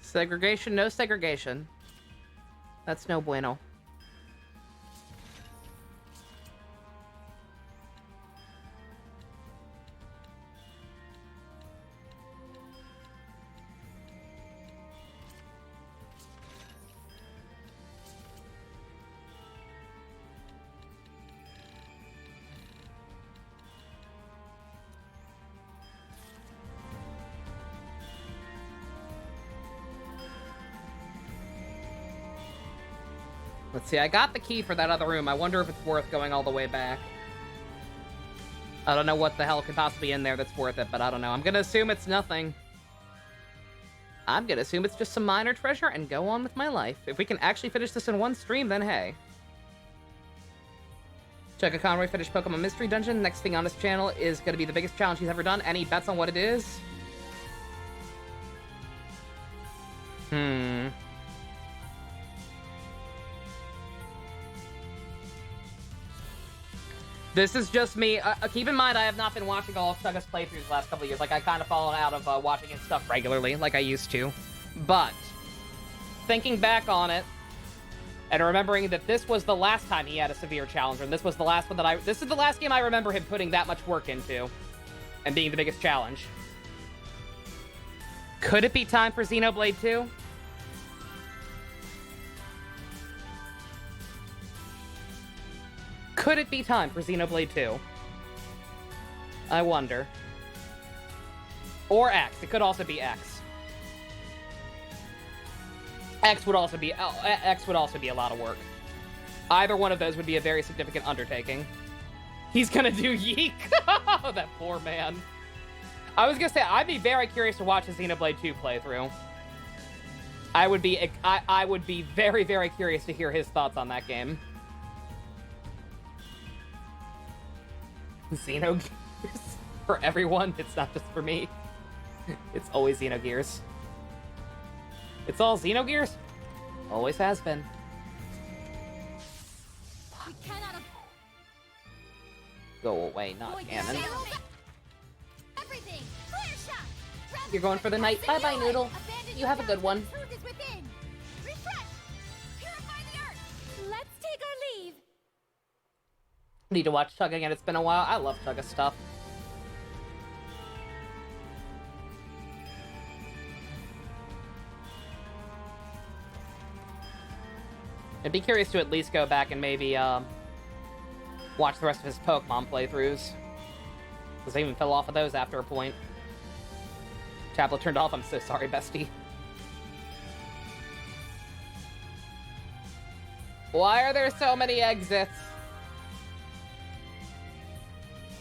Segregation, no segregation. That's no bueno. Let's see, I got the key for that other room. I wonder if it's worth going all the way back. I don't know what the hell could possibly be in there that's worth it, but I don't know. I'm gonna assume it's nothing. I'm gonna assume it's just some minor treasure and go on with my life. If we can actually finish this in one stream, then hey. Chugga Conroy finished Pokemon Mystery Dungeon. Next thing on this channel is gonna be the biggest challenge he's ever done. Any bets on what it is? This is just me. Keep in mind, I have not been watching all of Chugga's playthroughs the last couple of years. Like, I kind of fallen out of watching his stuff regularly, like I used to. But, thinking back on it, and remembering that this was the last time he had a severe challenge, and this was the last one that this is the last game I remember him putting that much work into, and being the biggest challenge. Could it be time for Xenoblade 2? Could it be time for Xenoblade 2? I wonder. Or X. It could also be X. X would also be a lot of work. Either one of those would be a very significant undertaking. He's gonna do Yeek. Oh, that poor man. I was gonna say, I'd be very curious to watch a Xenoblade 2 playthrough. I would be very, very curious to hear his thoughts on that game. Xenogears for everyone. It's not just for me. It's always Xenogears. It's all Xenogears. Always has been. We cannot Go away, not canon. everything. Clear shot. You're going for the night. Bye-bye, Noodle. You have a good one. Let's take our leave. Need to watch Chugga again. It's been a while. I love Chugga stuff. I'd be curious to at least go back and maybe watch the rest of his Pokemon playthroughs. Because I even fell off of those after a point. Tablet turned off. I'm so sorry, bestie. Why are there so many exits?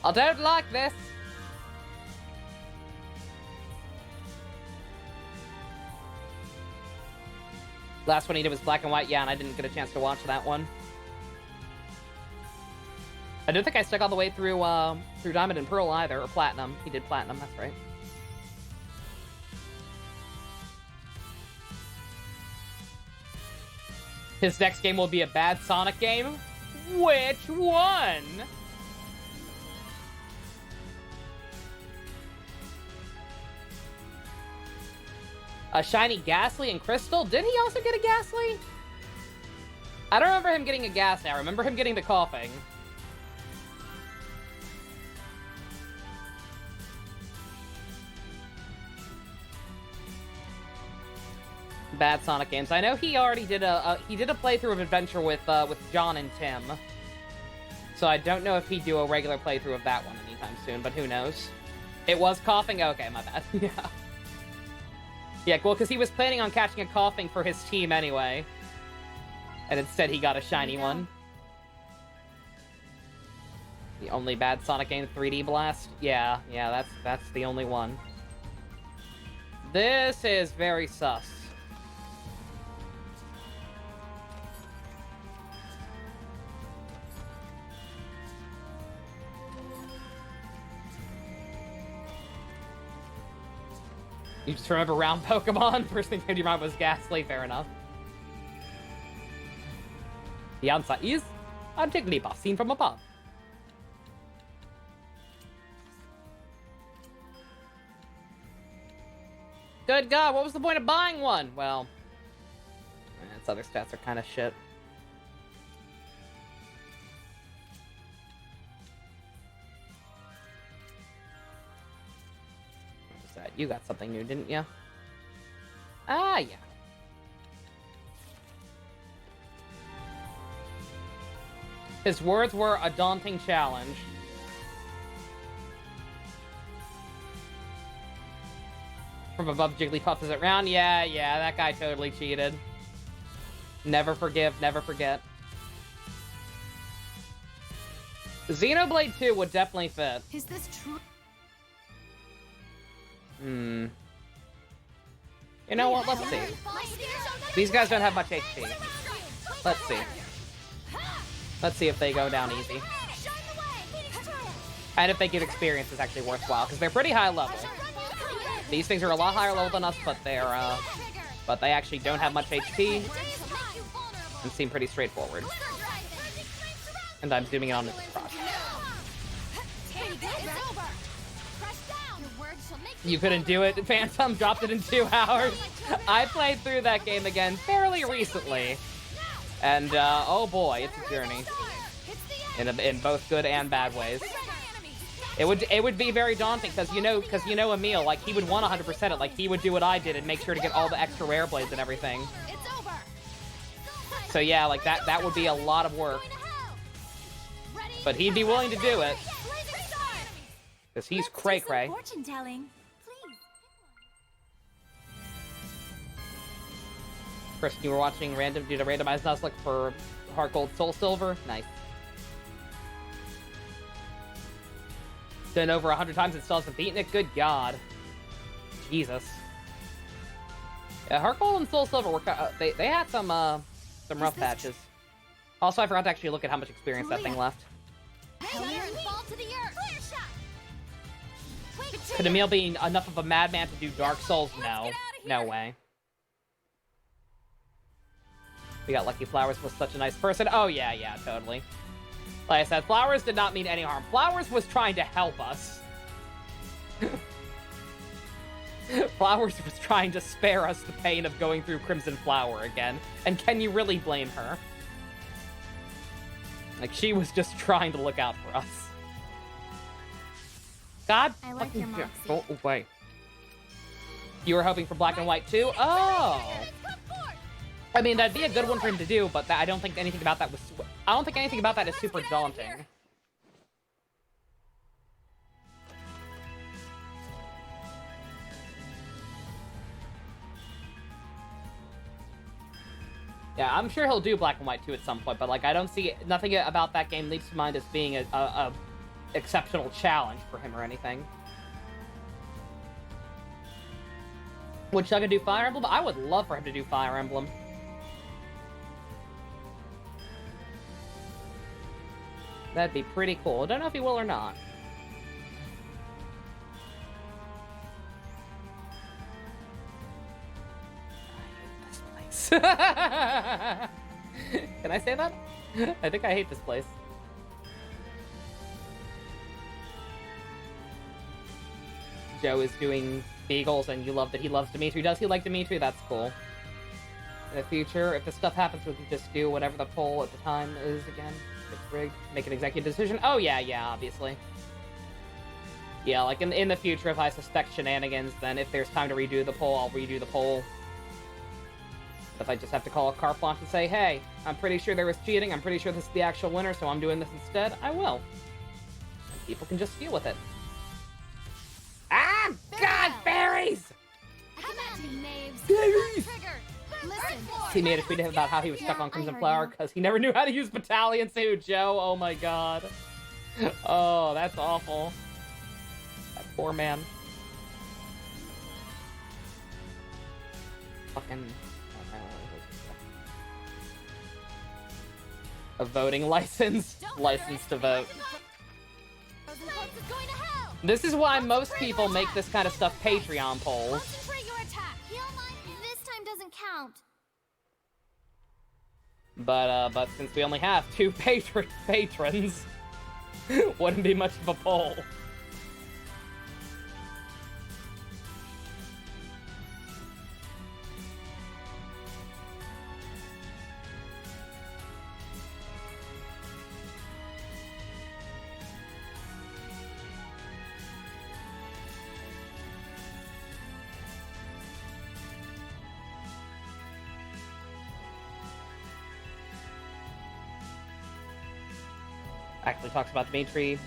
I don't like this. Last one he did was Black and White, yeah, and I didn't get a chance to watch that one. I don't think I stuck all the way through through Diamond and Pearl either, or Platinum. He did Platinum, that's right. His next game will be a bad Sonic game? Which one? A shiny Ghastly and Crystal? Did he also get a Ghastly? I don't remember him getting a Ghastly. I remember him getting the coughing. Bad Sonic games. I know he already did a playthrough of Adventure with John and Tim. So I don't know if he'd do a regular playthrough of that one anytime soon, but who knows? It was coughing? Okay, my bad. Yeah. Yeah, well, because he was planning on catching a coughing for his team anyway. And instead he got a shiny one. The only bad Sonic game, 3D Blast? Yeah, that's the only one. This is very sus. You just remember round Pokemon? First thing came to your mind was Ghastly, fair enough. The answer is a Jigglypuff seen from above. Good God, what was the point of buying one? Well, its other stats are kind of shit. You got something new, didn't you? Ah, yeah. His words were a daunting challenge. From above, Jigglypuff is it round? Yeah, that guy totally cheated. Never forgive, never forget. Xenoblade 2 would definitely fit. Is this true? You know what? Let's see. These guys don't have much HP. Let's see. Let's see if they go down easy. And if they give experience is actually worthwhile, because they're pretty high level. These things are a lot higher level than us, but but they actually don't have much HP and seem pretty straightforward. And I'm zooming in on this crotch. You couldn't do it. Phantom dropped it in 2 hours. I played through that game again fairly recently. And, oh boy, it's a journey. In both good and bad ways. It would be very daunting, because you know Emil, like, he would want 100% it. Like, he would do what I did and make sure to get all the extra rare blades and everything. So yeah, like, that would be a lot of work. But he'd be willing to do it. Because he's cray-cray. Fortune telling. Chris, you were watching random due to randomized Nuzlocke for Heart Gold Soul Silver? Nice. Done over 100 times and still hasn't beaten it? Good God. Jesus. Yeah, Heart Gold and Soul Silver were they had some rough patches. Also, I forgot to actually look at how much experience that thing left. Could Emil be enough of a madman to do Dark Souls? No. No way. We got lucky. Flowers was such a nice person. Oh, yeah, totally. Like I said, Flowers did not mean any harm. Flowers was trying to help us. Flowers was trying to spare us the pain of going through Crimson Flower again. And can you really blame her? Like, she was just trying to look out for us. God I like your moxie. Oh, wait. You were hoping for black and white too? Oh! I mean, that'd be a good one for him to do, but I don't think anything about that was... I don't think anything about that is super daunting. Yeah, I'm sure he'll do black and white too at some point, but like I don't see nothing about that game leaps to mind as being a exceptional challenge for him or anything. Would Chugga do Fire Emblem? I would love for him to do Fire Emblem. That'd be pretty cool. I don't know if he will or not. Can I say that? I think I hate this place. Joe is doing Beagles, and you love that he loves Dimitri. Does he like Dimitri? That's cool. In the future, if this stuff happens, we can just do whatever the poll at the time is again. It's rigged. Make an executive decision. Oh, yeah, obviously. Yeah, like in the future, if I suspect shenanigans, then if there's time to redo the poll, I'll redo the poll. If I just have to call a carte blanche and say, hey, I'm pretty sure there was cheating, I'm pretty sure this is the actual winner, so I'm doing this instead, I will. And people can just deal with it. Ah! God, fairies! Come at me, knaves. Fairies! Listen. He made a tweet about how he was stuck on Crimson Flower because he never knew how to use Battalion Suit, Joe. Oh my god. Oh, that's awful. That poor man. Fucking... A voting license. License to vote. This is why most people make this kind of stuff Patreon polls. This time doesn't count. But since we only have 2 patrons, wouldn't be much of a poll. Actually talks about Dimitri.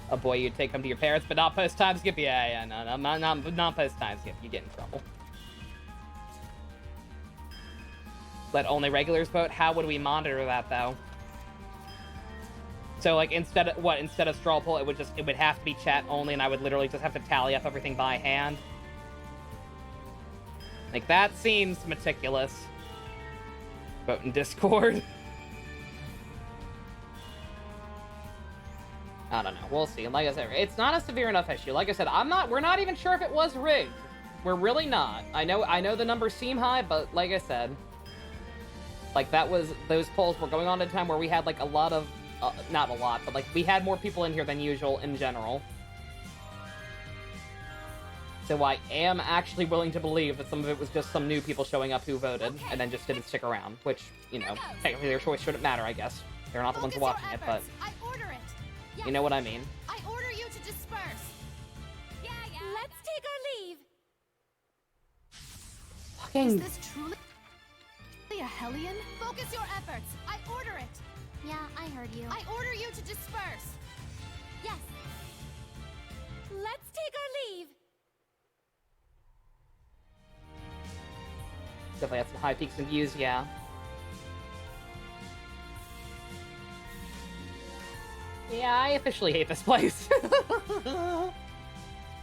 A boy you'd take him to your parents, but not post-time skip. Yeah, no, not post-time skip. You get in trouble. Let only regulars vote? How would we monitor that, though? So, like, instead of straw poll, it would have to be chat only, and I would literally just have to tally up everything by hand. Like, that seems meticulous. Vote in Discord. I don't know. We'll see. And like I said, it's not a severe enough issue. Like I said, we're not even sure if it was rigged. We're really not. I know the numbers seem high, but like I said, like those polls were going on at a time where we had like a lot of, not a lot, but like we had more people in here than usual in general. So I am actually willing to believe that some of it was just some new people showing up who voted and then just didn't stick around, which, you know, technically their choice shouldn't matter, I guess. They're not the ones watching it, but... You know what I mean. I order you to disperse. Yeah. Let's take our leave. Fucking... Is this truly a Hellion? Focus your efforts. I order it. Yeah, I heard you. I order you to disperse. Yes. Let's take our leave. Definitely had some high peaks and views, yeah. Yeah, I officially hate this place. I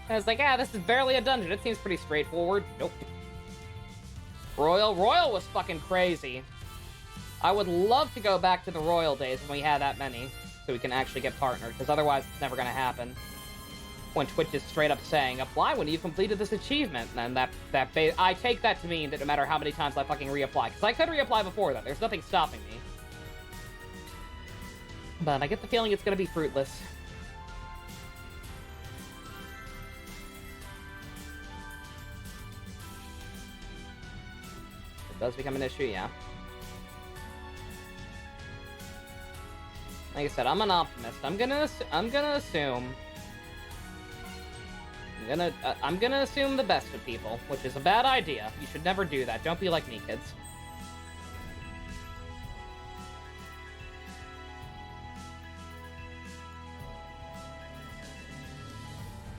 was like, this is barely a dungeon. It seems pretty straightforward. Nope. Royal was fucking crazy. I would love to go back to the Royal days when we had that many, so we can actually get partnered, because otherwise it's never gonna happen. When Twitch is straight up saying, apply when you've completed this achievement, and I take that to mean that no matter how many times I fucking reapply, because I could reapply before that. There's nothing stopping me. But I get the feeling it's gonna be fruitless. Does become an issue, yeah. Like I said, I'm an optimist. I'm gonna assume. I'm gonna assume the best of people, which is a bad idea. You should never do that. Don't be like me, kids.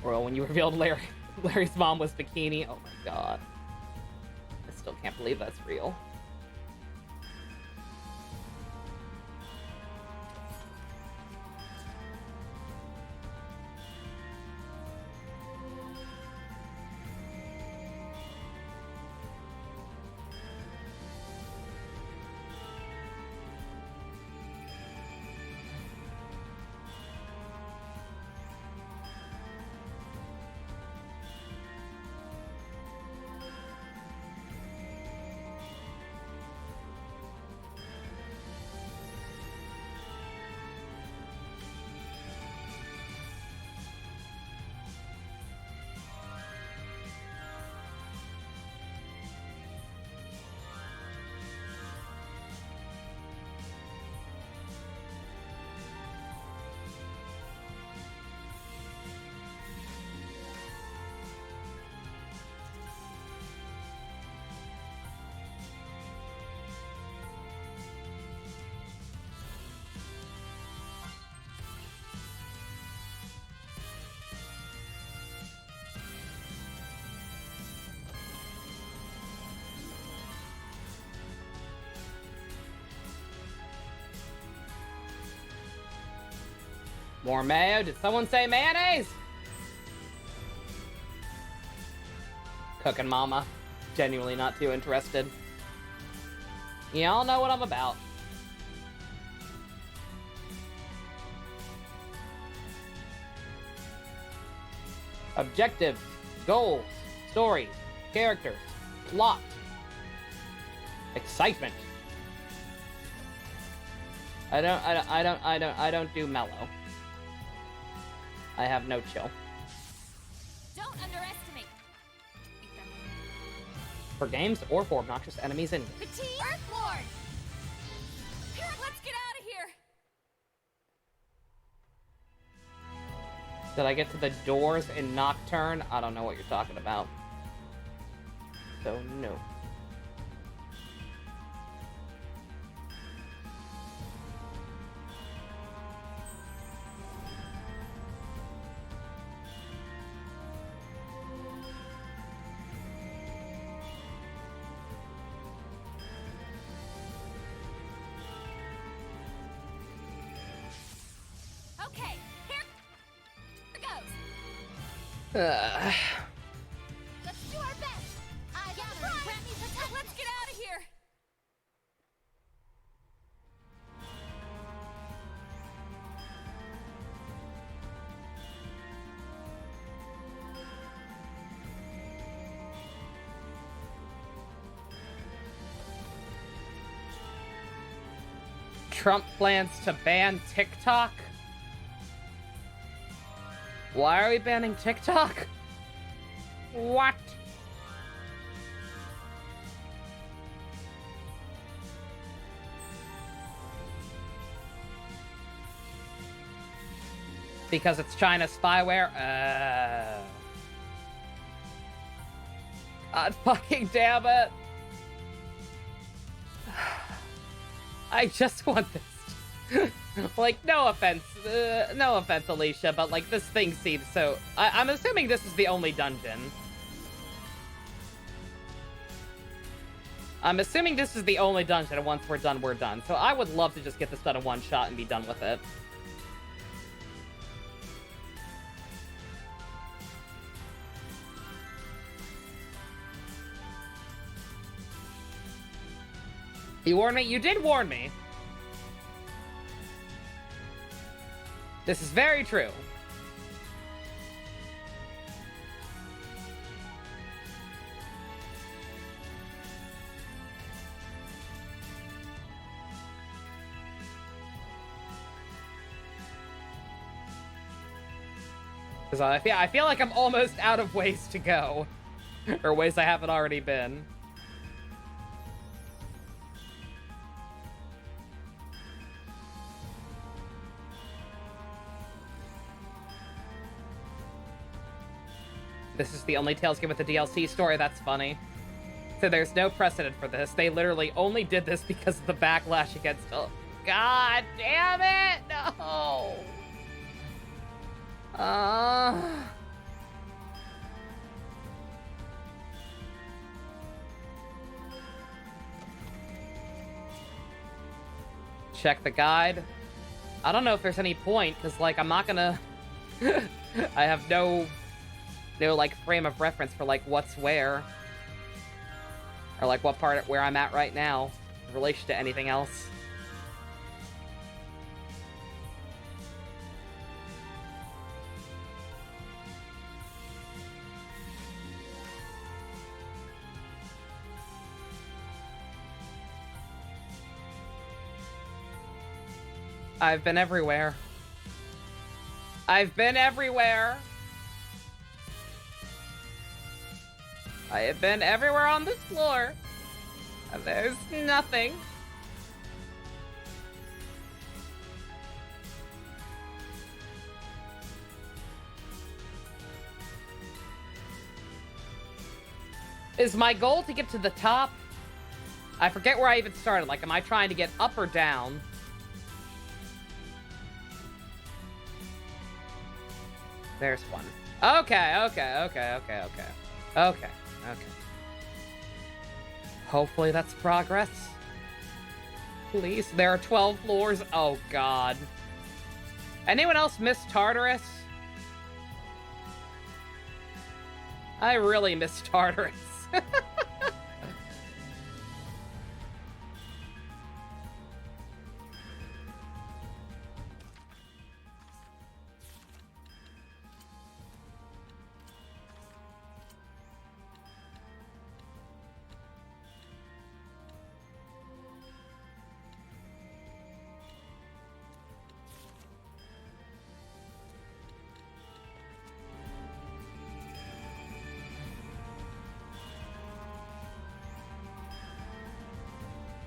Bro, when you revealed Larry's mom was Bikini, oh my god. I still can't believe that's real. More mayo? Did someone say mayonnaise? Cooking mama. Genuinely not too interested. Y'all know what I'm about. Objectives, goals, stories, characters, plot, excitement. I don't do mellow. I have no chill. Don't underestimate them. For games or for obnoxious enemies in Petite Earthlord! Here, let's get out of here! Did I get to the doors in Nocturne? I don't know what you're talking about. So, no. Okay, here goes. Let's do our best. I got it. Let's get out of here. Trump plans to ban TikTok? Why are we banning TikTok? What? Because it's China spyware? God fucking damn it. I just want this. Like, no offense, Alisha, but like this thing seems so. I'm assuming this is the only dungeon. I'm assuming this is the only dungeon, and once we're done, we're done. So I would love to just get this done in one shot and be done with it. You warned me? You did warn me. This is very true. Because I feel like I'm almost out of ways to go. Or ways I haven't already been. This is the only Tales game with a DLC story. That's funny. So there's no precedent for this. They literally only did this because of the backlash against... Oh, God damn it! No! Check the guide. I don't know if there's any point, because, like, I'm not gonna... I have no, like, frame of reference for, like, what's where. Or, like, what part where I'm at right now in relation to anything else. I've been everywhere. I've been everywhere. I have been everywhere on this floor. And there's nothing. Is my goal to get to the top? I forget where I even started. Like, am I trying to get up or down? There's one. Okay. Hopefully that's progress. Please. There are 12 floors. Oh, God. Anyone else miss Tartarus? I really miss Tartarus.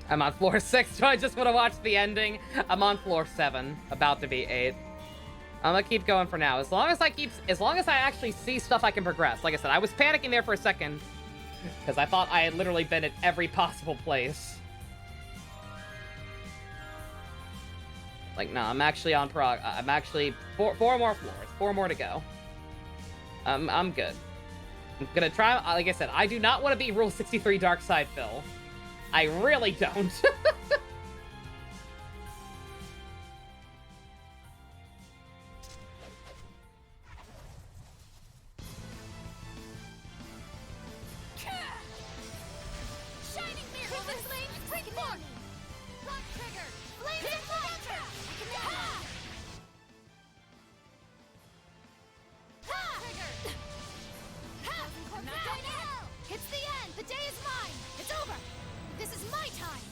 I'm on floor 6, so I just want to watch the ending. I'm on floor 7, about to be 8. I'm gonna keep going for now. As long as I actually see stuff I can progress. Like I said, I was panicking there for a second because I thought I had literally been at every possible place. Like, no, I'm actually on I'm actually four more floors, 4 more to go. I'm good. I'm gonna try. Like I said, I do not want to be Rule 63 Dark Side Phil. I really don't. Shining mirror, woman flame, break it down. Lock trigger, flames of fire. Trigger. I'm not going to hell. It's the end. The day is mine. It's over. This is my time!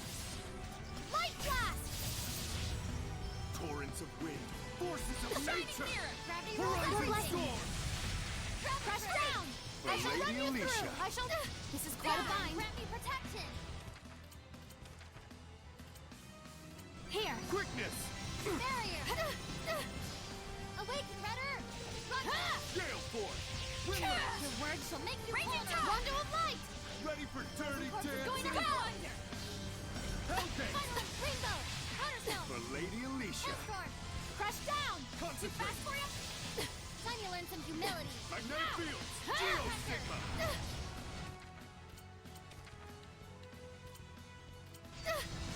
Light blast! Torrents of wind, forces of nature! Gravity Horizon storm! Crash down! I shall run you Alisha. through! I shall... This is quite a bind. Grant me protection! Here! Quickness! Barrier! Awaken, Redder! Run! Gale force! Your words shall make you vulnerable! Rondo of light! Ready for dirty dancing? Going to go under! Hellgate! Final rainbow! Counterstone! For Lady Alisha! Escort! Crash down! Too Concentrate! fast for you? Time you learn some humility. Magnetic fields! Geostigma!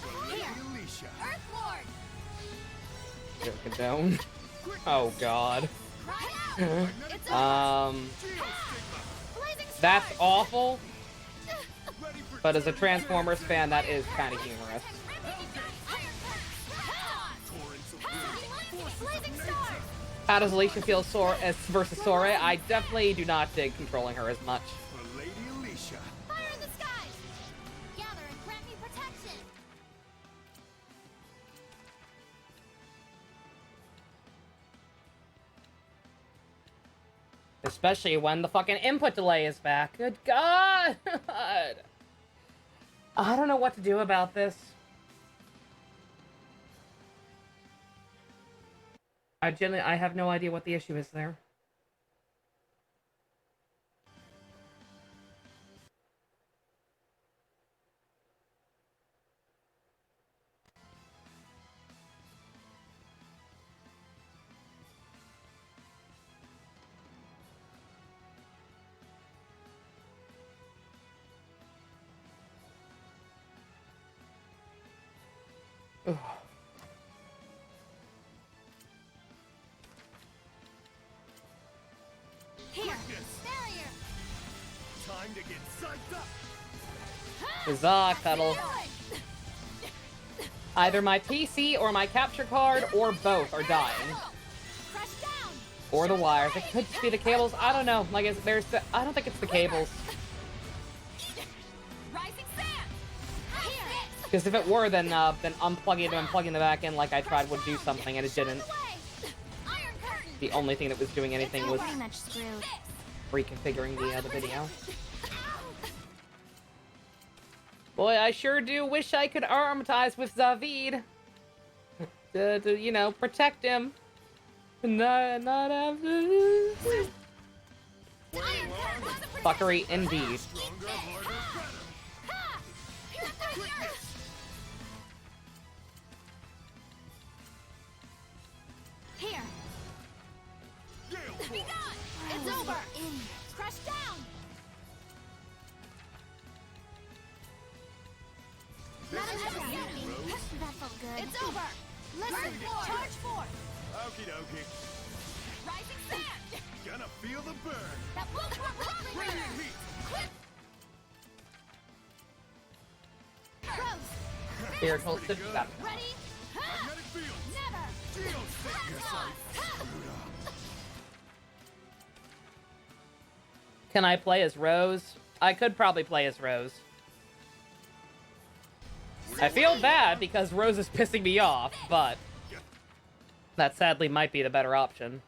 For Lady Alisha! Earth Lord! Get it down. Oh, God. Cry out! That's awful. But as a Transformers fan, that is kind of humorous. How does Alisha feel versus Sora? I definitely do not dig controlling her as much. For Lady Alisha! Fire in the skies! Gather and grant me protection! Especially when the fucking input delay is back. Good God! I don't know what to do about this. I have no idea what the issue is there. Here, barrier. Time to get psyched up. Huzzah, Cuddle. Either my PC or my capture card or both are dying. Crush down. Or the wires. It could just be the cables. I don't know. Like, I don't think it's the cables. Rising sand. Because if it were, then unplugging it and unplugging the back end like I tried would do something, and it didn't. Iron curtain. The only thing that was doing anything was Pretty much screwed. reconfiguring the video. Boy, I sure do wish I could armatize with Zavid. to you know, protect him. Not have to... Fuckery indeed. Here. It's over. Crush down. That felt good. It's over. Listen, charge forth. Okie dokie. Rising sand. Gonna feel the burn. That won't work properly. Radiant heat. Rose. Spiritual sister. Ready? Magnetic field. Never. Deal stick. Can I play as Rose? I could probably play as Rose. I feel bad because Rose is pissing me off, but that sadly might be the better option.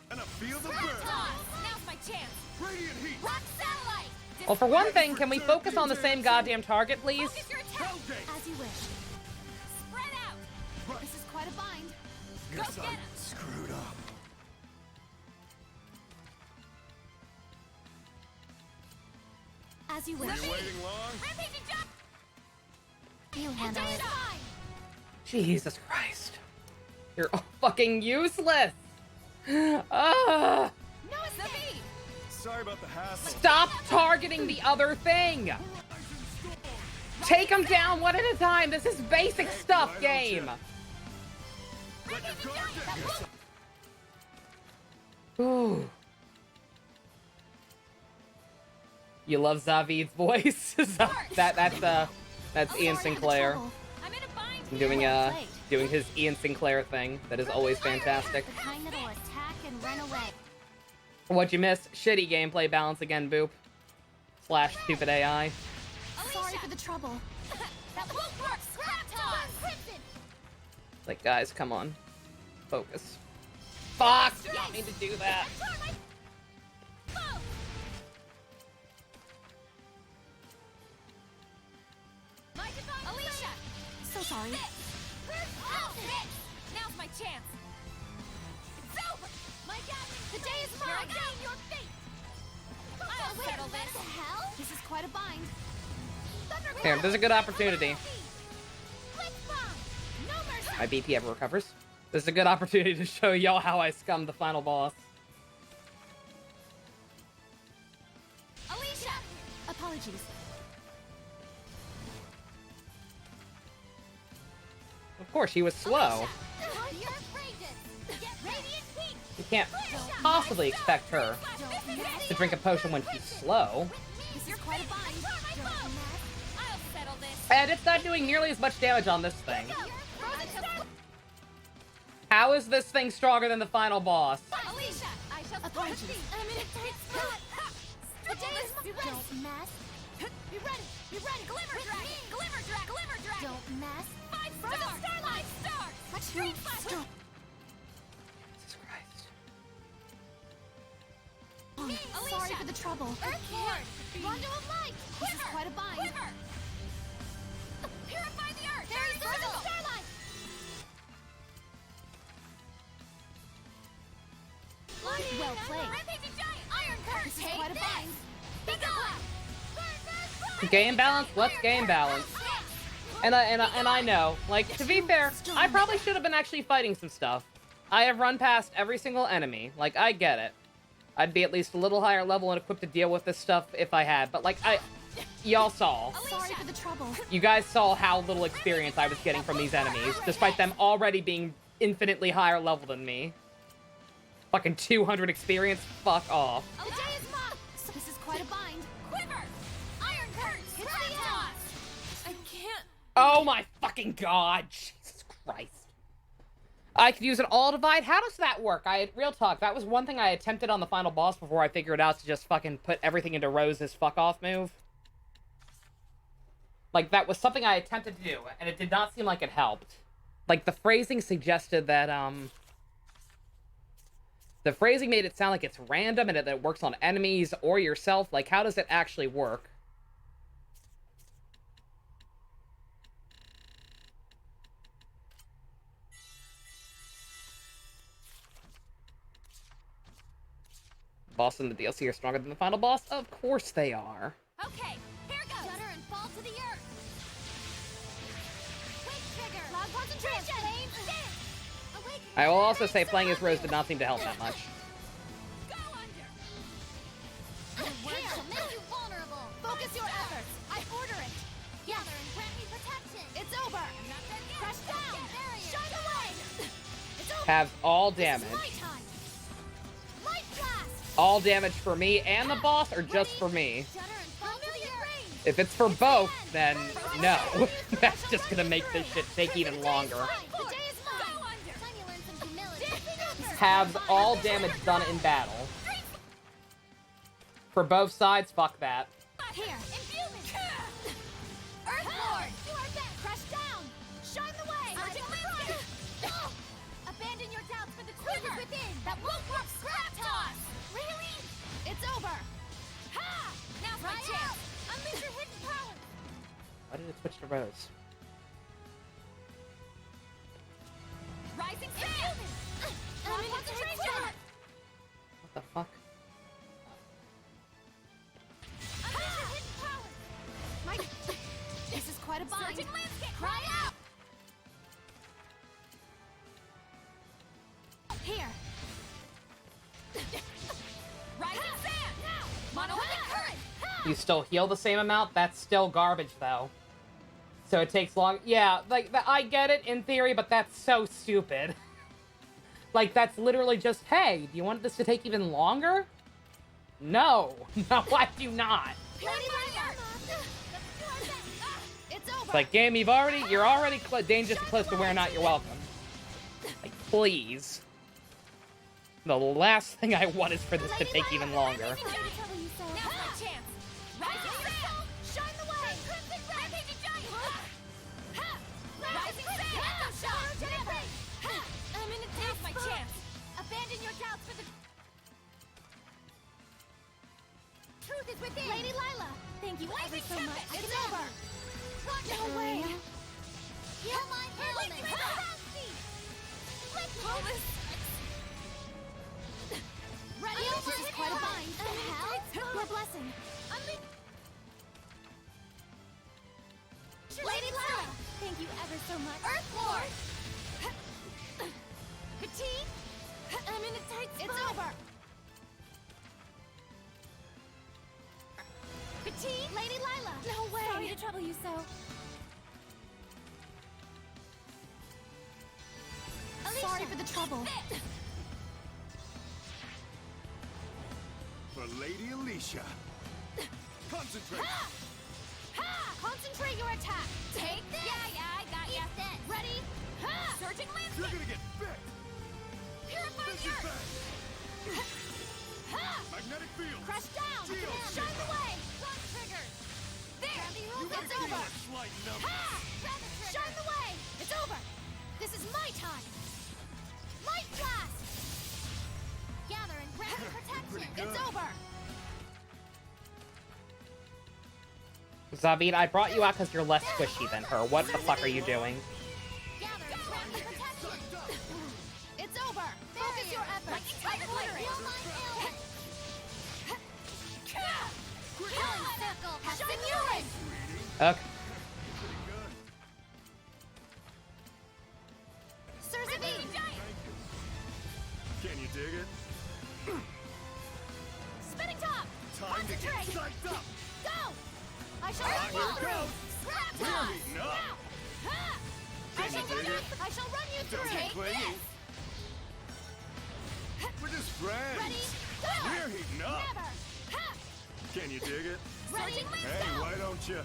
Gonna feel the burn. Now's my chance. Radiant heat. Rock satellite. Well, for one thing, can we focus on the same goddamn target, please? Focus your attack. As you wish. Spread out. This is quite a bind. Guess get I'm 'em. screwed up. As you Were wish. you waiting long? Rampaging jump. You handle it. Jesus Christ. You're all fucking useless! Ah! No escape. Sorry about the hassle. Stop targeting the other thing! Take them down one at a time! This is basic stuff, game! Let your guard down. Ooh. You love Zavid's voice? That's Ian Sinclair I'm in a bind. doing his Ian Sinclair thing. That is always fantastic. The kind that'll attack and run away. What'd you miss? Shitty gameplay balance again, Boop. / stupid AI. Sorry for the trouble. That won't work. Scrap toss. Like, guys, come on. Focus. Fuck! Did not mean to do that. Alisha. So sorry. Now's my chance. It's over. My God, The day is here I mine. go. Your fate. I'll settle What this. the hell? This is quite a bind. Here, there's a good opportunity. Blitz bomb. No mercy. My BP ever recovers. This is a good opportunity to show y'all how I scummed the final boss. Alisha. Apologies. Of course, he was slow. Your phrases. Get radiant heat. You can't possibly expect her to drink a potion when she's slow. This is quite a bind. I'll settle this. And it's not doing nearly as much damage on this thing. How is this thing stronger than the final boss? Alisha. I shall Apologies. I'm in a tight spot. The day is mine. Don't mess. Be ready. Be ready. Glimmer dragon. Glimmer dragon. Glimmer dragon. Don't mess. 5 stars. 5 stars. Green flash. Jesus Christ. Sorry for the trouble. Earthborn. Rondo of light. This is quite a bind. Quiver. Purify the earth. There is Vertical. starlight. Well played. Rampaging giant. Iron curse. This is quite a bind. Be gone. Game balance? What's game balance? And I know, like, to be fair, I probably should have been actually fighting some stuff. I have run past every single enemy. Like, I get it. I'd be at least a little higher level and equipped to deal with this stuff if I had. But, like, y'all saw. Sorry for the trouble. You guys saw how little experience I was getting from these enemies, despite them already being infinitely higher level than me. Fucking 200 experience? Fuck off. The day is mocked. So this is quite a bind. Quiver! Iron curse! Hit the toss! I can't. Oh my fucking god! Jesus Christ. I could use an all divide? How does that work? Real talk, that was one thing I attempted on the final boss before I figured out to just fucking put everything into Rose's fuck off move. Like, that was something I attempted to do, and it did not seem like it helped. Like, the phrasing suggested that, the phrasing made it sound like it's random and that it works on enemies or yourself. Like, how does it actually work? Boss and the DLC are stronger than the final boss? Of course they are. Okay, here goes. Shudder and fall to the earth. Quick trigger. Cloud concentration. I will also say playing as Rose did not seem to help that much. Go under. Here, to make you vulnerable. Focus your efforts. I order it. Gather and grant me protection. It's over. Crush down. Shine away. It's over. Have all damage. All damage for me and the boss, or just for me? If it's for both, then no. That's just gonna make this shit take even longer. Have all damage done in battle. For both sides, fuck that. Here, imbuement. Earthlord, do our best. Crush down. Shine the way. Abandon your doubts for the quiver within. That won't work. Scrap toss. Really? It's over. Ha! Now's my chance. Unleash your hidden power. Why did it switch to Rose? Rising sand. Concentration. What the fuck? Unleash your hidden power. This is quite a bind. Surging landscape. Cry out. Here. Rising sand. Now. Monolithic current. You still heal the same amount? That's still garbage, though. So it takes long. Yeah, like, I get it in theory, but that's so stupid. Like, that's literally just, hey, do you want this to take even longer? No. No, I do not. It's like, game, you're already dangerously close to wearing out your welcome. Like, please. The last thing I want is for this to take even longer. Lady Lila, thank you ever so much. It's over. No way. Heal my ailment. Ready? This is quite a bind. Hell? Your blessing. Lady Lila, thank you ever so much. Earthlord. Petite. I'm in a tight spot. It's over. Petite? Lady Lila! No way! Sorry to trouble you so. Alisha. Sorry for the trouble. For Lady Alisha. Concentrate! Ha! Ha! Concentrate your attack! Take this! Yeah, I got ya. Ready? Ha! Surging landscape! You're gonna get bit! Purify the earth! Ha! Magnetic field! Crush down! Shine the way! Run triggers! There! It's over! Ha! Shine the way! It's over! This is my time! Light blast! Gather and grant protection! It's over! Zabine, I brought you out because you're less squishy than her. What the fuck are you doing? Gather and grant protection! It's over! Focus your efforts! Killing circle has been yours! Okay. Can you dig it? Spinning top! Time to get Concentrate! psyched up! Go! I shall run you through! Scrap toss! Now! Ha! I shall run you through! Take this! We're just friends. Ready? Go! We're heating up. Never! Ha! Can you dig it? Ready? Hey, why don't you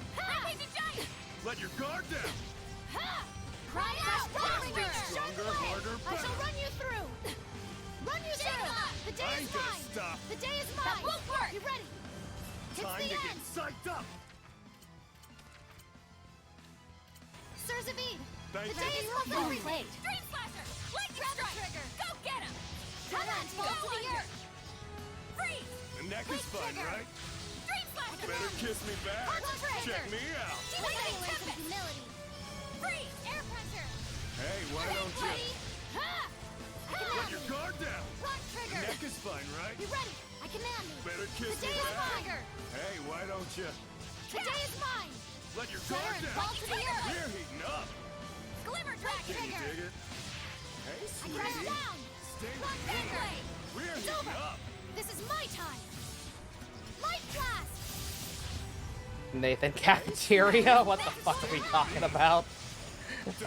let your guard down? Ha! Cry out! Stronger, harder, I shall better. run you through! Run you through! The day I is ain't gonna mine! stop. The day is mine! That won't work! You ready? It's Time the to end! get psyched up. Sir Zavid! Thank The you. day is complete! Dream Slasher! Lightning Strike! Trigger! Go get him! Come on, fall to the earth! Freeze! The neck is fine, trigger. right? Dream Slasher! Better kiss me back. Punch trigger. Check me out. Lightning Tempest! Humility! Freeze! Air Pressure! Hey, why don't you Ready? Ha! I let command your me! guard down? Rock The trigger! neck is fine, right? Be ready! I command me! Better kiss The me day is back. mine! Hey, why don't you The day is mine! let your Center guard and down? fall to the earth! We're heating up. Glimmer Rock Dragon! Can you trigger! dig it? Hey, I crash sweetie. down! Stay Rock with me. trigger! We're It's heating over. up. This is my time! Light blast! Nathan Cafeteria? What the fuck are we talking about? Break!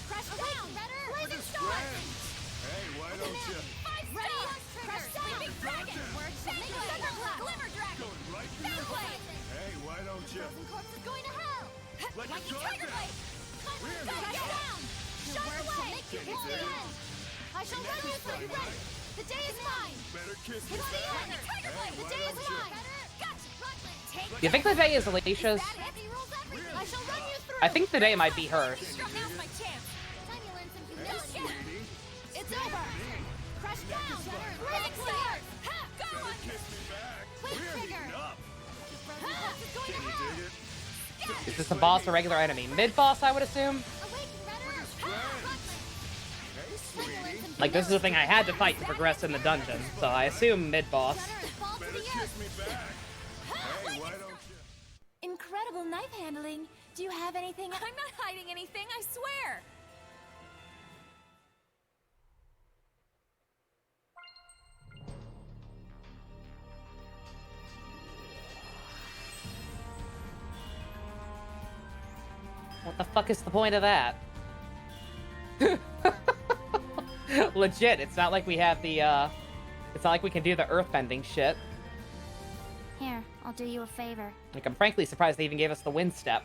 Crash down! Blazing star! Hey, why don't you Ready? Crash down! Sweeping Dragon! Words to make a thunderclap! Glimmer Dragon! going right through your Blade! Hey, why don't you Frozen corpse is going to hell! let your Lightning guard Tiger down? Blade! We're Crash heating up. down! Shine away! Can you It's the dig it? end! I shall run you through! You ready? The day is mine! Better kiss me It's the back. end! Tiger Blade! The why day is don't you? mine! Gotcha! Take You think the day is Alicia's? Heavy rules everything! I shall run you through! I think the day might be hers. Now's my chance! Time you learn some Hey, humility! sweetie. It's over! Crash down! Lightning Strike! Ha! Go Better on! kiss me back. Quick We're trigger. heating up. Frozen corpse is going Can to you hell! dig it? Is this a boss or regular enemy? Mid-boss, I would assume? Awaken, Redder! Hey, sweetie. Like, this is the thing I had to fight to progress in the dungeon, so I assume mid-boss. Fall to Better the kiss earth! me back. Hey, why don't you? Incredible knife handling. Do you have anything? I'm not hiding anything, I swear! What the fuck is the point of that? Legit, it's not like we have the, it's not like we can do the earthbending shit. Here, I'll do you a favor. Like, I'm frankly surprised they even gave us the wind step.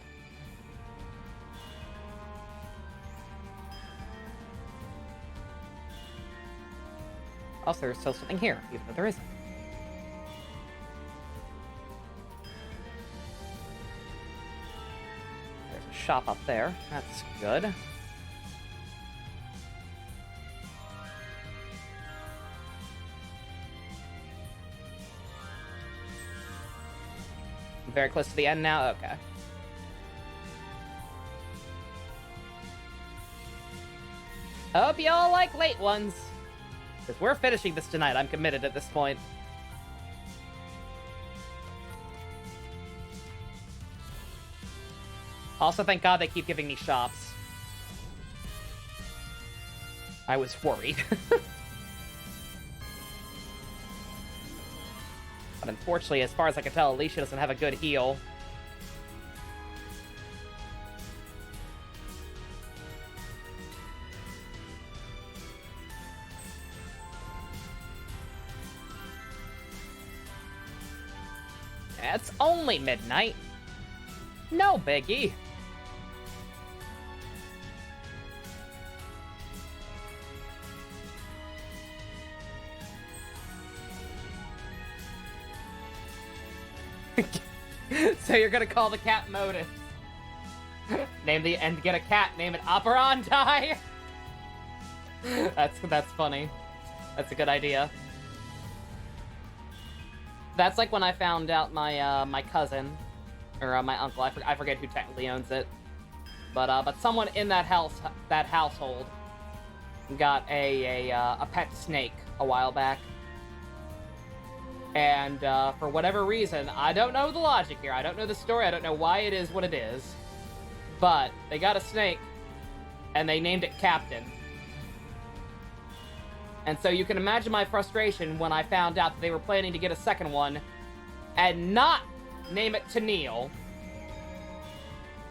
Also, there's still something here, even though there isn't. There's a shop up there. That's good. Very close to the end now? Okay. Hope y'all like late ones. Because we're finishing this tonight. I'm committed at this point. Also, thank God they keep giving me shops. I was worried. But unfortunately, as far as I can tell, Alisha doesn't have a good heal. It's only midnight. No biggie. So you're gonna call the cat Modus. Get a cat, name it Operandi. That's funny. That's a good idea. That's like when I found out my my cousin, or my uncle, I forget who technically owns it, but someone in that household got a pet snake a while back. And for whatever reason, I don't know the logic here, I don't know the story, I don't know why it is what it is, but they got a snake, and they named it Captain. And so you can imagine my frustration when I found out that they were planning to get a second one, and not name it Tennille.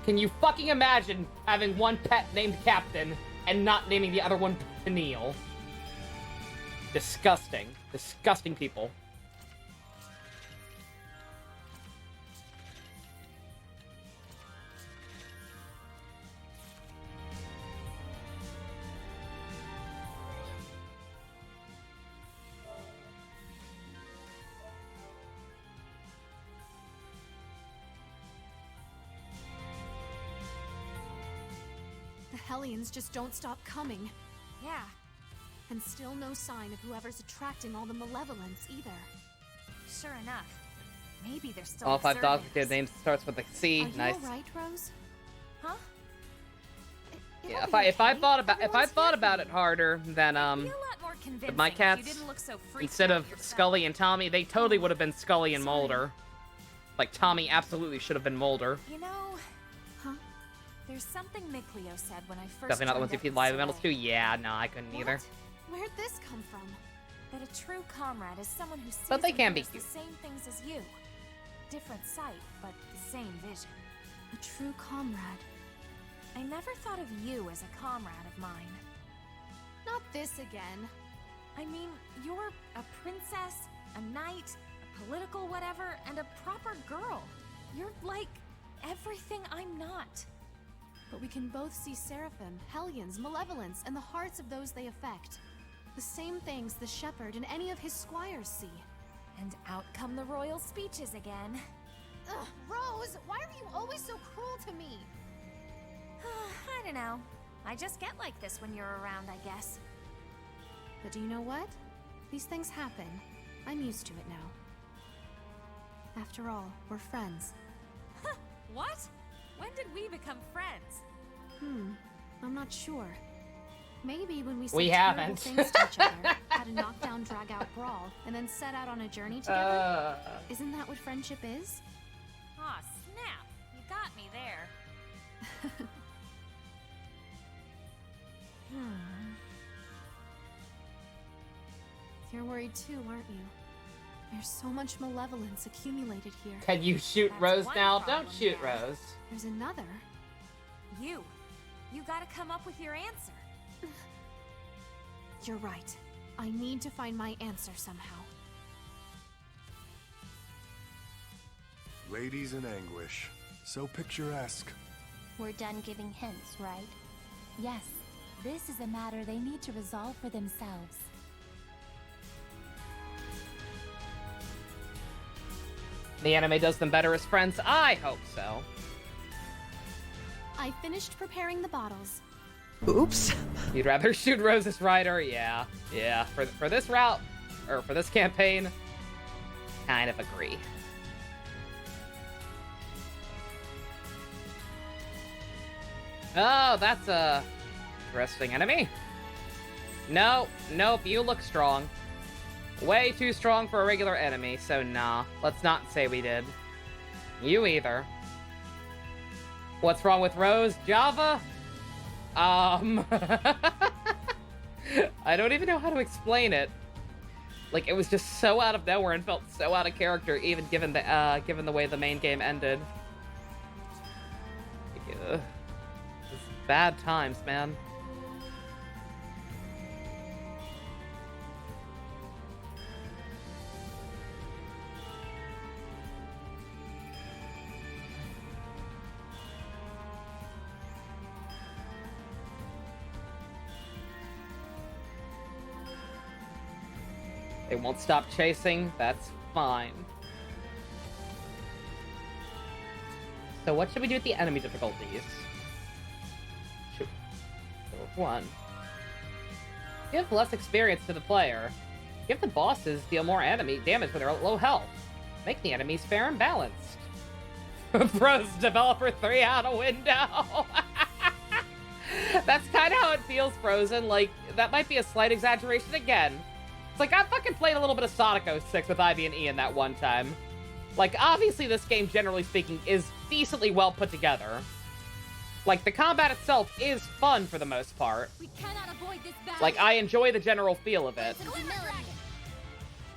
Can you fucking imagine having one pet named Captain and not naming the other one Tennille? Disgusting. Disgusting people. The Hellions just don't stop coming. Yeah. And still no sign of whoever's attracting all the malevolence either. Sure enough. Maybe they're still All 5 dogs observing with us. names starts with a C. Are you Nice. all right, Rose? Huh? Yeah, if I thought about it harder, then Be a lot more convincing my if cats, you didn't look so freaked instead out of yourself. Scully and Tommy, they totally would have been Scully and Mulder. Like Tommy absolutely should have been Mulder. You know, Huh? there's something Mikleo said when I first Definitely not the ones who joined feed up live with metals too. Soleil. Yeah, no, I couldn't either. What? Where'd this come from? That a true comrade is someone who sees But they and can be hears the cute. same things as you. Different sight, but the same vision. A true comrade. I never thought of you as a comrade of mine. Not this again. I mean, you're a princess, a knight, a political whatever, and a proper girl. You're like everything I'm not. But we can both see Seraphim, Hellions, malevolence, and the hearts of those they affect. The same things the shepherd and any of his squires see. And out come the royal speeches again. Ugh, Rose, why are you always so cruel to me? I don't know. I just get like this when you're around, I guess. But do you know what? These things happen. I'm used to it now. After all, we're friends. What? When did we become friends? I'm not sure. Maybe when we said We terrible haven't. things to each other, had a knockdown, drag-out brawl, and then set out on a journey together. Isn't that what friendship is? Aw, snap. You got me there. You're worried too, aren't you? There's so much malevolence accumulated here. Can you shoot That's Rose one now? problem, Don't shoot yeah. Rose. There's another. You gotta come up with your answer. You're right. I need to find my answer somehow. Ladies in anguish. So picturesque. We're done giving hints, right? Yes, this is a matter they need to resolve for themselves. The anime does them better as friends? I hope so. I finished preparing the bottles. Oops. You'd rather shoot Rose's rider? Yeah. Yeah. For this route, or for this campaign, kind of agree. Oh, that's a interesting enemy. No, nope, you look strong. Way too strong for a regular enemy, so nah. Let's not say we did. You either. What's wrong with Rose? Java? I don't even know how to explain it. Like, it was just so out of nowhere and felt so out of character, even given the way the main game ended. Like, it's bad times, man. They won't stop chasing, that's fine. So what should we do with the enemy difficulties? Should one. Give less experience to the player. Give the bosses deal more enemy damage when they're at low health. Make the enemies fair and balanced. Bros developer 3 out a window. That's kind of how it feels, Frozen. Like, that might be a slight exaggeration again. It's like, I fucking played a little bit of Sonic 06 with Ivy and Ian that one time. Like, obviously this game, generally speaking, is decently well put together. Like, the combat itself is fun for the most part. We cannot avoid this battle. Like, I enjoy the general feel of it. Air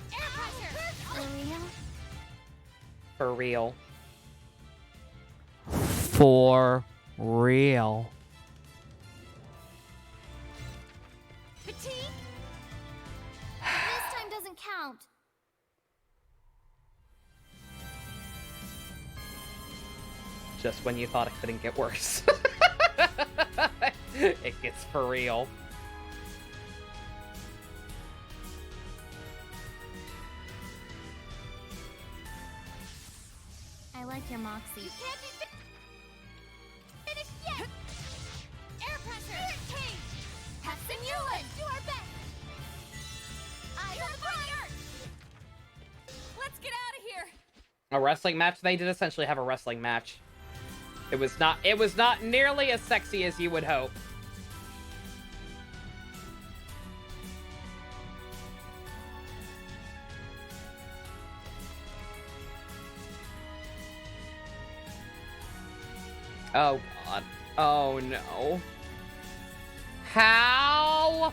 pressure. For real? For real. For real. Petite? This time doesn't count. Just when you thought it couldn't get worse. It gets for real. I like your moxie. You can't be finished yet! Air pressure! Spirit cage! Have some you! Let's do our best! Eyes on the prize! Let's get out of here. A wrestling match? They did essentially have a wrestling match. It was not nearly as sexy as you would hope. Oh god. Oh no. How?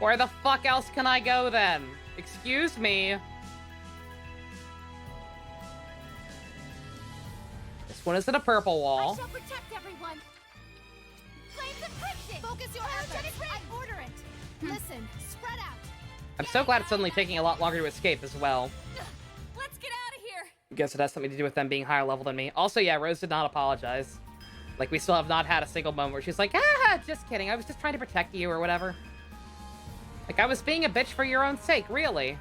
Where the fuck else can I go then? Excuse me. This one is in a purple wall. I shall protect everyone. Flames of crimson. Focus your efforts. I order it. Listen, spread out. I'm so glad it's suddenly taking a lot longer to escape as well. Let's get out of here. Guess it has something to do with them being higher level than me. Also, yeah, Rose did not apologize. Like, we still have not had a single moment where she's like, just kidding. I was just trying to protect you or whatever. Like, I was being a bitch for your own sake, really.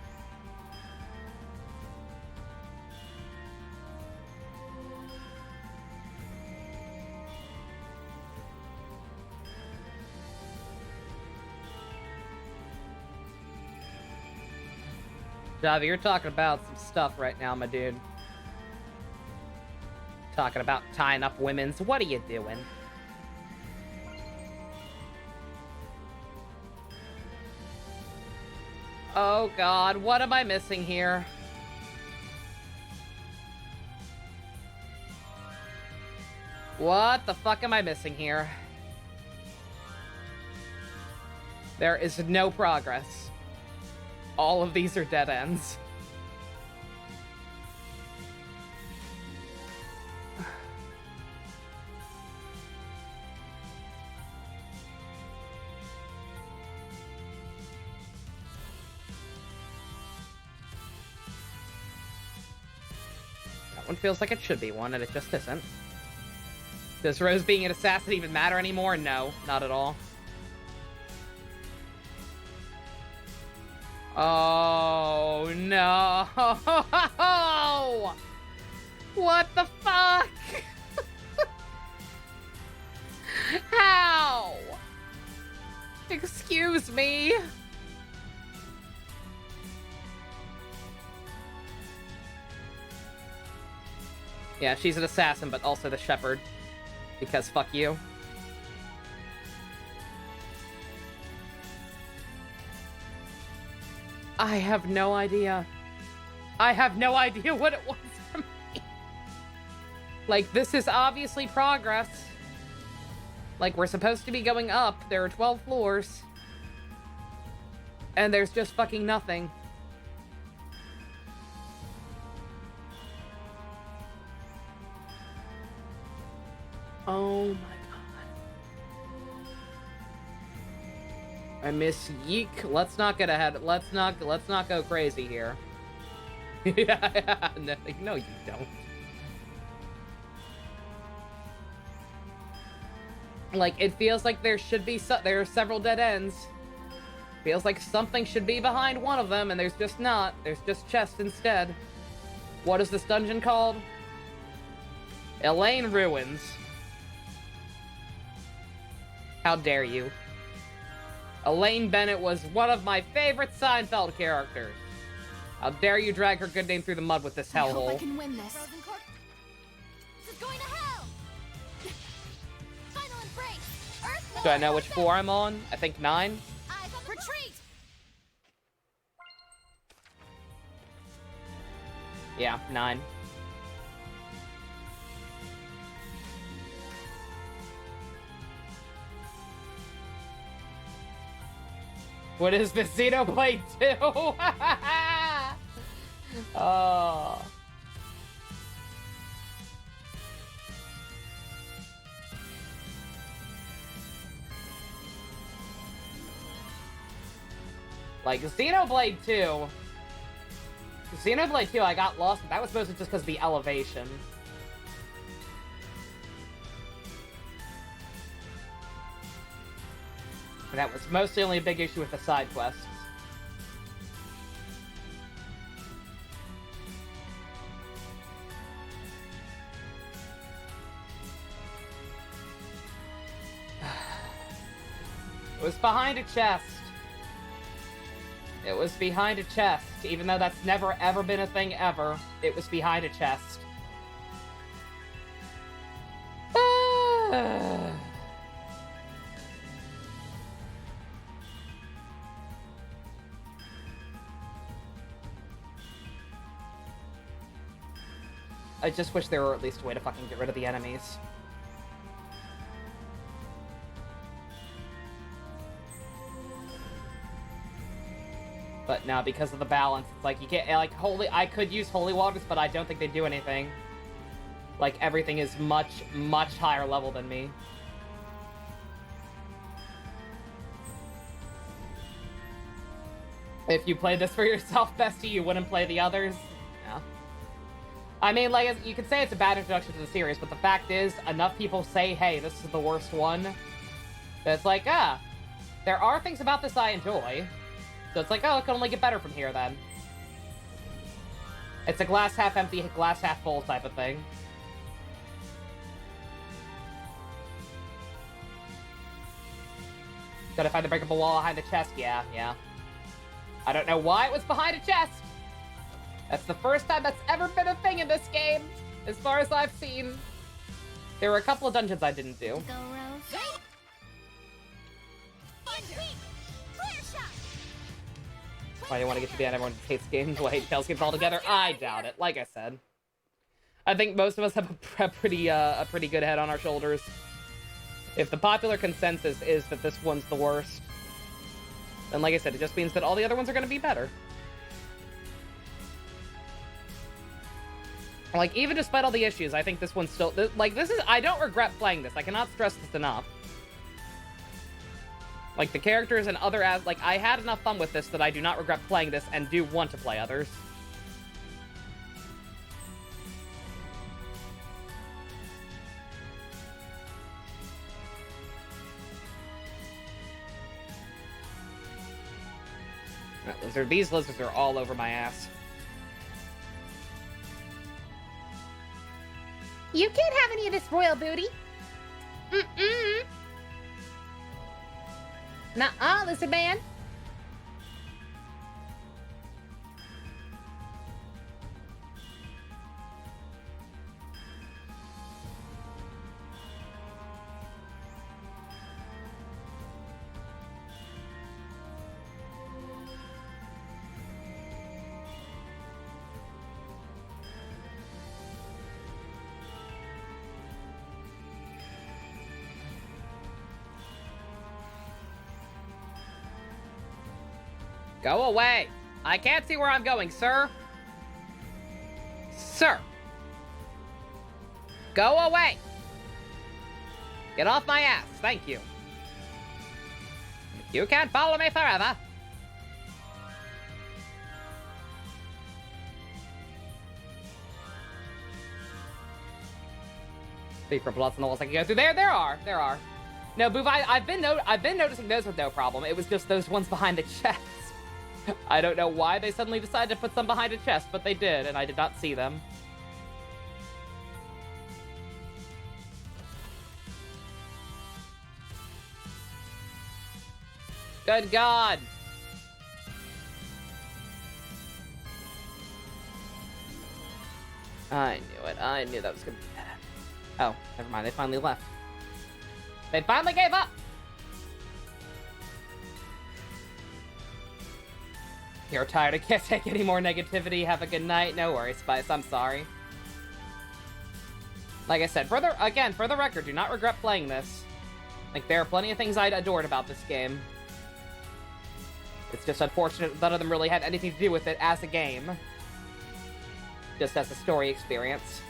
Javi, you're talking about some stuff right now, my dude. Talking about tying up women's. What are you doing? Oh god, what am I missing here? What the fuck am I missing here? There is no progress. All of these are dead ends. That one feels like it should be one, and it just isn't. Does Rose being an assassin even matter anymore? No, not at all. Oh, no. What the fuck? How? Excuse me? Yeah, she's an assassin, but also the shepherd. Because fuck you. I have no idea. I have no idea what it was for me. Like, this is obviously progress. Like, we're supposed to be going up. There are 12 floors. And there's just fucking nothing. Oh my god. I miss Yeek. Let's not get ahead. Let's not go crazy here. Yeah, no, you don't. Like, it feels like there should be there are several dead ends. Feels like something should be behind one of them, and there's just not. There's just chests instead. What is this dungeon called? Elaine Ruins. How dare you? Elaine Bennett was one of my favorite Seinfeld characters. How dare you drag her good name through the mud with this hellhole? I hope I can win this. This is going to hell. Final embrace. Earth. Do I know which floor I'm on? I think 9. Retreat. Yeah, 9. What is this Xenoblade 2? Oh. Like, Xenoblade 2... Xenoblade 2, I got lost, but that was mostly just because of the elevation. And that was mostly only a big issue with the side quests. It was behind a chest. It was behind a chest. Even though that's never ever been a thing ever, it was behind a chest. I just wish there were at least a way to fucking get rid of the enemies. But now, because of the balance, it's like you can't, like, I could use holy waters, but I don't think they do anything. Like, everything is much, much higher level than me. If you played this for yourself, bestie, you wouldn't play the others. Yeah. I mean, like, you could say it's a bad introduction to the series, but the fact is, enough people say, hey, this is the worst one, that it's like, there are things about this I enjoy. So it's like, oh, it can only get better from here, then. It's a glass half empty, glass half full type of thing. Gotta find the breakable wall behind the chest. Yeah. I don't know why it was behind a chest. That's the first time that's ever been a thing in this game, as far as I've seen. There were a couple of dungeons I didn't do. Go, Rose. Why do you want to get to the end? Everyone hates games. Will hate Tales games altogether. I doubt it. Like I said, I think most of us have a pretty good head on our shoulders. If the popular consensus is that this one's the worst, then like I said, it just means that all the other ones are going to be better. Like, even despite all the issues, I think this one's still... Like, this is... I don't regret playing this. I cannot stress this enough. Like, the characters and other... Like, I had enough fun with this that I do not regret playing this and do want to play others. These lizards are all over my ass. You can't have any of this royal booty. Nuh-uh, lizard man. Go away! I can't see where I'm going, sir! Sir! Go away! Get off my ass, thank you. You can't follow me forever! Secret plots on the walls I can go through. There are. No, Boof, I've been noticing those with no problem. It was just those ones behind the chest. I don't know why they suddenly decided to put some behind a chest, but they did, and I did not see them. Good God! I knew it. I knew that was gonna be bad. Oh, never mind. They finally left. They finally gave up! You're tired. I can't take any more negativity. Have a good night. No worries, Spice. I'm sorry. Like I said, for the record, do not regret playing this. Like, there are plenty of things I adored about this game. It's just unfortunate none of them really had anything to do with it as a game. Just as a story experience.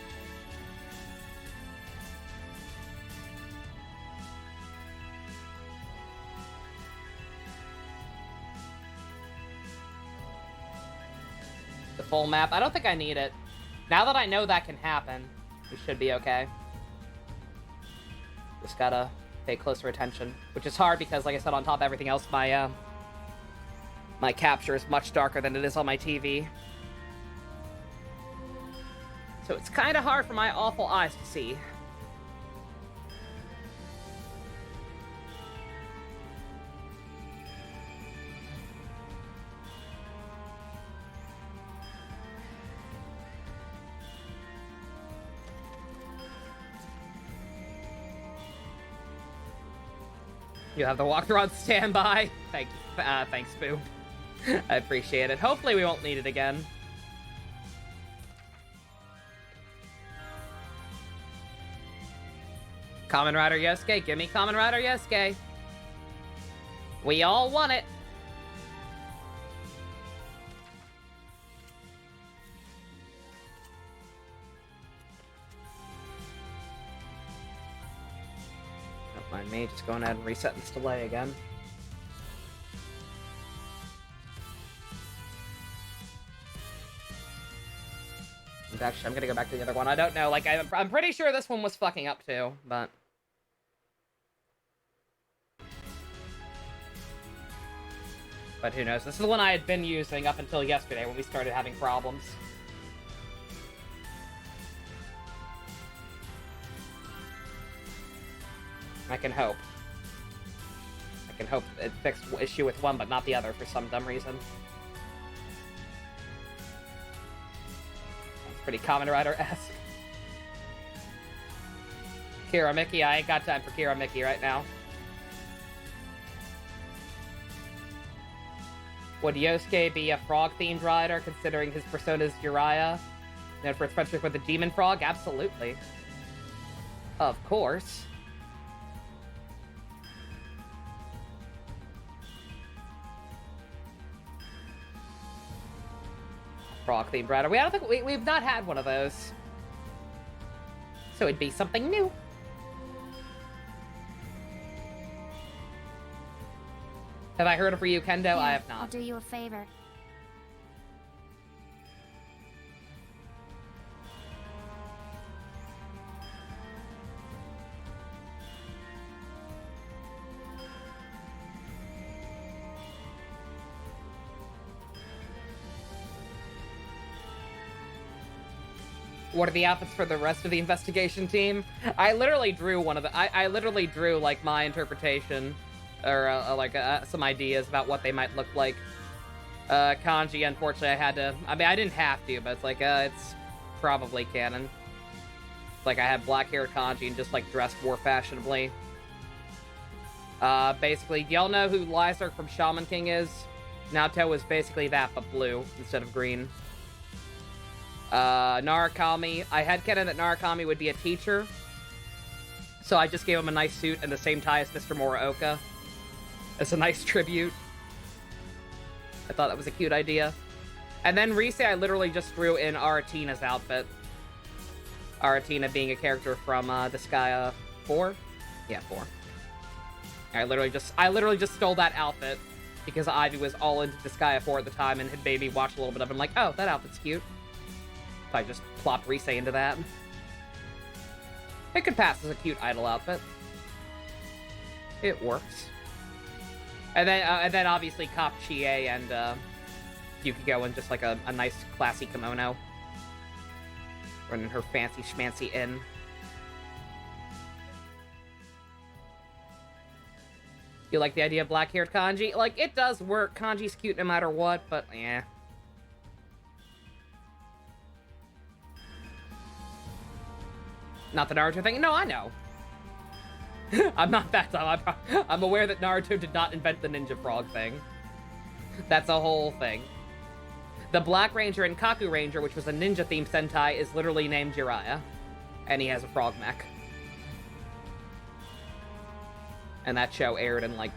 full map. I don't think I need it. Now that I know that can happen, we should be okay. Just gotta pay closer attention, which is hard because, like I said, on top of everything else, my my capture is much darker than it is on my TV. So it's kind of hard for my awful eyes to see. You have the walkthrough on standby. Thanks, Boo. I appreciate it. Hopefully we won't need it again. Kamen Rider Yosuke, give me Kamen Rider Yosuke. We all want it. Don't mind me, just going ahead and resetting this delay again. Actually, I'm gonna go back to the other one. I don't know, like, I'm pretty sure this one was fucking up too, but... But who knows? This is the one I had been using up until yesterday when we started having problems. I can hope. I can hope it fixed issue with one, but not the other for some dumb reason. Pretty Kamen Rider-esque. Kira Mickey, I ain't got time for Kira Mickey right now. Would Yosuke be a frog-themed rider, considering his persona is Uriah? Known for its friendship with the demon frog? Absolutely. Of course. Frog-themed rider. I don't think we've not had one of those. So it'd be something new. Have I heard of Ryu Kendo? Here, I have not. I'll do you a favor. What are the outfits for the rest of the investigation team? I literally drew one of the... I literally drew, like, my interpretation, or, some ideas about what they might look like. Kanji, unfortunately, I had to... I mean, I didn't have to, but it's like, it's probably canon. It's like I had black-haired Kanji and just, like, dressed more fashionably. Basically, do y'all know who Lyserg from Shaman King is? Naoto is basically that, but blue instead of green. Narukami. I had canon that Narukami would be a teacher. So I just gave him a nice suit and the same tie as Mr. Muraoka. As a nice tribute. I thought that was a cute idea. And then Rise, I literally just drew in Aratina's outfit. Aratina being a character from, Disgaea 4? Yeah, 4. I literally just stole that outfit because Ivy was all into Disgaea 4 at the time and had made me watch a little bit of it. I'm like, oh, that outfit's cute. I just plopped Rise into that. It could pass as a cute idol outfit. It works. And then obviously Cop Chie and Yukiko in just like a nice classy kimono. Running her fancy schmancy inn. You like the idea of black-haired Kanji? Like, it does work. Kanji's cute no matter what, but yeah. Not the Naruto thing. No, I know. I'm not that dumb. I'm aware that Naruto did not invent the ninja frog thing. That's a whole thing. The Black Ranger and Kaku Ranger, which was a ninja-themed Sentai, is literally named Jiraiya. And he has a frog mech. And that show aired in, like,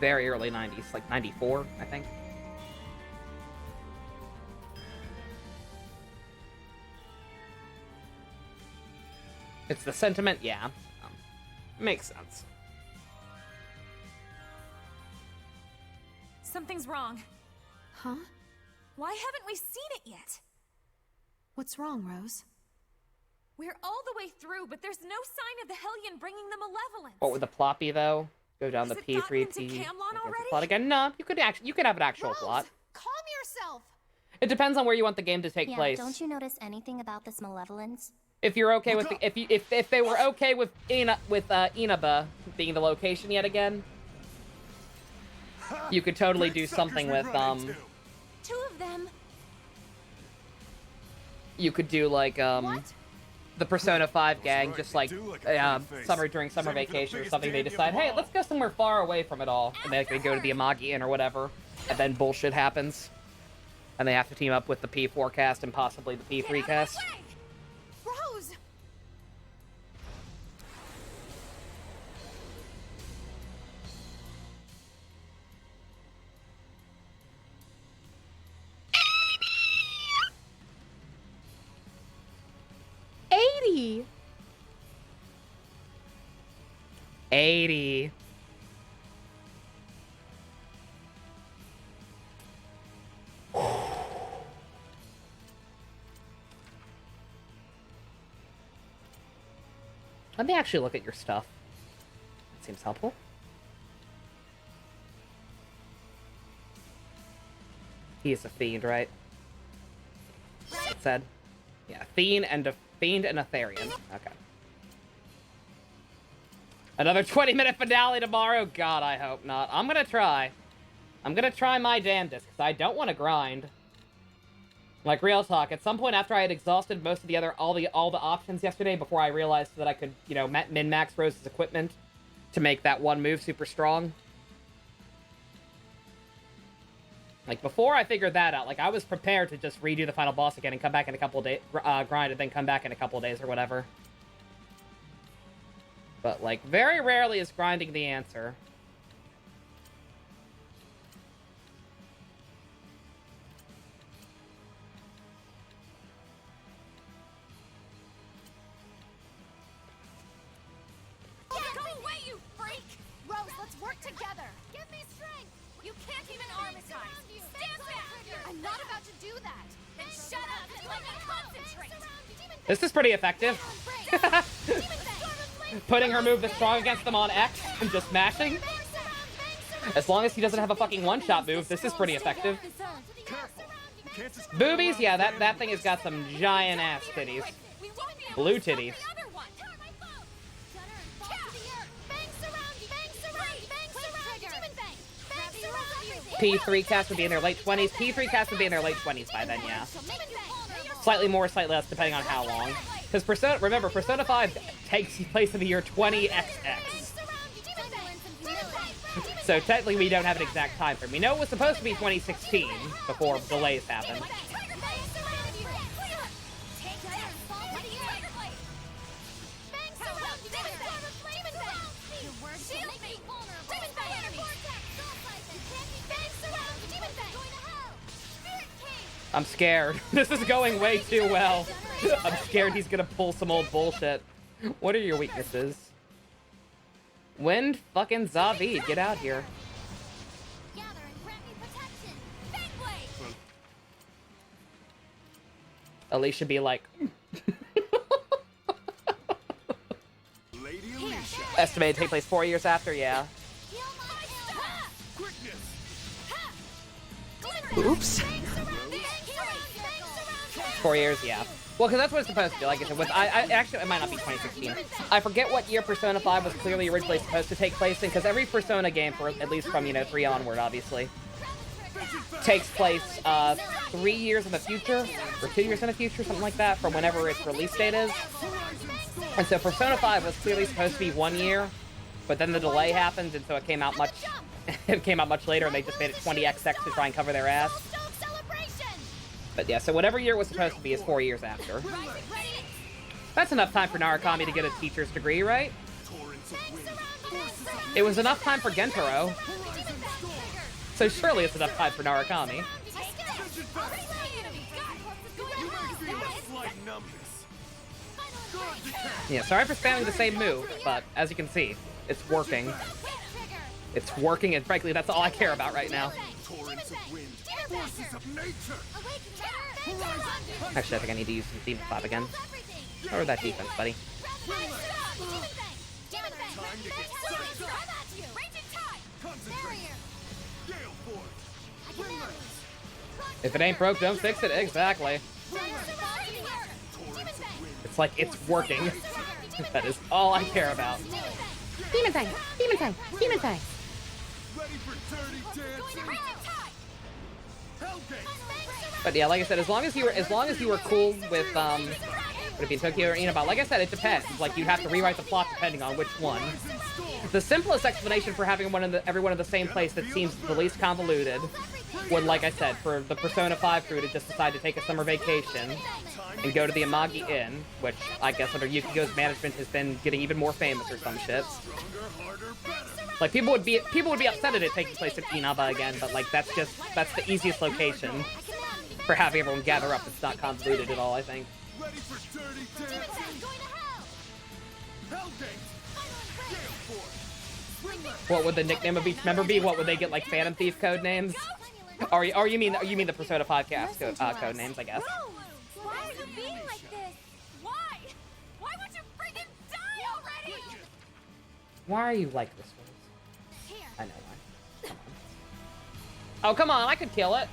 very early 90s. Like, 94, I think. It's the sentiment, yeah. Makes sense. Something's wrong. Huh? Why haven't we seen it yet? What's wrong, Rose? We're all the way through, but there's no sign of the Hellion bringing the malevolence. What with the ploppy though? Go down Has the it gotten into P3T. Camelot already? Plot again? No, you could have an actual Rose, plot. calm yourself. It depends on where you want the game to take Yeah, place. don't you notice anything about this malevolence? If you're okay with if they were okay with Inaba being the location yet again, you could totally do something with Two of them. You could do like the Persona 5 gang, just like during summer vacation or something. They decide, hey, let's go somewhere far away from it all, and they go to the Amagi Inn or whatever, and then bullshit happens, and they have to team up with the P4 cast and possibly the P3 cast. Rose! $80. Let me actually look at your stuff. That seems helpful. He is a fiend, right? It said. Yeah, fiend and a Therian. Okay. Another 20-minute finale tomorrow? God, I hope not. I'm gonna try. I'm gonna try my damnedest, because I don't want to grind. Like, real talk, at some point after I had exhausted most of the all the options yesterday, before I realized that I could, you know, min-max Rose's equipment to make that one move super strong. Like, before I figured that out, like, I was prepared to just redo the final boss again and come back in a couple of days, grind and then come back in a couple of days or whatever. But, like, very rarely is grinding the answer. Get away, you freak! Rose, let's work together! Give me strength! You can't even arm time! Stand back! I'm not about to do that! Then shut up and let me concentrate! This is pretty effective. Putting her move this strong against them on X and just mashing. As long as he doesn't have a fucking one-shot move, this is pretty effective. Boobies? Yeah, that thing has got some giant-ass titties. Blue titties. P3 cast would be in their late 20s. P3 cast would be in their late 20s by then, yeah. Slightly more, slightly less, depending on how long. Because remember, Persona 5 takes place in the year 20XX. So technically we don't have an exact time frame. We know it was supposed to be 2016 before delays happened. I'm scared. This is going way too well. I'm scared he's gonna pull some old bullshit. What are your weaknesses? Wind fucking Zavid, get out here. Alisha be like... Estimated to take place 4 years after, yeah. Oops. 4 years, yeah. Well, because that's what it's supposed to be. Like I said, actually, it might not be 2016. I forget what year Persona 5 was clearly originally supposed to take place in, because every Persona game, for at least from, 3 onward, obviously, takes place 3 years in the future, or 2 years in the future, something like that, from whenever its release date is. And so Persona 5 was clearly supposed to be 1 year, but then the delay happened, and so it came out much, later, and they just made it 20XX to try and cover their ass. But yeah, so whatever year it was supposed to be is 4 years after. That's enough time for Narukami to get a teacher's degree, right? It was enough time for Gentaro. So surely it's enough time for Narukami. Yeah, sorry for spamming the same move, but as you can see, it's working. It's working, and frankly, that's all I care about right now. Actually, I think I need to use some Demon Clap again. Or that defense, buddy. If it ain't broke, don't fix it. Exactly. It's like it's working. That is all I care about. Demon Fang! Demon Fang! Demon Fang! But yeah, like I said, as long as you were cool with would it be Tokyo or Inaba? Like I said, it depends. Like you'd have to rewrite the plot depending on which one. The simplest explanation for having everyone in the same place that seems the least convoluted would, like I said, for the Persona 5 crew to just decide to take a summer vacation and go to the Amagi Inn, which I guess under Yukiko's management has been getting even more famous or some shit. Like people would be upset at it taking place in Inaba again, but like that's the easiest location for having everyone gather up. It's not convoluted at all, I think. What would the nickname of each member be? What would they get, like Phantom Thief code names? Or you mean the Persona podcast code names, I guess. Why are you being like this? Why? Why would you freaking die already? Why are you like this, Rose? I know why. Come on. Oh, come on, I could kill it.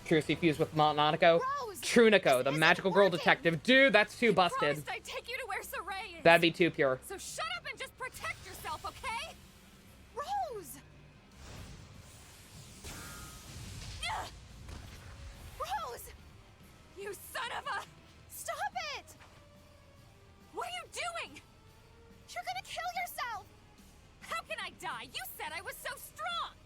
Trucy fused with Nanako. Truniko, the magical girl detective. Dude, that's too busted. I'd take you to where Saray is. That'd be too pure. So shut up and just protect yourself, okay? Rose! Rose! You son of a... Stop it! What are you doing? You're gonna kill yourself! How can I die? You said I was so strong!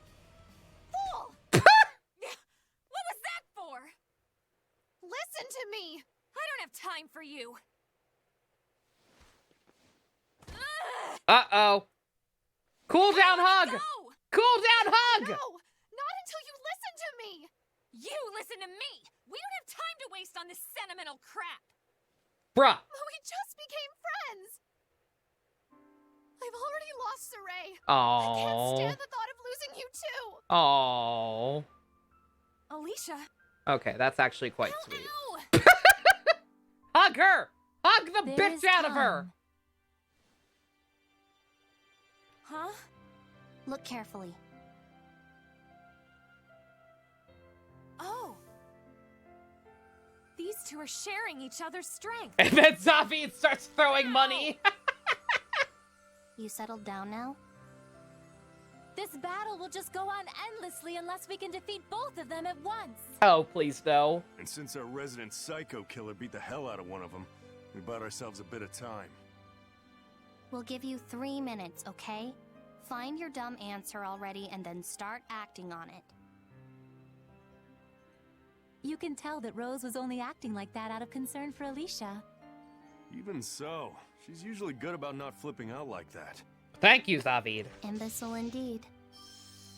Fool! What was that for? Listen to me! I don't have time for you. Uh-oh. Cool down hug! Go! Cool down hug! No! Not until you listen to me! You listen to me! We don't have time to waste on this sentimental crap! Bruh. We just became friends! I've already lost Saray. Aww. I can't stand the thought of losing you too! Aww. Alisha. Okay, that's actually quite sweet. Hug her! Hug the bitch out of her! Huh? Look carefully. Oh. These two are sharing each other's strength. And then Zavid starts throwing money. You settled down now? This battle will just go on endlessly unless we can defeat both of them at once. Oh, please no. And since our resident psycho killer beat the hell out of one of them, we bought ourselves a bit of time. We'll give you 3 minutes, okay? Find your dumb answer already and then start acting on it. You can tell that Rose was only acting like that out of concern for Alisha. Even so, she's usually good about not flipping out like that. Thank you, Zavid. Imbecile indeed.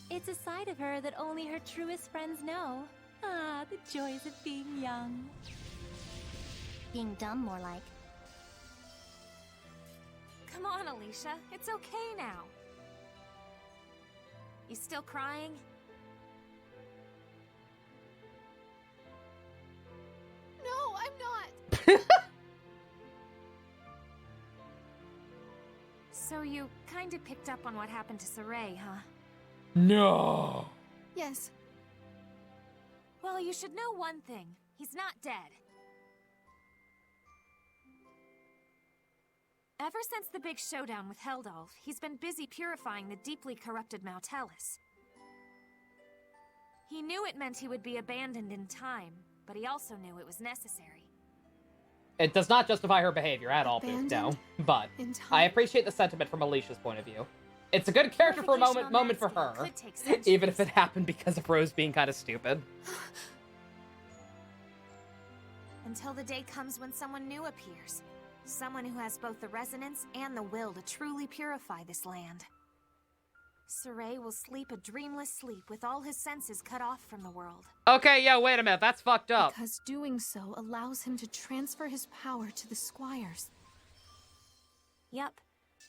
It's a side of her that only her truest friends know. Ah, the joys of being young. Being dumb, more like. Come on, Alisha. It's okay now. You still crying? No, I'm not! So you kinda picked up on what happened to Saray, huh? No. Yes. Well, you should know one thing. He's not dead. Ever since the big showdown with Heldalf, he's been busy purifying the deeply corrupted Mautalis. He knew it meant he would be abandoned in time, but he also knew it was necessary. It does not justify her behavior at all, no. But I appreciate the sentiment from Alicia's point of view. It's a good character for a moment for her, even if it happened because of Rose being kind of stupid. Until the day comes when someone new appears. Someone who has both the resonance and the will to truly purify this land. Saray will sleep a dreamless sleep with all his senses cut off from the world. Okay, yo, wait a minute, that's fucked up. Because doing so allows him to transfer his power to the squires. Yep.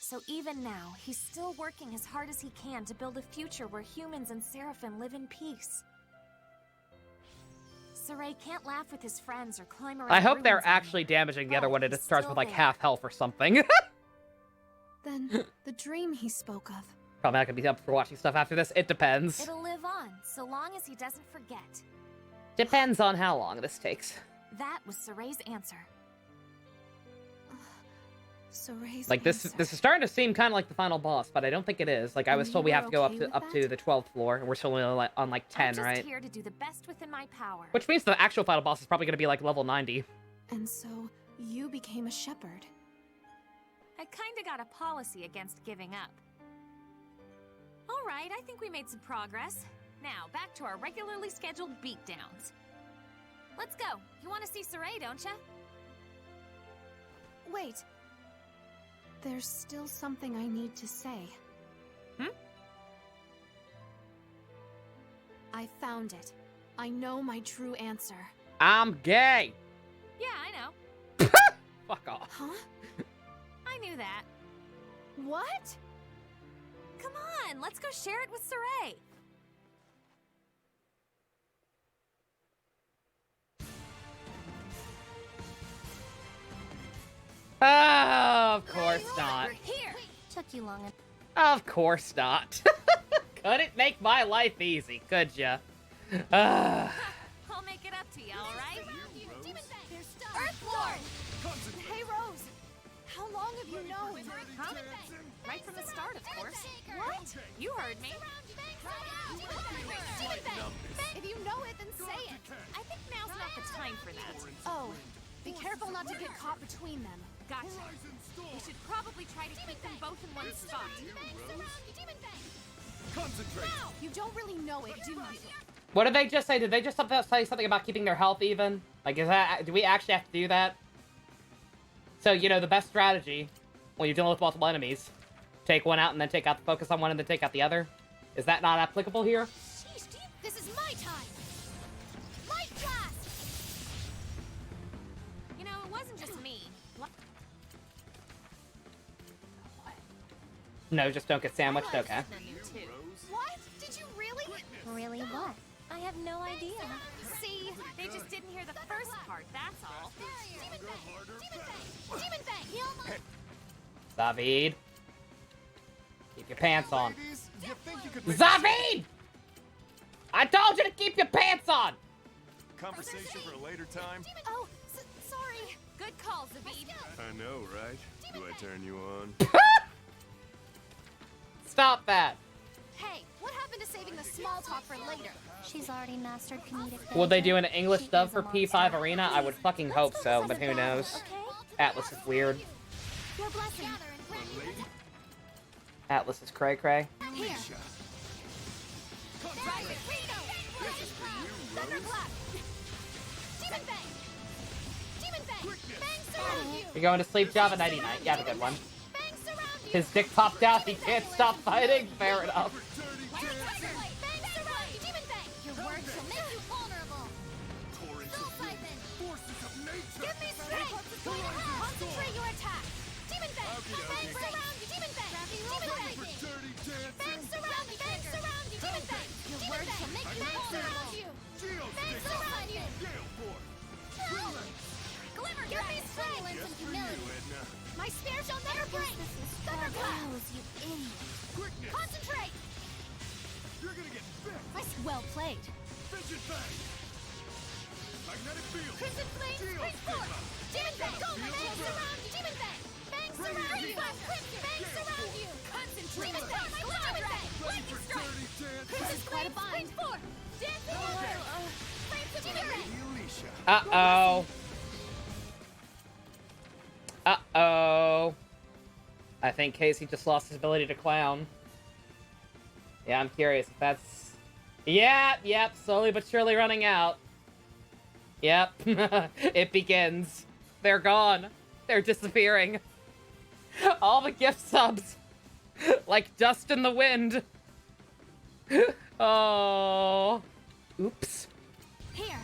So even now, he's still working as hard as he can to build a future where humans and Seraphim live in peace. Saray can't laugh with his friends or climb around. I hope they're ruins actually anymore. damaging the other But one and it he's starts still with like there. half health or something. Then, the dream he spoke of. Probably not gonna be up for watching stuff after this. It depends. It'll live on, so long as he doesn't forget. Depends on how long this takes. That was Saray's answer. Saray's Like this answer. is starting to seem kind of like the final boss, but I don't think it is. Like I was And told we you have were to go okay up with to that? the 12th floor, and we're still only on like 10, I'm just right? here to do the best within my power. Which means the actual final boss is probably gonna be like level 90. And so, you became a shepherd. I kinda got a policy against giving up. Alright, I think we made some progress. Now, back to our regularly scheduled beatdowns. Let's go. You want to see Saray, don't ya? Wait. There's still something I need to say. I found it. I know my true answer. I'm gay! Yeah, I know. Fuck off. Huh? I knew that. What? Come on, let's go share it with Saray. Oh, of course not. Here. Took you long enough. Of course not. Couldn't make my life easy, could ya? Ah. I'll make it up to you, alright? Earthborn! Hey, Rose. How long have you known? Huh? Right from the start, of course. What? You heard me. If you know it, then say it. I think now's not the time for that. Oh, be careful not to get caught between them. Gotcha. We should probably try to keep them both in one spot. Concentrate. You don't really know it, do you? What did they just say? Did they just say something about keeping their health even? Like, is that... Do we actually have to do that? So, you know, the best strategy when you're dealing with multiple enemies, take one out and then take out the focus on one and then take out the other. Is that not applicable here? This is my time! Light blast! You know, it wasn't just me. No, just don't get sandwiched? Okay. What? Did you really? Really what? I have no idea. See, they just didn't hear the first part, that's all. Demon Fang! Demon Fang! Demon Fang! Heal my... Zavid. Keep your pants on. Ladies, you think you could make Zavid! I told you to keep your pants on! conversation for a later time? Oh, sorry. Good call, Zavid. I know, right? Do I turn you on? Stop that. Hey, what happened to saving the small talk for later? She's already mastered comedic. Will they do an banter. English She dub is for a P5 monster. Arena? I would fucking hope so, but who knows? Atlas is weird. Your blessing. Atlas is cray-cray. Here. Thunderclap. Demon Fang. Demon Fang. Fang surround you. You're going to sleep, Java? Nighty night. You have a good one. Fang surround you. His dick popped out. He can't stop fighting. Fair enough. Fang surround you. Demon Fang. Your words will make you vulnerable. Soul Siphon. Give me strength. Concentrate your attack. Demon Fang. Fang surround you. Demon Fang. Demon Fang. Fang surround you. Fang surround you. Demon Fang. Your words will make you vulnerable. Fang surround you. Glimmer, give me strength. And humility. My spear shall never break. Thunderclap. You idiot. Concentrate. You're gonna get bit. Well played. Vision bang. Magnetic field. Crimson Flame, spring forth! Demon Fang! Go! Fang surround you! Demon Fang! Fang surround you! Fang surround you! Concentrate! Demon Fang! Demon Fang! Lightning strike! This is quite a bind! Spring forth! Dancing water! Flame to Demon Fang! Alisha. Uh-oh. Uh-oh. I think Casey just lost his ability to clown. Yeah, I'm curious if that's... Yep, slowly but surely running out. Yep, it begins. They're gone. They're disappearing. All the gift subs. Like dust in the wind. Oh. Oops. Here!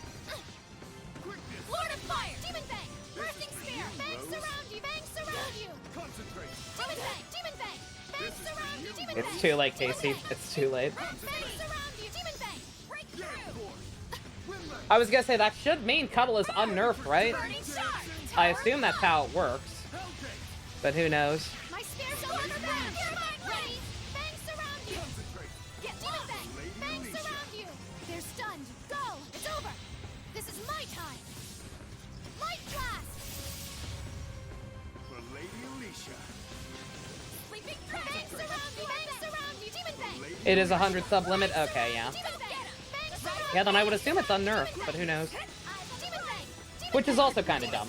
Lord of Fire! Demon Fang! Bursting Spear! Fang surround you! Fang surround you! Concentrate. Demon Fang! Demon Fang! Fang surround you! Demon Fang! It's too late, Casey. It's too late. Fang surround you! Demon Fang! Break through! I was gonna say, that should mean Cuddle is unnerfed, right? I assume that's how it works. But who knows? My spear's over the back. Ready? Bangs around you. Get demon bang. Bangs around you. They're stunned. Go. It's over. This is my time. Light blast. For Lady Alisha. Sleeping bangs around you. Bangs around you. Demon bang. It is 100 sub limit? Okay, yeah. Demon bang. Bangs around Yeah, then I would assume it's unnerfed, but who knows? Demon bang. Which is also kind of dumb.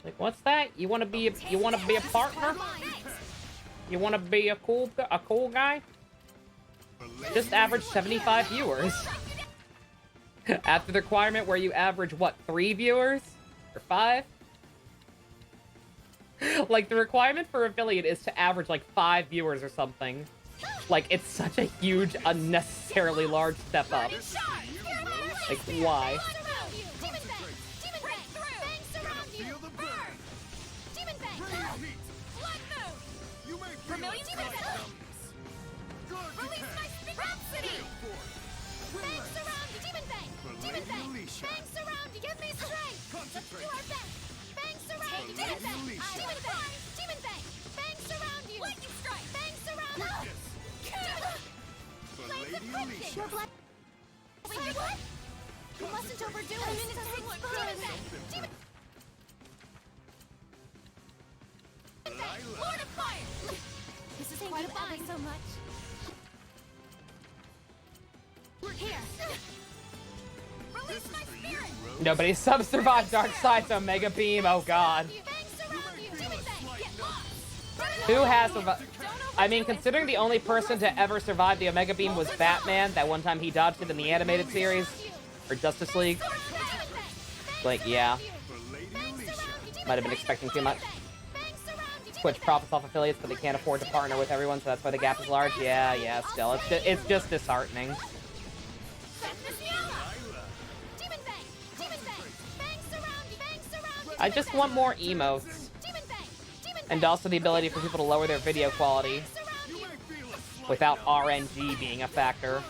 Like, what's that? You want to be a partner? You want to be a cool guy? Just average 75 viewers. After the requirement where you average what, 3 viewers or 5? Like, the requirement for affiliate is to average like 5 viewers or something. Like, it's such a huge, unnecessarily large step up. Like, why? You mustn't overdo it. Lord of Fire! This is quite a bind. So much. Here. Release my spirit. Nobody survived Dark Side's Omega Beam. Oh god. Who has survived? I mean, considering the only person to ever survive the Omega Beam was Batman, that one time he dodged it in the animated series, or Justice League. Like, yeah. Might have been expecting too much. Twitch profits off affiliates, but they can't afford to partner with everyone, so that's why the gap is large. Yeah, still. It's just disheartening. I just want more emotes. And also the ability for people to lower their video quality without RNG being a factor.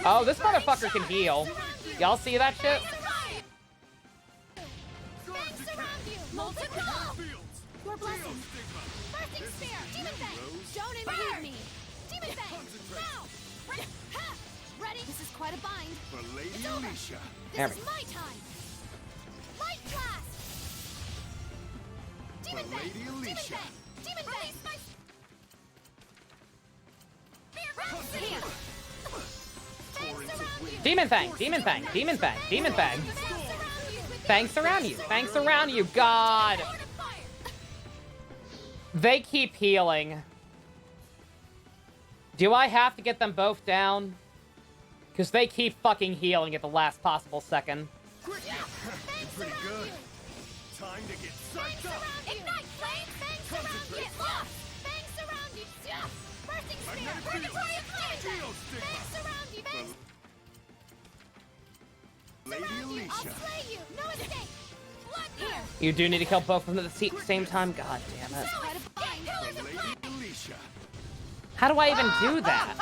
Oh, this motherfucker can heal. Y'all see that shit? Your blessing. Bursting spear. Demon bang. Don't impede me. Demon bang. Now. Ready? This is quite a bind. For Lady Alisha. This is my time. Light blast. Demon bang. Lady Alisha. Demon bang. Demon Fang, Demon Fang, Demon Fang, Demon Fang. Fangs around you, fangs around you, God. They keep healing. Do I have to get them both down? Because they keep fucking healing at the last possible second. You're pretty good. Time to get psyched up. Ignite flame. Fangs around you. Get lost. Fangs around you. Bursting spear. Purgatory of flame. Fangs around you. Fangs. Lady Alisha. I'll slay you. No escape. Blood here. You do need to kill both of them at the same time? God damn it. Lady Alisha. How do I even do that?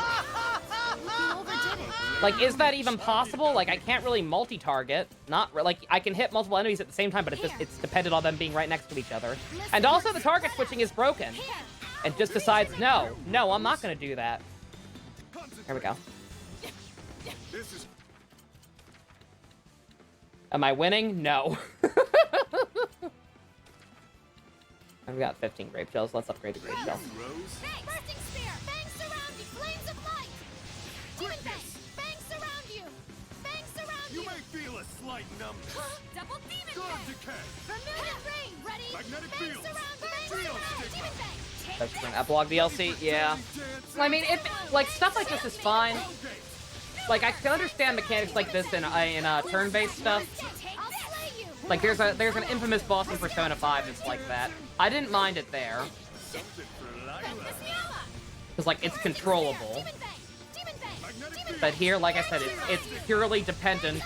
Like, is that even possible? Like, I can't really multi-target. Like, I can hit multiple enemies at the same time, but it's dependent on them being right next to each other. And also, the target switching is broken. And just decides, no, I'm not gonna do that. There we go. Am I winning? No. I've got 15 grape shells. Let's upgrade the grape shell. Bursting spear. Fangs around you. Flames of light. Demon bang. Fangs around you. Fangs around you. You may feel a slight numbness. Double demon Guard bang. decay. Vermilion rain. Ready? Magnetic Fangs fields. around you. Fangs Trio around. stigma. Demon bang. That's an epilogue DLC? Yeah. I mean, like, stuff like this is fine. Like, I can understand mechanics like this in turn-based stuff. Like, there's an infamous boss in Persona 5 that's like that. I didn't mind it there. Because, like, it's controllable. But here, like I said, it's purely dependent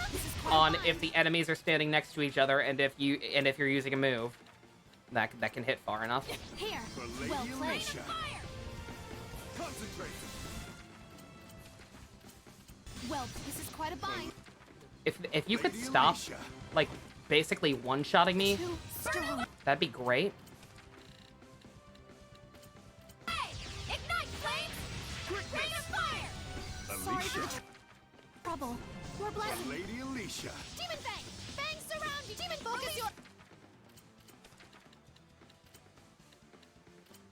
on if the enemies are standing next to each other and if you're using a move that can hit far enough. Here. Well played. Well, this is quite a bind. If you could stop, like, basically one-shotting me, Too strong. that'd be great. Hey! Ignite flames! Rain of fire! Sorry for the trouble. Your blessing. Lady Alisha. Demon Fang! Fang surround you! Demon focus your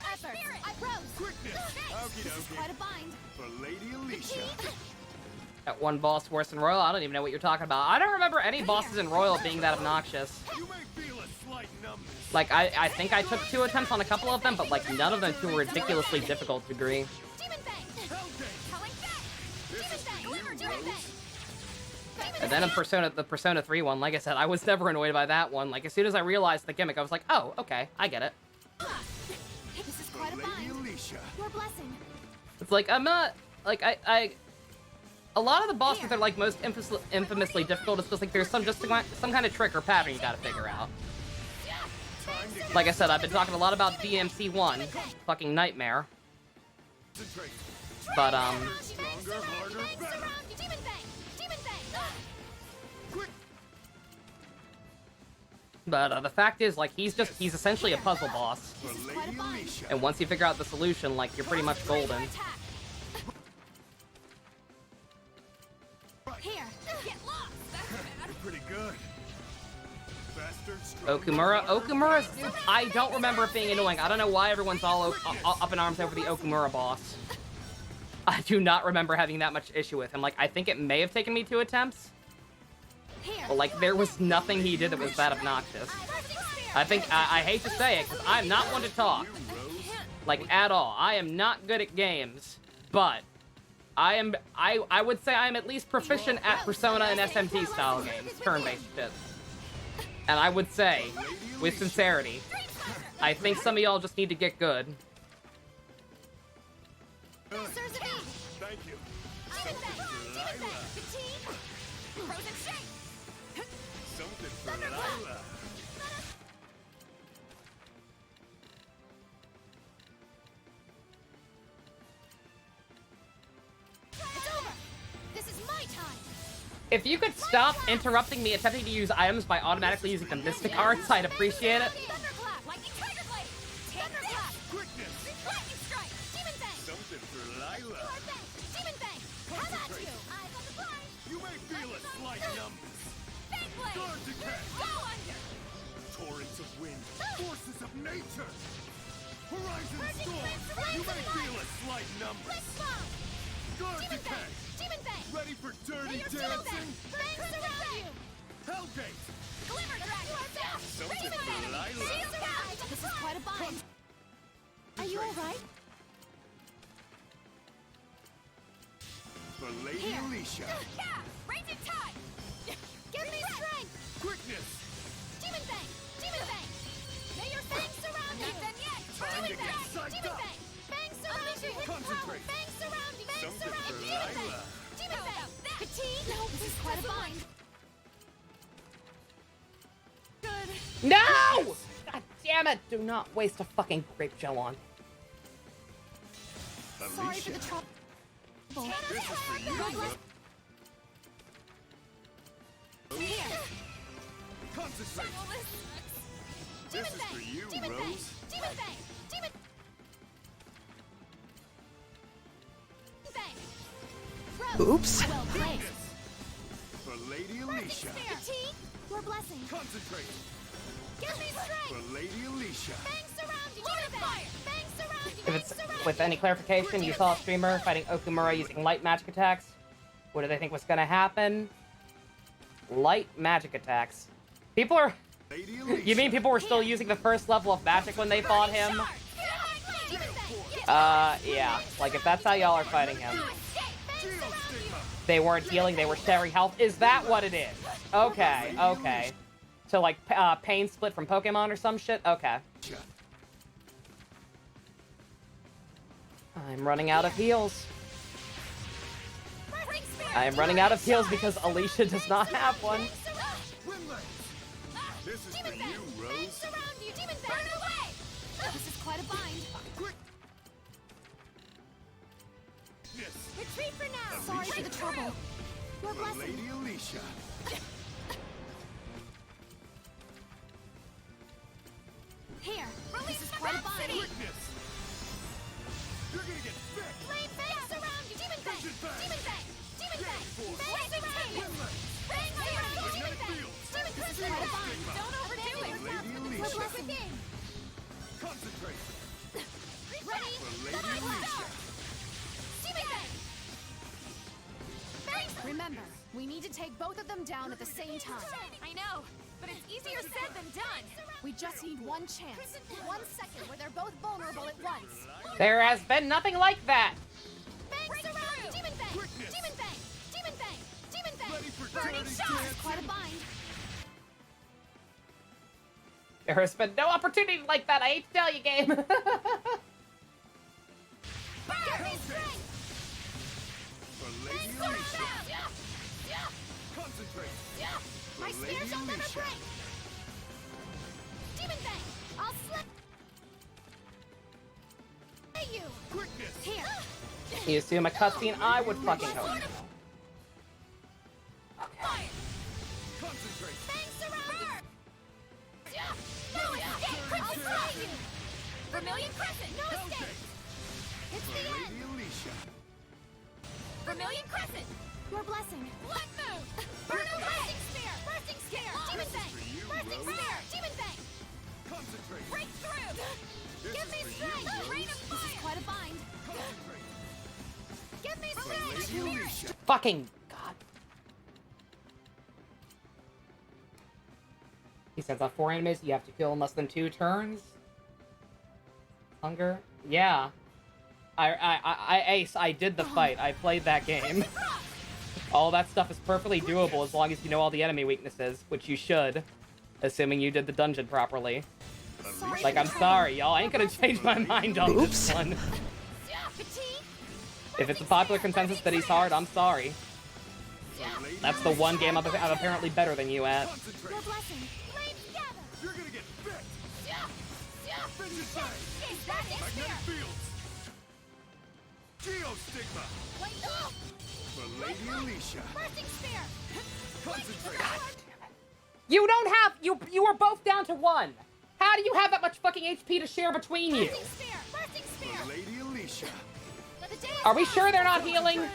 efforts! I rose! Quickness. Okie This is quite a bind. For Lady Alisha. That one boss worse than Royal? I don't even know what you're talking about. I don't remember any bosses in Royal being that obnoxious. You may feel a slight numbness. Like, I think I took 2 attempts on a couple of them, but, like, none of them to a ridiculously difficult degree. Demon Fang! Calling back! Demon Fang! Deliver Demon Fang! And then in the Persona 3 one, like I said, I was never annoyed by that one. Like, as soon as I realized the gimmick, I was like, oh, okay, I get it. This is quite a Lady bind. Alisha. Your blessing. It's like, I'm not, like, a lot of the bosses that are, like, most infamously difficult, it's just like there's some kind of trick or pattern you gotta figure out. Like I said, I've been talking a lot about DMC1, fucking nightmare. But, Stronger, harder, better. Demon Fang! Demon Fang! Quick. But the fact is, like, he's essentially a puzzle boss. For Lady Alisha. And once you figure out the solution, like, you're pretty much golden. Here! Get lost! That's bad! Pretty good. Faster, stronger. Okumura's, I don't remember it being annoying. I don't know why everyone's all up in arms over the Okumura boss. I do not remember having that much issue with him. Like, I think it may have taken me 2 attempts. But, like, there was nothing he did that was that obnoxious. I think, I hate to say it, because I'm not one to talk. Like, at all. I am not good at games. But, I would say I'm at least proficient at Persona and SMT style games. Turn-based shit. And I would say, with sincerity, I think some of y'all just need to get good. Thank you. Something for Lila. It's over! This is my time! If you could stop interrupting me attempting to use items by automatically using the Mystic Arts, I'd appreciate it. Thunderclap! Lightning Tiger Blade! Thunderclap! Quickness. Lightning Strike! Demon Fang! Something for Lila. Demon Fang! How about you? Eyes on the prize! You may feel a slight numbness. Fang Blade! Guard decay. Go under! Torrents of wind. Forces of nature. Horizon Purging storm. Flames surrounds You the may light. feel a slight numbness. Quick Bomb! Guard Demon decay. Fang! Demon Fang! Ready for dirty Demon Fang! dancing? Fangs surround you! Hellgate. Glimmer Dragon! Something Raven for Man! Lila. Shield Guide! This is quite a bind. Are you alright? For Lady Here. Alisha. Yeah! Raging Tide! Give me strength! Quickness. Demon Fang! Demon Fang! May your fangs surround you! Not done yet! Time to Demon get Fang! psyched Demon up. Fang! Fangs surround you! Concentrate. Fangs surround you! Fangs Something surround for you! Demon Fang! Lila. Demon Fang! Fatigue! No, this is quite a bind. Good. No! God damn it! Do not waste a fucking grape gel on. Sorry for the Alisha. trouble. This is for you, Rose. Here! Concentrate. This is for you, Demon Fang! Rose. Demon Fang! Demon Fang! Rose! Oops. Well played! For Lady Alisha. Fatigue! Your blessing. Concentrate. Give me strength! For Lady Alisha. Fangs surround you! Demon Fire! Fangs surround you! If Fangs it's surround with you! any clarification, you saw a streamer fighting Okumura using light magic attacks. What do they think was gonna happen? Light magic attacks. People are... Lady Alisha. You mean people were still using the first level of magic when they fought him? Yeah. Like, if that's how y'all are fighting him. They weren't healing, they were sharing health. Is that what it is? Okay, okay. So, like, pain split from Pokemon or some shit? Okay. I'm running out of heals. I'm running out of heals because Alisha does not have one. This is for you, Rose. Surround you! Demon Fang! Burn away! This is quite a bind. Yes. Retreat for now! Sorry for the trouble. Your blessing. Lady Alisha. Here. This is quite a bind. Quickness. You're gonna get bit. Flame fangs around you. Demon fang. Demon fang. Demon fang. Fangs around you. Fangs around you. Demon fang. Demon crush. Quite a bind. Don't overdo it. Lady We're Alisha. blessing. Concentrate. Ready? Lady Alisha. Demon fang. Remember, we need to take both of them down at the same time. I know, but it's easier said than done. We just need one chance. 1 second where they're both vulnerable at once. There has been nothing like that. Fangs around! Demon fang! Demon fang! Demon fang! Demon fang! Ready for Burning dirty shot! dancing? Quite a bind. There has been no opportunity like that. I hate to tell you, game. Burn! Strength! For Lady Fangs Alisha. around! Yeah! Concentrate. Yeah! My For spear Lady shall never Alisha. break! Demon fang! I'll slip! Hey you! Quickness. Here! You assume a cutscene? I would fucking hope. Fire! Concentrate. Fangs around! Yeah! No escape! I'll slay you! Vermilion Crescent! No escape! It's For the end! Lady Alisha. Vermilion Crescent! Your blessing! Blood move! Burn away! Bursting Spear! Bursting Spear! Demon Fang! for you, Bursting Rose. Spear! Demon Fang! Concentrate. Break through! This Give is me for you, strength! Rose. Rain of fire! This is quite a bind. Concentrate. Give me For strength! Lady Alisha. Fucking God. He sends out 4 enemies. You have to kill in less than 2 turns. Hunger. Yeah. Ace, I did the fight. I played that game. All that stuff is perfectly doable as long as you know all the enemy weaknesses, which you should, assuming you did the dungeon properly. Like, I'm sorry, y'all. I ain't gonna change my mind on this one. If it's a popular consensus that he's hard, I'm sorry. That's the one game I'm apparently better than you at. Concentrate. Your blessing! Flames gather! You're gonna get bit. Fidget Fang! Is that it? Magnetic fields. Geostigma. Wait! Oh! For Lady Alisha. Bursting Spear! Concentrate. You don't have... You are both down to 1. How do you have that much fucking HP to share between you? Bursting Spear! Bursting Spear! For Lady Alisha. The day Are we is sure they're not healing? Eyes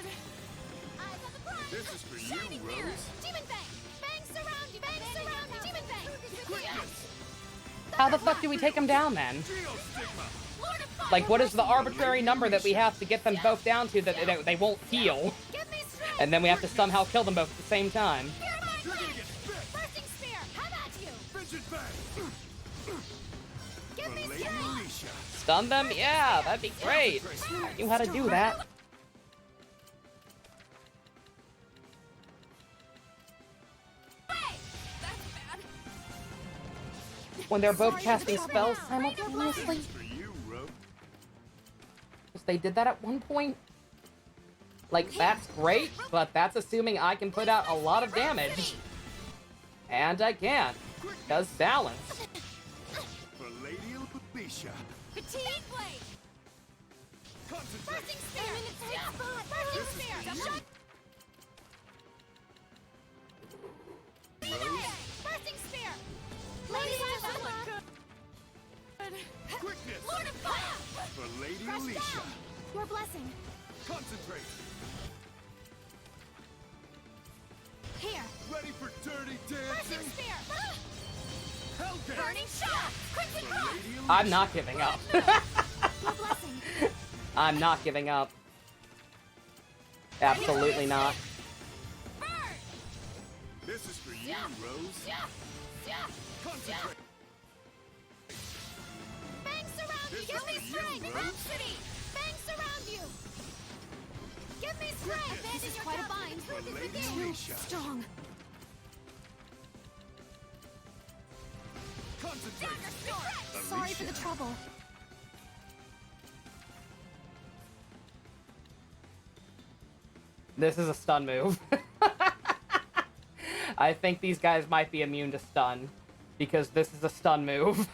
on the prize! This is for you, Shining Rose. mirrors! Demon Fang! Fangs surround you! Fangs surround you! Demon Fang! Quickness. How the fuck do we take them down, then? Geostigma. Lord of Fire! Like, what is the arbitrary number that we have to get them both down to that they won't heal? Give me strength! And then we have to somehow kill them both at the same time. Fear my You're gonna blade! get bit. Bursting Spear! Have at you! Fidget Fang. Give me For Lady strength! Alisha. Stun them? Yeah, that'd be great. I knew how to do that. When they're both casting spells simultaneously? For you, Rose. Because they did that at one point. Like, that's great, but that's assuming I can put out a lot of damage. And I can't. Because balance. For Lady Alisha. Fatigue Blade! Concentrate. Bursting Spear! Bursting Spear! Bursting Spear! Lady Alisha! Quickness. Lord of Fire! For Lady Crush Alisha. down! Your blessing! Concentrate. Here! Ready for dirty Bursting dancing? Spear! Hellcat. Burning Shot! Quickly For cross! Lady Alisha. I'm not giving up. Your blessing! I'm not giving up. Absolutely not. Burn! This is for you, Rose. Concentrate. Fangs surround you! This Give is me for you, strength! Rose. Rhapsody! Fangs surround you! Give me strength! This is quite a bind. For Lady Too Alisha. strong. Concentrate. Sorry for the Alisha. trouble. This is a stun move. I think these guys might be immune to stun. Because this is a stun move.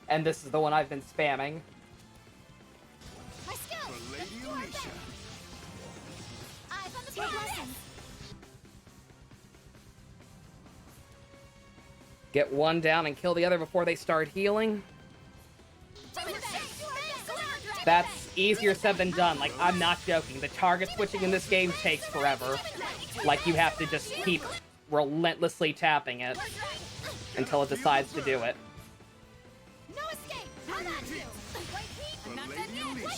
And this is the one I've been spamming. My skill! For Lady Do our Alisha. best. Eyes on the prize! Get one down and kill the other before they start healing. That's easier said than done. Like, I'm not joking. The target switching in this game takes forever. Like, you have to just keep relentlessly tapping it until it decides to do it. No escape! I'm not you! I'm not done yet!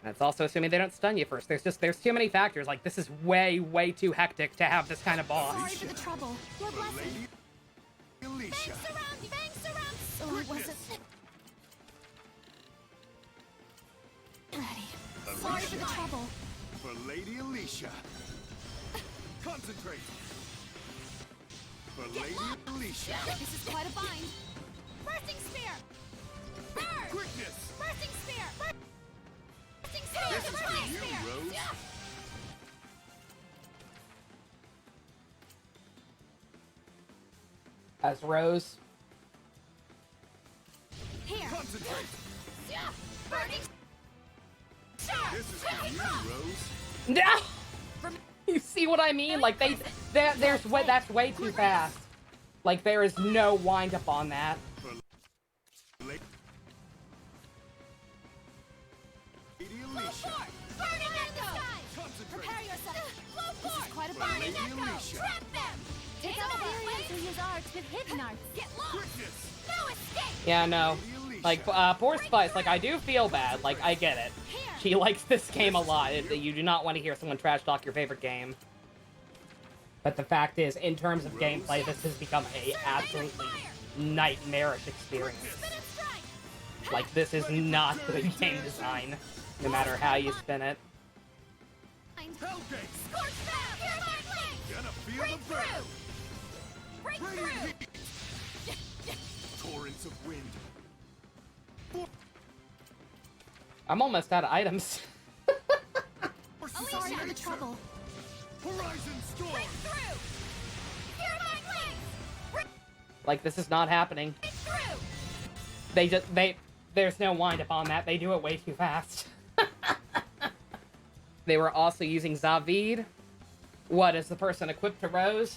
That's also assuming they don't stun you first. There's too many factors. Like, this is way too hectic to have this kind of boss. Sorry for the trouble. Your blessing. Alisha. Bang surround! So it wasn't... Ready. Sorry for the trouble. For Lady Alisha. Concentrate. For Lady Alisha. This is quite a bind. Bursting spear! Burn! Quickness! Bursting spear! Bursting spear! This is for Bursting you, spear! Rose. As Rose. Here! Concentrate! Burning! This is for you, Rose. No! You see what I mean? Like, that's way too fast. Like, there is no wind up on that. Lady Flow Alisha. forth! Burning echo! Concentrate. Prepare yourself! Flow forth! Quite a For Burning Lady echo! Alisha. Trap them! It's Take over! Zestiria to use arts with hidden arts. Get lost! Quickness. No escape! Yeah, no. Lady Alisha. Like, poor Spice, like, I do feel bad. Like, I get it. She likes this game a lot. You do not want to hear someone trash talk your favorite game. But the fact is, in terms of gameplay, this has become a absolutely nightmarish experience. Like, this is not good game design, no matter how you spin it. Hellgate. Scorch them! Hear my blade! Gonna feel Break the burn. through! Break Radiant through! heat. Torrents of wind. I'm almost out of items. Sorry for the trouble. Horizon storm. Break through! Hear my blade! Break Like, this is not happening. through! There's no wind up on that. They do it way too fast. They were also using Zavid. What, is the person equipped to Rose?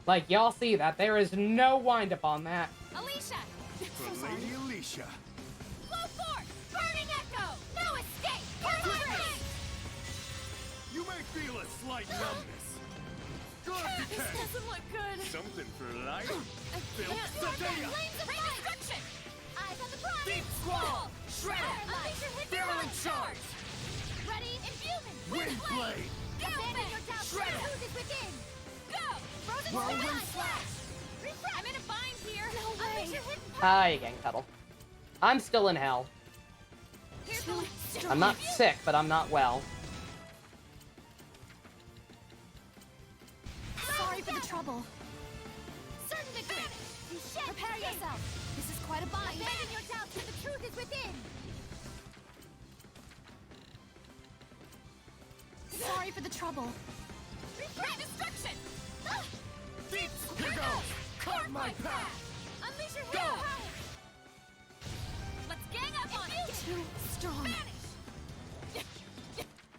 Like, y'all see that. There is no wind up on that. Alisha! For Lady Alisha. Flow forth! Burning echo! No escape! Hear my blade! You may feel a slight numbness. God This decay. doesn't look good. Something for life. Flames Feel of Zestiria. destruction! Eyes on the prize! Deep squall. Shredder! Unleash your hidden Virulent charge. Ready? Inhuman! Wind blade. Abandon your doubt! Shredder. Truth is within! Go! Frozen Whirlwind flash! Refresh! I'm in a bind here! No way! Unleash your hidden Hi, Gang Cuddle. I'm still in hell. Here's the I'm not sick, but I'm not well. Sorry for the trouble. certain victory! You shed Prepare yourself. This is quite a bind. Abandon your doubts, for the truth is within! Sorry for the trouble. Refresh destruction! Deep. Here goes. Carve my path. Unleash your hidden power! Let's gang up on it! Too strong.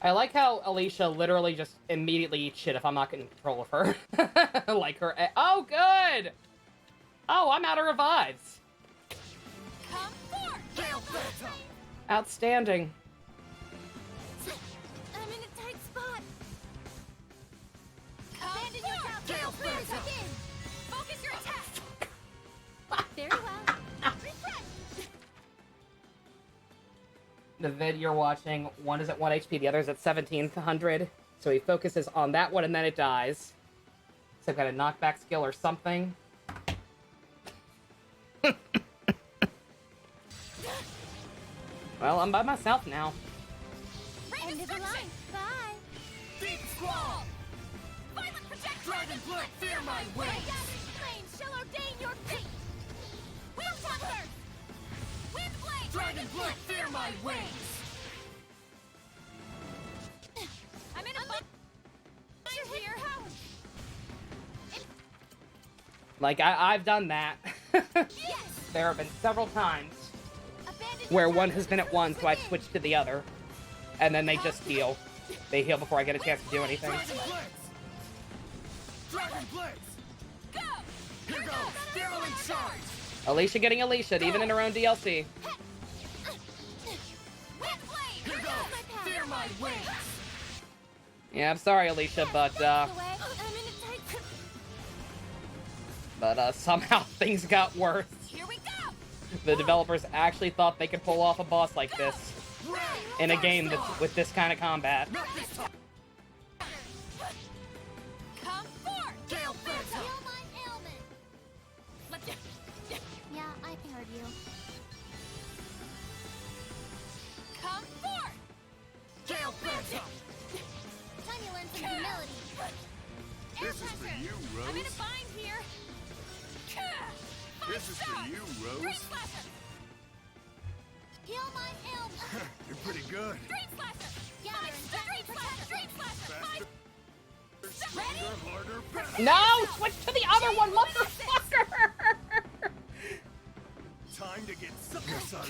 I like how Alisha literally just immediately eats shit if I'm not getting control of her. Like her. Oh, good! Oh, I'm out of revives. Come forth! Outstanding. I'm in a tight spot! Abandon your doubts, for the truth is within! Focus your attack! Very well. Refresh! The vid you're watching, one is at 1 HP, the other is at 1700. So he focuses on that one and then it dies. Some kind of knockback skill or something. Well, I'm by myself now. End of the line! Bye! Deep squall. Violent projectile! Dragonflick, fear my wings. Gathering flames shall ordain your fate! Wind Thunder! Wind Blade! Dragonflick, fear my wings. I'm in a bind here! Like, I've done that. Yes! There have been several times Abandon where your one doubts, has been for at the one, truth so I within. switch to the other. And then they just heal. They heal before I get a chance to do anything. Dragonflick. Here goes! Whirling charge! Alisha getting Alisha, even in her own DLC. Here goes! Fear my wings! Yeah, I'm sorry, Alisha, but somehow things got worse. Here we go! The developers actually thought they could pull off a boss like this in a game that's with this kind of combat. Come forth! Gale Phantom! Yeah, I heard you. Come forth! Gale Phantom! Time you learn some humility. This is for you, Rose. I'm in a bind here. This is for you, Rose. Heal my ailment. You're pretty good. Dream Slasher! Yeah, you're in jeopardy protection. Dream Slasher! Faster, stronger, harder, better. No! Switch to the other one, motherfucker! Time to get some sun.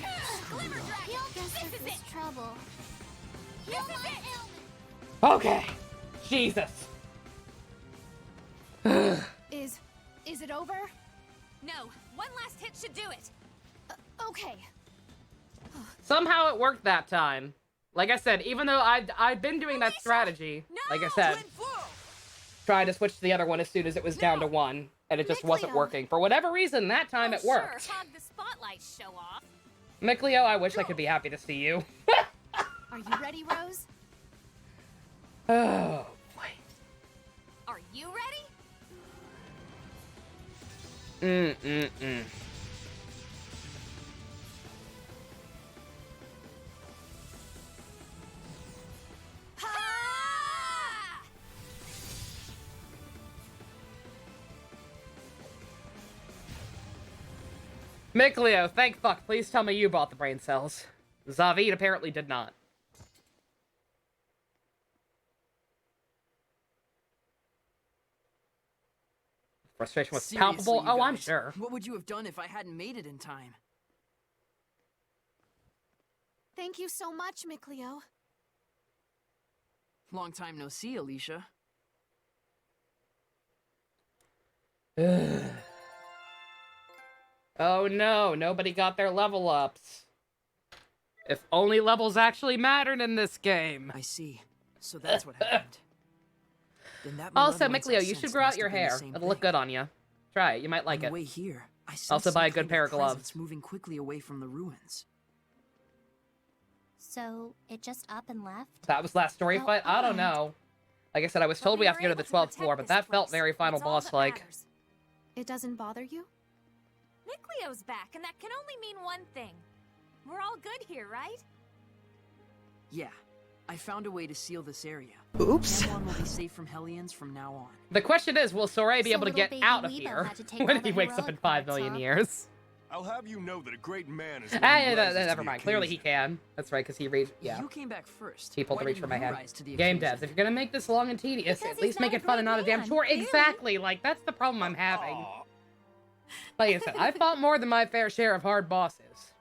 Guess this is trouble. Heal my ailment. Okay. Jesus. Is it over? No, one last hit should do it. Okay. Somehow it worked that time. Like I said, even though I'd been doing that strategy, like I said, trying to switch to the other one as soon as it was down to one, and it just wasn't working. For whatever reason, that time it worked. Sure, hog the spotlight, show off. Micleo, I wish I could be happy to see you. Are you ready, Rose? Oh, boy. Are you ready? Micleo, thank fuck. Please tell me you bought the brain cells. Zavid apparently did not. Frustration was palpable. Seriously, Oh, I'm guys, sure. What would you have done if I hadn't made it in time? Thank you so much, Micleo. Long time no see, Alisha. Oh no, nobody got their level ups. If only levels actually mattered in this game. I see. So that's what happened. Then that Also, malevolence I Micleo, you sensed should grow out must your have been the hair. same It'll look thing. good on you. Try it, you might like On it. the way here, I sensed Also some buy a kind good pair of gloves. presence moving quickly away from the ruins. So, it just up and left? That was last story How fight? I don't odd. know. Like I said, I was told we have to go to the 12th floor, but that felt very final boss-like. It doesn't bother you? Micleo's back, and that can only mean one thing. We're all good here, right? Yeah, I found a way to seal this area. Oops. Everyone will be safe from Hellions from now on. The question is, will Soray be So able to little get baby out of Weebo here had to take when all he the wakes up heroic in 5 parts, million huh? years? I'll have you know that a great man is. Never mind. Clearly he can. That's right, because he reached. Yeah. You came back first. He pulled the Why reach from didn't my you head. rise to the Game occasion? devs, if you're gonna make this long and tedious, Because at least he's make not it a fun and great not a damn man, chore. really. Exactly. Like that's the problem I'm having. Like I said, I fought more than my fair share of hard bosses.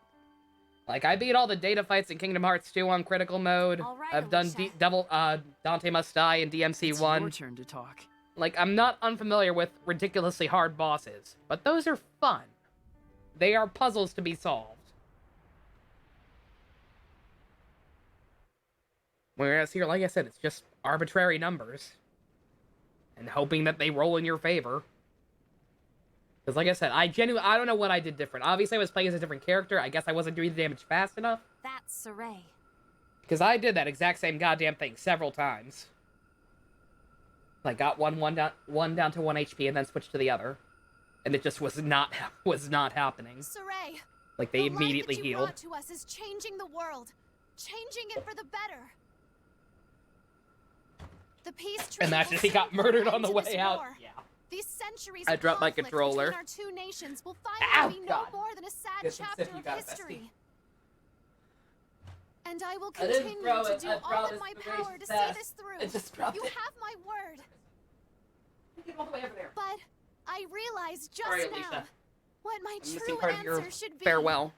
Like I beat all the data fights in Kingdom Hearts 2 on critical mode. All right, I've done Alisha. Dante Must Die in DMC It's 1. your turn to talk. Like, I'm not unfamiliar with ridiculously hard bosses, but those are fun. They are puzzles to be solved. Whereas here, like I said, it's just arbitrary numbers. And hoping that they roll in your favor. Because like I said, I don't know what I did different. Obviously, I was playing as a different character. I guess I wasn't doing the damage fast enough. That's Saray. Because I did that exact same goddamn thing several times. Like, got one down to 1 HP and then switched to the other. And it just was not happening. Saray, Like, they the immediately light that you healed. brought to us is changing the world. Changing it for the better. The peace treaty And that's will just he got soon put murdered an on the end to way this out. war. Yeah. These centuries I of dropped my conflict controller. between our two nations will Ow, finally be God. no more than a sad Get some chapter sip, you of got it, history. And I will I didn't continue throw to it, do I all dropped in my it power to see fast. this through. I just dropped You it. have my word. Get all the way over there. But I realized just Sorry, now Alisha. what my I'm missing true part of your answer should be. farewell.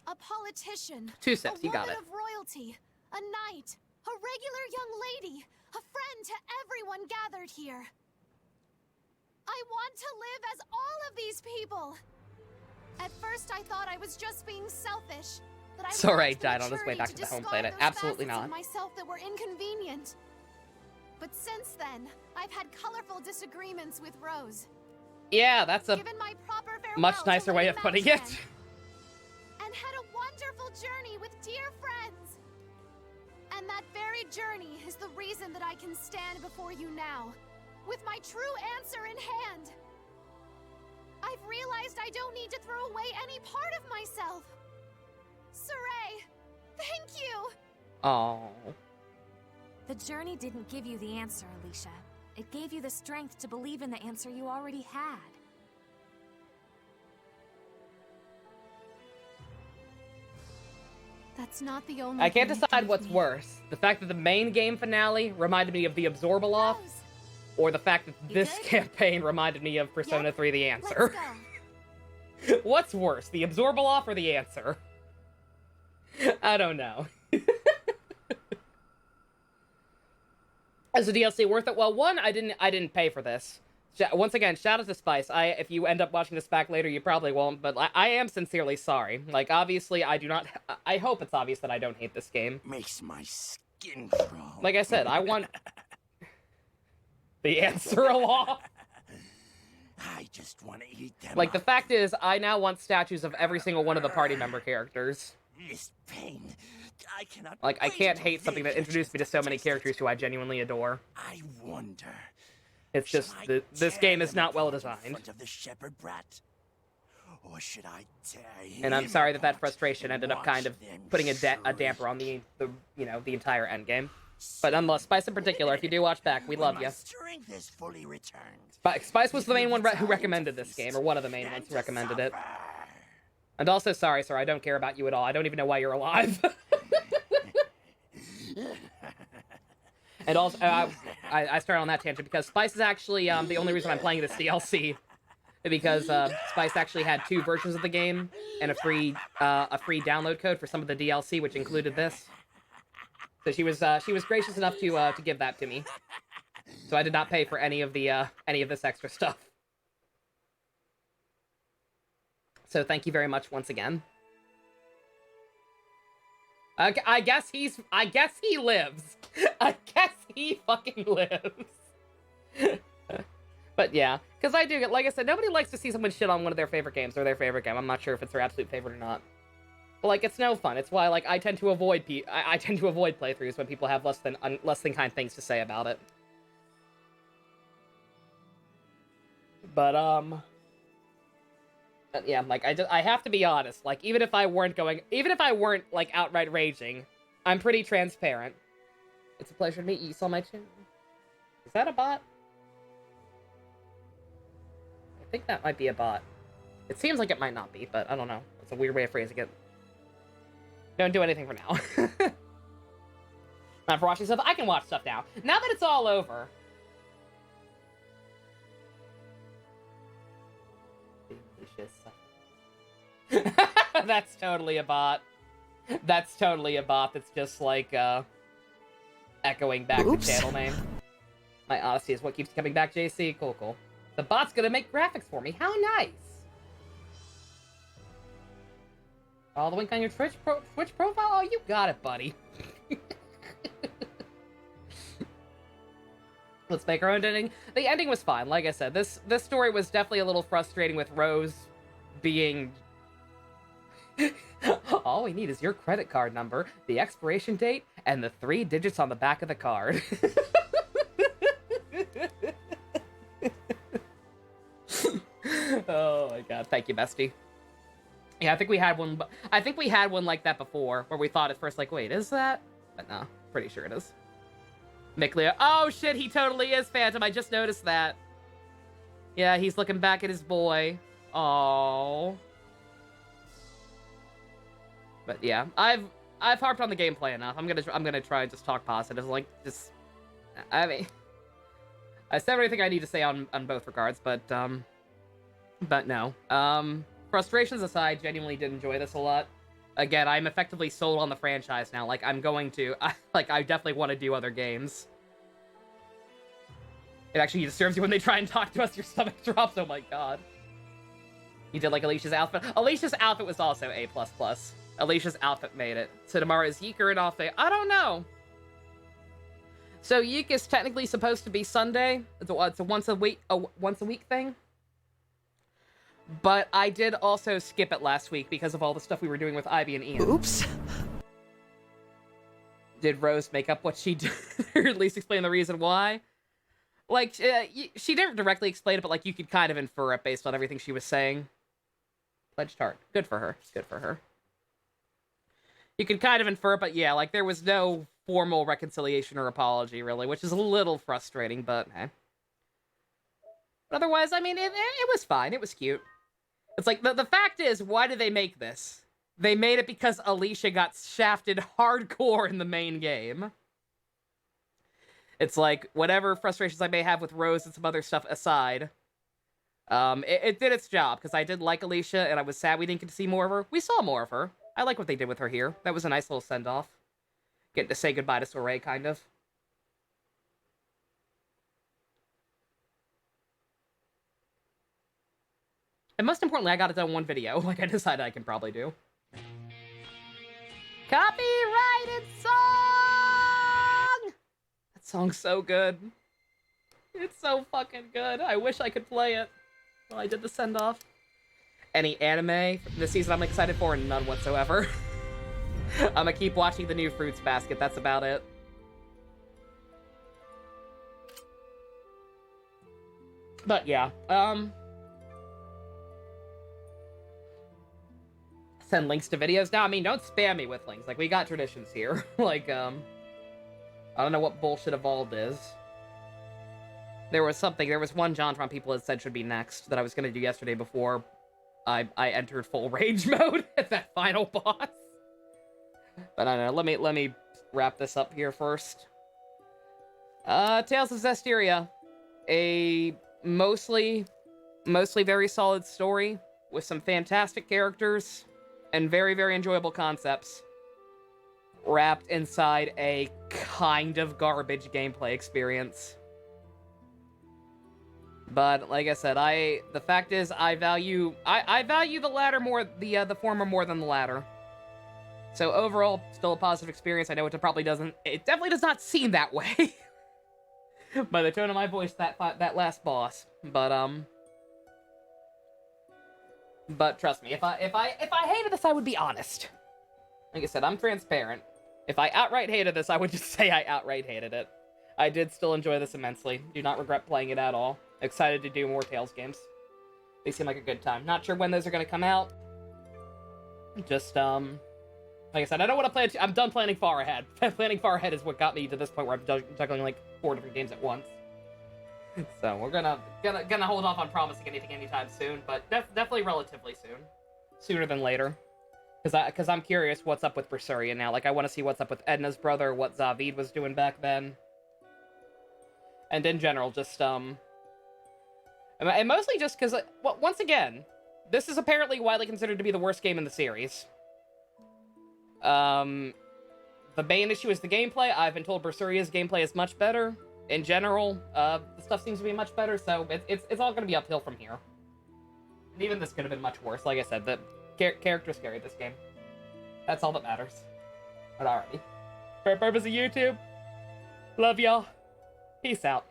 A politician. 2 sips, a you got woman it. of royalty. A knight. A regular young lady. a friend to everyone gathered here. I want to live as all of these people. At first, I thought I was just being selfish. That I Soray lacked the died on his way back to the maturity home planet. discard those Absolutely facets not. of myself that were inconvenient. But since then, I've had colorful disagreements with Rose. Yeah, that's a Given my proper farewell much nicer to way Lady of putting it. Maltan, and had a wonderful journey with dear friends. And that very journey is the reason that I can stand before you now, with my true answer in hand. I've realized I don't need to throw away any part of myself. Saray, thank you! Oh. The journey didn't give you the answer, Alisha. It gave you the strength to believe in the answer you already had. That's not the only I can't thing decide that what's me. worse. The fact that the main game finale reminded me of the Absorbaloff, or the fact that this campaign reminded me of Persona 3 The Answer. What's worse, the Absorbaloff or the Answer? I don't know. Is the DLC worth it? Well, one, I didn't pay for this. Once again, shout out to Spice. If you end up watching this back later, you probably won't, but I am sincerely sorry. Like, obviously, I do not... I hope it's obvious that I don't hate this game. Makes my skin crawl. Like I said, I want... the Answer a lot. I just want to eat them Like, the up. fact is, I now want statues of every single one of the party member characters. This pain. I cannot Like, I wait can't to hate something that live introduced me to so many characters who I genuinely adore. I wonder. It's just, this game is not well designed. In front of the shepherd brat? Or should I tear him And I'm sorry that apart frustration and ended up kind of watch them putting a damper on the entire endgame. But nonetheless, Spice in particular, if you do watch back, we love My you. strength is fully returned. Spice was the main one who recommended this game, or one of the main ones who recommended it. And also, sorry, sir, I don't care about you at all. I don't even know why you're alive. And also, I started on that tangent because Spice is actually the only reason I'm playing this DLC. Because Spice actually had 2 versions of the game and a free download code for some of the DLC, which included this. So she was gracious enough to give that to me. So I did not pay for any of this extra stuff. So thank you very much once again. I guess he lives. I guess he fucking lives. But yeah, because I do, like I said, nobody likes to see someone shit on one of their favorite games or their favorite game. I'm not sure if it's their absolute favorite or not. But like, it's no fun. It's why like I tend to avoid playthroughs when people have less than kind things to say about it. But yeah, like I have to be honest. Like even if I weren't like outright raging, I'm pretty transparent. It's a pleasure to meet you. You saw my chin. Is that a bot? I think that might be a bot. It seems like it might not be, but I don't know. It's a weird way of phrasing it. Don't do anything for now. Not for watching stuff. I can watch stuff now. Now that it's all over. That's totally a bot. That's totally a bot that's just like, echoing back the channel name. My honesty is what keeps coming back, JC. Cool, cool. The bot's gonna make graphics for me. How nice! Oh, the link on your Twitch profile? Oh, you got it, buddy. Let's make our own ending. The ending was fine. Like I said, this story was definitely a little frustrating with Rose being... All we need is your credit card number, the expiration date, and the 3 digits on the back of the card. Oh my god, thank you, bestie. Yeah, I think we had one like that before, where we thought at first, like, wait, is that? But no, pretty sure it is. Micklea. Oh shit, he totally is Phantom, I just noticed that. Yeah, he's looking back at his boy. Aww. But yeah, I've harped on the gameplay enough. I'm gonna try and just talk positive. Like, just, I mean, I said everything I need to say on both regards, but no. Frustrations aside, genuinely did enjoy this a lot. Again, I'm effectively sold on the franchise now. Like, I'm going to, I definitely want to do other games. It actually disturbs you when they try and talk to us, your stomach drops, oh my god. You did like Alicia's outfit. Alicia's outfit was also A++. Alicia's outfit made it. So tomorrow is Yeek or an off day? I don't know. So Yeek is technically supposed to be Sunday. It's a once a week thing. But I did also skip it last week because of all the stuff we were doing with Ivy and Ian. Oops. Did Rose make up what she did, or at least explain the reason why? Like, she didn't directly explain it, but like you could kind of infer it based on everything she was saying. Pledged heart. Good for her. Good for her. You could kind of infer it, but yeah, like there was no formal reconciliation or apology, really, which is a little frustrating, but hey. But otherwise, I mean, it was fine. It was cute. It's like, the fact is, why did they make this? They made it because Alisha got shafted hardcore in the main game. It's like, whatever frustrations I may have with Rose and some other stuff aside, it did its job, because I did like Alisha, and I was sad we didn't get to see more of her. We saw more of her. I like what they did with her here. That was a nice little send-off. Getting to say goodbye to Soray, kind of. And most importantly, I got it done in one video, like I decided I can probably do. Copyrighted song! That song's so good. It's so fucking good. I wish I could play it. Well, I did the send-off. Any anime this season I'm excited for? None whatsoever. I'm gonna keep watching the new Fruits Basket, that's about it. But yeah, send links to videos now. I mean, don't spam me with links. Like, we got traditions here. Like, I don't know what bullshit Evolved is. There was one JonTron people had said should be next that I was gonna do yesterday before I entered full rage mode at that final boss. But I don't know, let me wrap this up here first. Tales of Zestiria. A mostly very solid story with some fantastic characters and very, very enjoyable concepts wrapped inside a kind of garbage gameplay experience. But like I said, the fact is I value the latter more, the former more than the latter. So overall, still a positive experience. I know it definitely does not seem that way by the tone of my voice that last boss. But trust me, if I hated this, I would be honest. Like I said, I'm transparent. If I outright hated this, I would just say I outright hated it. I did still enjoy this immensely. Do not regret playing it at all. Excited to do more Tales games. They seem like a good time. Not sure when those are going to come out. Just, like I said, I don't want to plan... I'm done planning far ahead. Planning far ahead is what got me to this point where I'm juggling, like, 4 different games at once. So, we're gonna hold off on promising anything anytime soon, but definitely relatively soon. Sooner than later. Because I'm curious what's up with Berseria now. Like, I want to see what's up with Edna's brother, what Zavid was doing back then. And in general, just, and mostly just because, well, once again, this is apparently widely considered to be the worst game in the series. The main issue is the gameplay. I've been told Berseria's gameplay is much better. In general, the stuff seems to be much better, so it's all going to be uphill from here. And even this could have been much worse. Like I said, the characters carried this game. That's all that matters. But alrighty. For the purpose of YouTube, love y'all. Peace out.